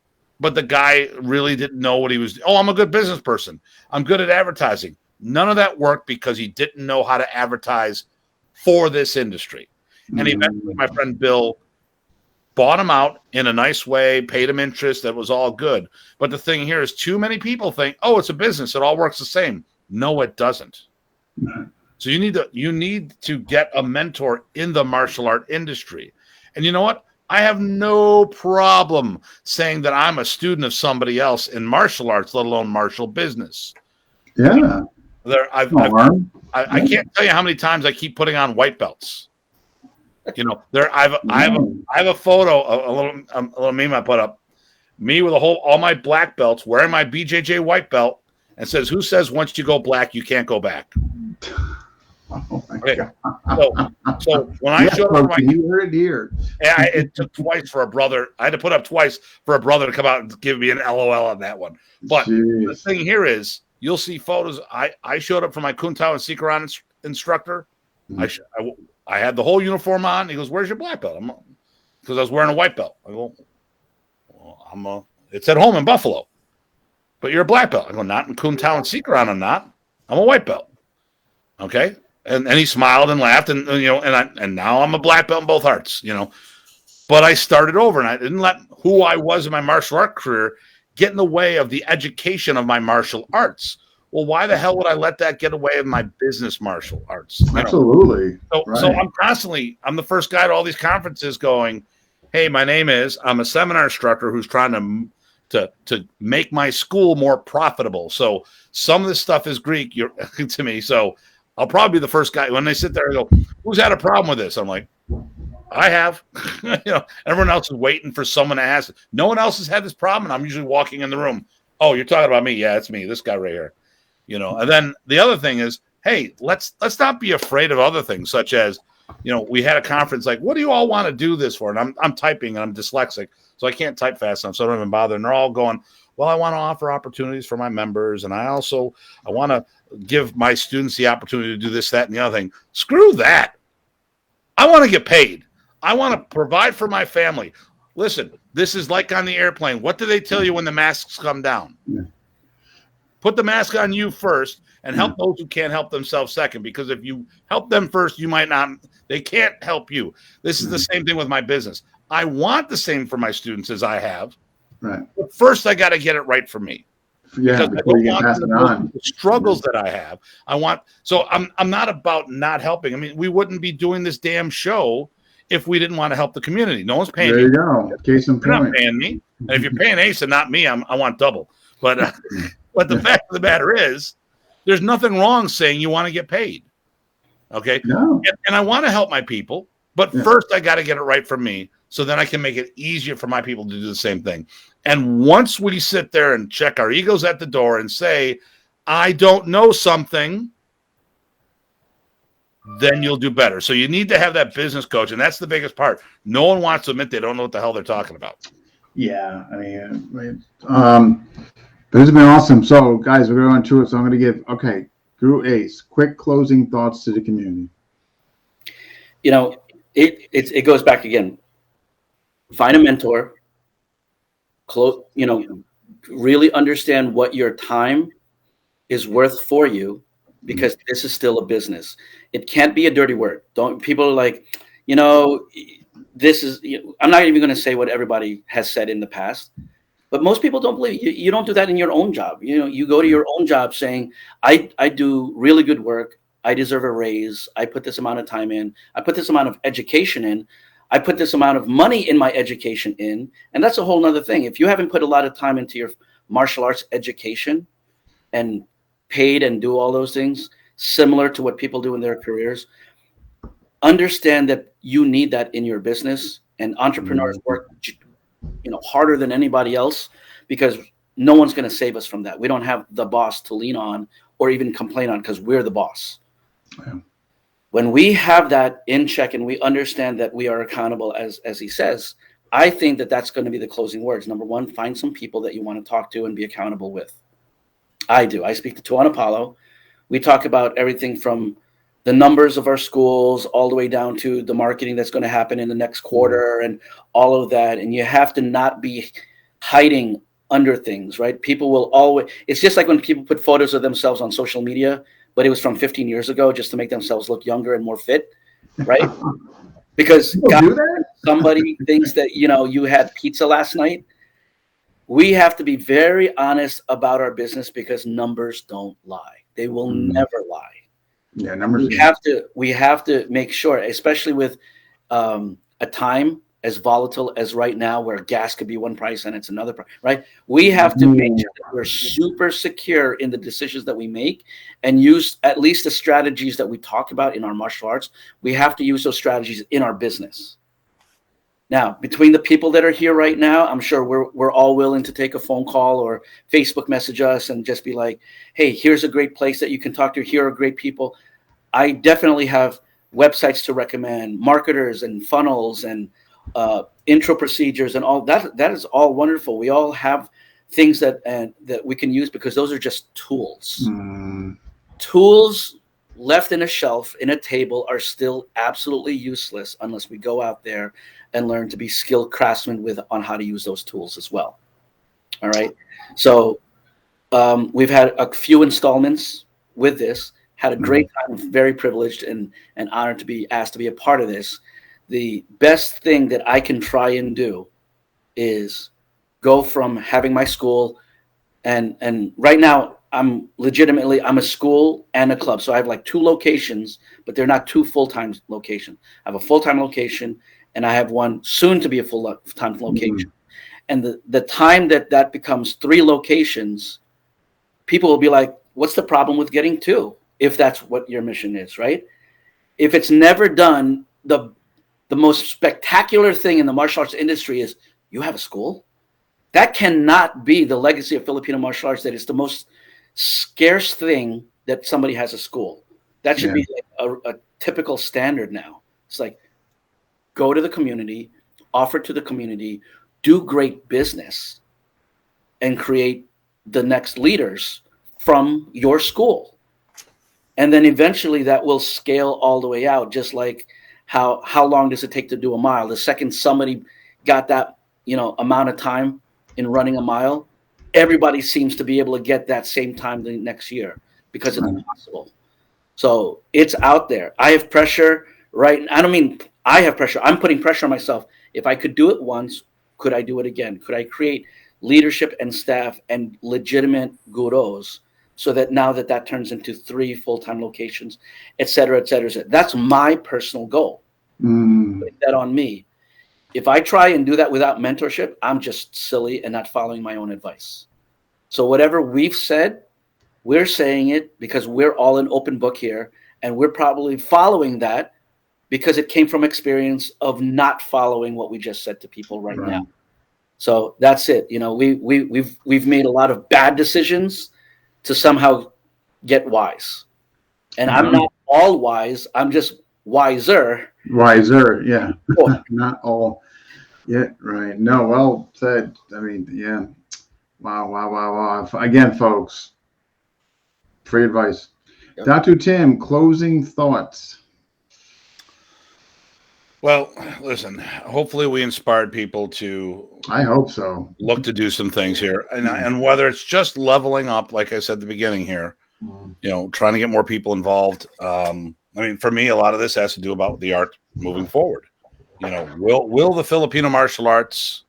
But the guy really didn't know what he was. I'm a good business person. I'm good at advertising. None of that worked because he didn't know how to advertise for this industry. And eventually my friend Bill bought him out in a nice way, paid him interest. That was all good. But the thing here is, too many people think, it's a business. It all works the same. No, it doesn't. So you need to get a mentor in the martial art industry. And you know what? I have no problem saying that I'm a student of somebody else in martial arts, let alone martial business. Yeah. I can't tell you how many times I keep putting on white belts. I have a photo, a little meme I put up, me with all my black belts, wearing my BJJ white belt, and says, "Who says once you go black, you can't go back?" Oh my God. So when I showed up, you heard it here. It took twice for a brother. I had to put up twice for a brother to come out and give me an LOL on that one. But the thing here is, you'll see photos. I showed up for my Kuntao and Sikaran instructor. I had the whole uniform on. He goes, "Where's your black belt?" Because I was wearing a white belt. I go, it's at home in Buffalo. But you're a black belt. I go, "Not in Kuntao and Sikaran. I'm not. I'm a white belt." Okay. And he smiled and laughed, and now I'm a black belt in both arts, But I started over, and I didn't let who I was in my martial art career get in the way of the education of my martial arts. Well, why the hell would I let that get away with my business martial arts? Absolutely. So I'm the first guy to all these conferences going, "Hey, I'm a seminar instructor who's trying to make my school more profitable. So some of this stuff is Greek to me. So I'll probably be the first guy when they sit there and go, 'Who's had a problem with this?' I'm like, I have. Everyone else is waiting for someone to ask. No one else has had this problem, and I'm usually walking in the room. Oh, you're talking about me? Yeah, it's me. This guy right here. And then the other thing is, hey, let's not be afraid of other things, such as, we had a conference like, what do you all want to do this for? And I'm typing and I'm dyslexic, so I can't type fast enough, so I don't even bother. And they're all going, well, I want to offer opportunities for my members, and I want to give my students the opportunity to do this, that, and the other thing. Screw that. I want to get paid. I want to provide for my family. Listen, this is like on the airplane. What do they tell you when the masks come down? Yeah. Put the mask on you first and help those who can't help themselves second, because if you help them first, they can't help you. This is the same thing with my business. I want the same for my students as I have. Right. But first, I got to get it right for me. Yeah, before you can pass it on. The struggles that I have. I'm not about not helping. I mean, we wouldn't be doing this damn show if we didn't want to help the community. No one's paying me. There you go. Case in point. You're not paying me. And if you're paying Ace and not me, I want double. But but the fact of the matter is, there's nothing wrong saying you want to get paid. Okay? No. And I want to help my people, but first I got to get it right for me, so then I can make it easier for my people to do the same thing. And once we sit there and check our egos at the door and say, I don't know something, then you'll do better. So you need to have that business coach, and that's the biggest part. No one wants to admit they don't know what the hell they're talking about. Yeah, I mean, but it's been awesome. So, guys, we're going to it. So I'm going to give, Guru Ace, quick closing thoughts to the community. You know, it goes back again. Find a mentor. Really understand what your time is worth for you, because this is still a business. It can't be a dirty word. People are like, this is, I'm not even going to say what everybody has said in the past, but most people don't believe you. You don't do that in your own job. You go to your own job saying, I do really good work. I deserve a raise. I put this amount of time in. I put this amount of education in. I put this amount of money in my education in. And that's a whole nother thing. If you haven't put a lot of time into your martial arts education and paid and do all those things similar to what people do in their careers, understand that you need that in your business. And entrepreneurs work harder than anybody else, because no one's going to save us from that. We don't have the boss to lean on or even complain on, because we're the boss. Yeah. When we have that in check and we understand that we are accountable, as he says, I think that that's going to be the closing words. Number one, find some people that you want to talk to and be accountable with. I do. I speak to Tuan Apollo. We talk about everything from the numbers of our schools all the way down to the marketing that's going to happen in the next quarter and all of that. And you have to not be hiding under things, right? People will always, it's just like when people put photos of themselves on social media, but it was from 15 years ago just to make themselves look younger and more fit, right? Because somebody thinks that, you had pizza last night. We have to be very honest about our business, because numbers don't lie. They will never lie. Yeah, numbers. We have to make sure, especially with a time as volatile as right now, where gas could be one price and it's another price, right? We have to make sure that we're super secure in the decisions that we make, and use at least the strategies that we talk about in our martial arts. We have to use those strategies in our business. Now, between the people that are here right now, I'm sure we're all willing to take a phone call or Facebook message us and just be like, hey, here's a great place that you can talk to. Here are great people. I definitely have websites to recommend, marketers and funnels and intro procedures and all that. That is all wonderful. We all have things that we can use, because those are just tools. Tools left in a shelf, in a table, are still absolutely useless unless we go out there and learn to be skilled craftsmen on how to use those tools as well. All right. So we've had a few installments with this, had a great time, very privileged and honored to be asked to be a part of this. The best thing that I can try and do is go from having my school and right now I'm a school and a club. So I have like 2 locations, but they're not 2 full-time locations. I have a full-time location and I have one soon to be a full-time location. And the time that becomes 3 locations, people will be like, what's the problem with getting 2? If that's what your mission is, right? If it's never done, the most spectacular thing in the martial arts industry is you have a school. That cannot be the legacy of Filipino martial arts, that it's the most scarce thing that somebody has a school. That should be like a typical standard now. It's like, go to the community, offer to the community, do great business and create the next leaders from your school. And then eventually that will scale all the way out, just like how long does it take to do a mile? The second somebody got that, amount of time in running a mile, everybody seems to be able to get that same time the next year because it's possible. So it's out there. I have pressure, right? I don't mean I have pressure. I'm putting pressure on myself. If I could do it once, could I do it again? Could I create leadership and staff and legitimate guros so that now that turns into 3 full-time locations, et cetera, et cetera, et cetera. That's my personal goal. Putting that on me. If I try and do that without mentorship, I'm just silly and not following my own advice. So whatever we've said, we're saying it because we're all an open book here, and we're probably following that because it came from experience of not following what we just said to people right now. So that's it. We've made a lot of bad decisions to somehow get wise. And I'm not all wise. I'm just wiser. Yeah. Not all. Yeah, right. No, well said. I mean, yeah. Wow. Again, folks, free advice. Yep. Datu Tim, closing thoughts. Well, listen, hopefully we inspired people to, I hope so, look to do some things here. And whether it's just leveling up, like I said at the beginning here, trying to get more people involved. I mean, for me, a lot of this has to do about the art moving forward. Will the Filipino martial arts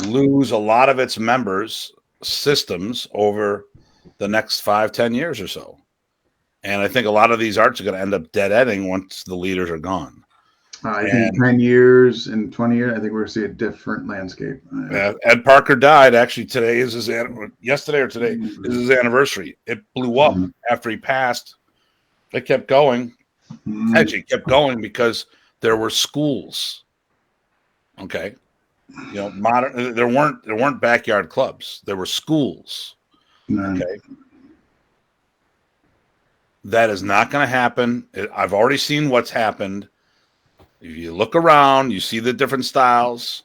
lose a lot of its members' systems over the next 5-10 years or so? And I think a lot of these arts are going to end up dead-ending once the leaders are gone. I think 10 years and 20 years, I think we're going to see a different landscape. Ed Parker died. Actually, yesterday or today is his anniversary. It blew up after he passed. It kept going. Actually, it kept going because there were schools. Okay. Modern. There weren't backyard clubs. There were schools. Okay. That is not going to happen. I've already seen what's happened. If you look around, you see the different styles.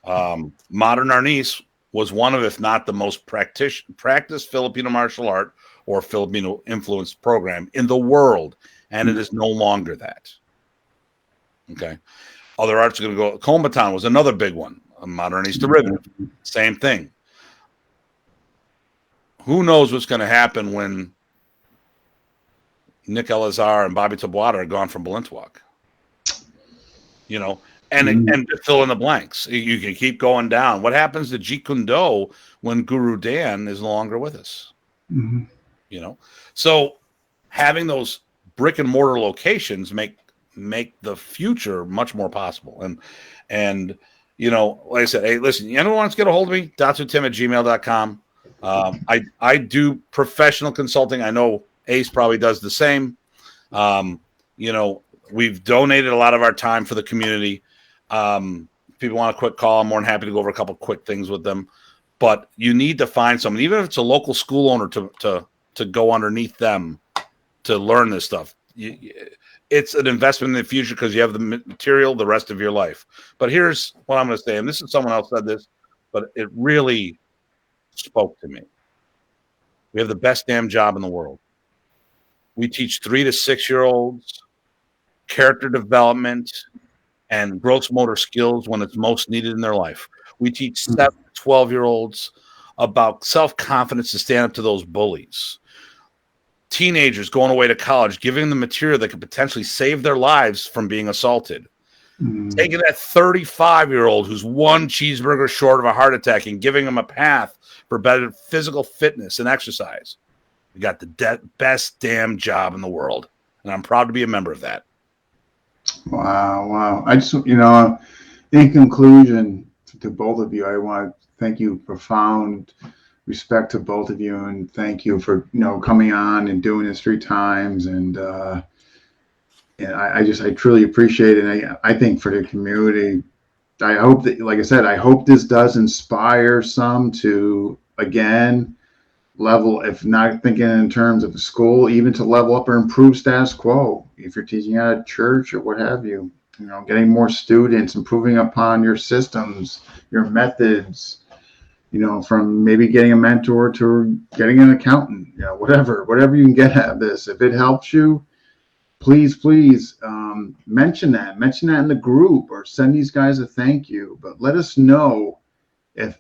Modern Arnis was one of, if not the most practiced Filipino martial art or Filipino influenced program in the world, and it is no longer that. Okay. Other arts are going to go. Kombatan was another big one. Modern Arnis derivative, same thing. Who knows what's going to happen when Nick Elazar and Bobby Tabuada are gone from Balintawak? And to fill in the blanks. You can keep going down. What happens to Jeet Kune Do when Guru Dan is no longer with us? So having those brick and mortar locations make the future much more possible. And like I said, hey, listen, anyone wants to get a hold of me? datutim@gmail.com. I do professional consulting. I know Ace probably does the same. We've donated a lot of our time for the community. If people want a quick call, I'm more than happy to go over a couple quick things with them. But you need to find someone, even if it's a local school owner, to go underneath them to learn this stuff. It's an investment in the future because you have the material the rest of your life. But here's what I'm going to say, and this is someone else said this, but it really spoke to me. We have the best damn job in the world. We teach 3 to 6-year-olds character development and gross motor skills when it's most needed in their life. We teach 7 to 12-year-olds about self-confidence to stand up to those bullies. Teenagers going away to college, giving them material that could potentially save their lives from being assaulted. Taking that 35-year-old who's 1 cheeseburger short of a heart attack and giving them a path for better physical fitness and exercise. We got the best damn job in the world, and I'm proud to be a member of that. Wow. I just, in conclusion to both of you, I want to thank you. Profound respect to both of you, and thank you for, coming on and doing this 3 times. And I truly appreciate it. And I think for the community, I hope that, like I said, I hope this does inspire some to, again, level, if not thinking in terms of the school, even to level up or improve status quo. If you're teaching at a church or what have you, getting more students, improving upon your systems, your methods, from maybe getting a mentor to getting an accountant, whatever you can get out of this. If it helps you, please mention that in the group, or send these guys a thank you. But let us know if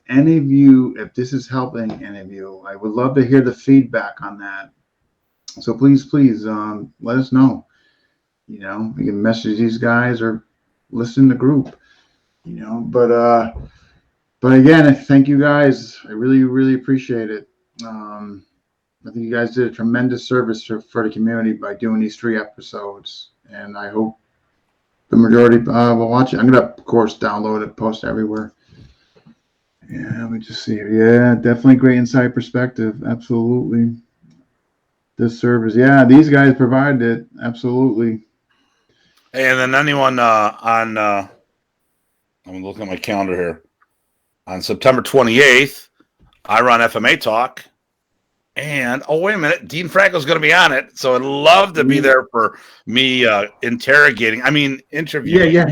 this is helping any of you. I would love to hear the feedback on that. So please, let us know. You can message these guys or listen to the group. But again, thank you guys. I really, really appreciate it. I think you guys did a tremendous service for the community by doing these 3 episodes, and I hope the majority will watch it. I'm gonna, of course, download it, post everywhere. Yeah, let me just see. Yeah, definitely great inside perspective. Absolutely. This service, yeah, these guys provided it. Absolutely. Hey, and then anyone I'm looking at my calendar here. On September 28th, I run FMA Talk. And, wait a minute, Dean Franco's going to be on it. So I'd love to be there for me interviewing. Yeah.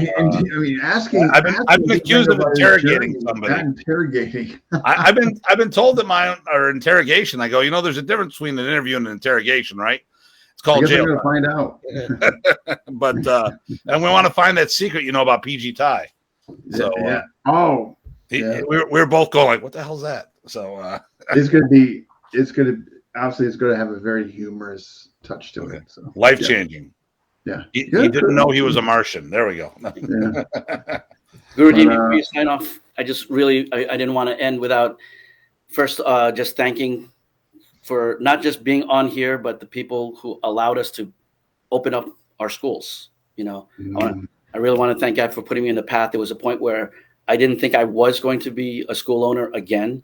Asking. I've been accused of interrogating somebody. I've been told that interrogation. I go, there's a difference between an interview and an interrogation, right? It's called jail. We're going to find out. But and we want to find that secret, about PG Ty. So we were both going like, what the hell's that? So it's going to have a very humorous touch to it. So life changing. Yeah. He didn't know he was a Martian. There we go. Yeah. Guru, before you sign off, I just really I didn't want to end without first just thanking for not just being on here, but the people who allowed us to open up our schools. I really want to thank God for putting me in the path. There was a point where I didn't think I was going to be a school owner again,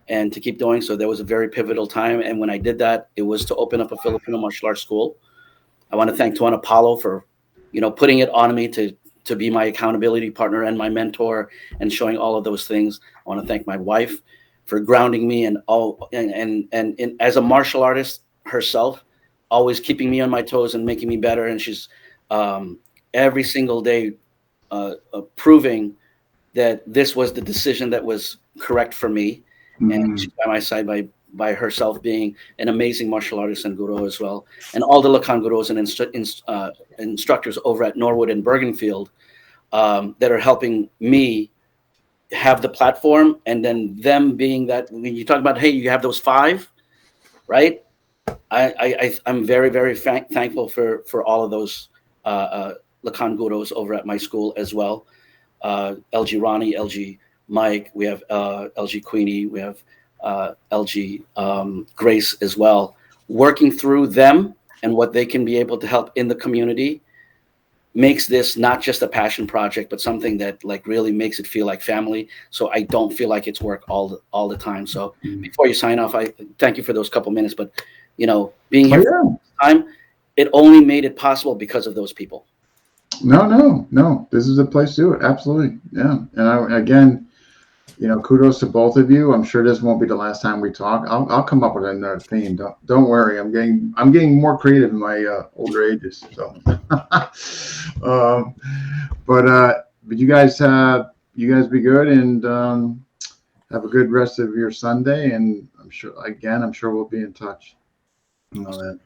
and to keep doing so. There was a very pivotal time, and when I did that, it was to open up a Filipino martial arts school. I want to thank Tuan Apollo for, putting it on me to be my accountability partner and my mentor, and showing all of those things. I want to thank my wife for grounding me and as a martial artist herself, always keeping me on my toes and making me better. And she's every single day proving that this was the decision that was correct for me. And she's by my side by herself being an amazing martial artist and Guro as well. And all the Lakan Guros and instructors over at Norwood and Bergenfield that are helping me have the platform. And then them being that, when you talk about, hey, you have those 5, right? I'm very, very thankful for all of those Lakan Guros over at my school as well. LG Ronnie, LG Mike, we have LG Queenie, we have LG Grace as well. Working through them and what they can be able to help in the community makes this not just a passion project, but something that really makes it feel like family. So I don't feel like it's work all the time. So before you sign off, I thank you for those couple minutes. But being here for the time, it only made it possible because of those people. No. This is a place to do it. Absolutely. Yeah. And again, kudos to both of you. I'm sure this won't be the last time we talk. I'll come up with another theme. Don't worry. I'm getting more creative in my older ages. So, but you guys be good and have a good rest of your Sunday. And I'm sure we'll be in touch. All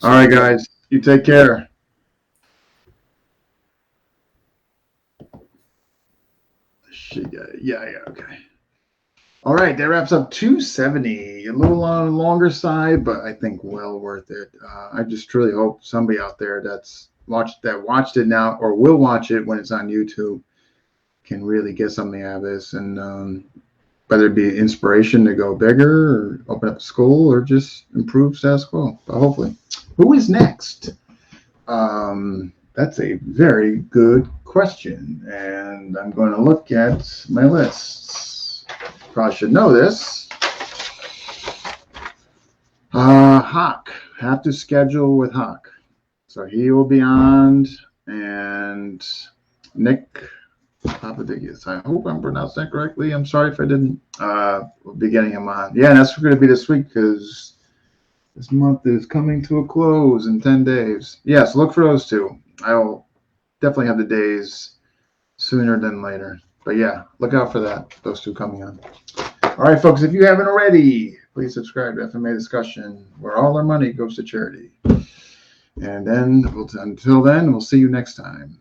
right, guys. You take care. Yeah, okay. All right, that wraps up 270. A little on the longer side, but I think well worth it. I just truly hope somebody out there that watched it now or will watch it when it's on YouTube can really get something out of this, and whether it be inspiration to go bigger or open up a school or just improve status quo. But hopefully, who is next? That's a very good question, and I'm going to look at my lists. Probably should know this. Hawk, have to schedule with Hawk, so he will be on, and Nick Papadakis. I hope I'm pronouncing that correctly. I'm sorry if I didn't. We'll be getting him on. Yeah, that's going to be this week because this month is coming to a close in 10 days. Yes, look for those two. I will definitely have the days sooner than later. But yeah, look out for that. Those two coming on. All right, folks, if you haven't already, please subscribe to FMA Discussion, where all our money goes to charity. And then until then, we'll see you next time.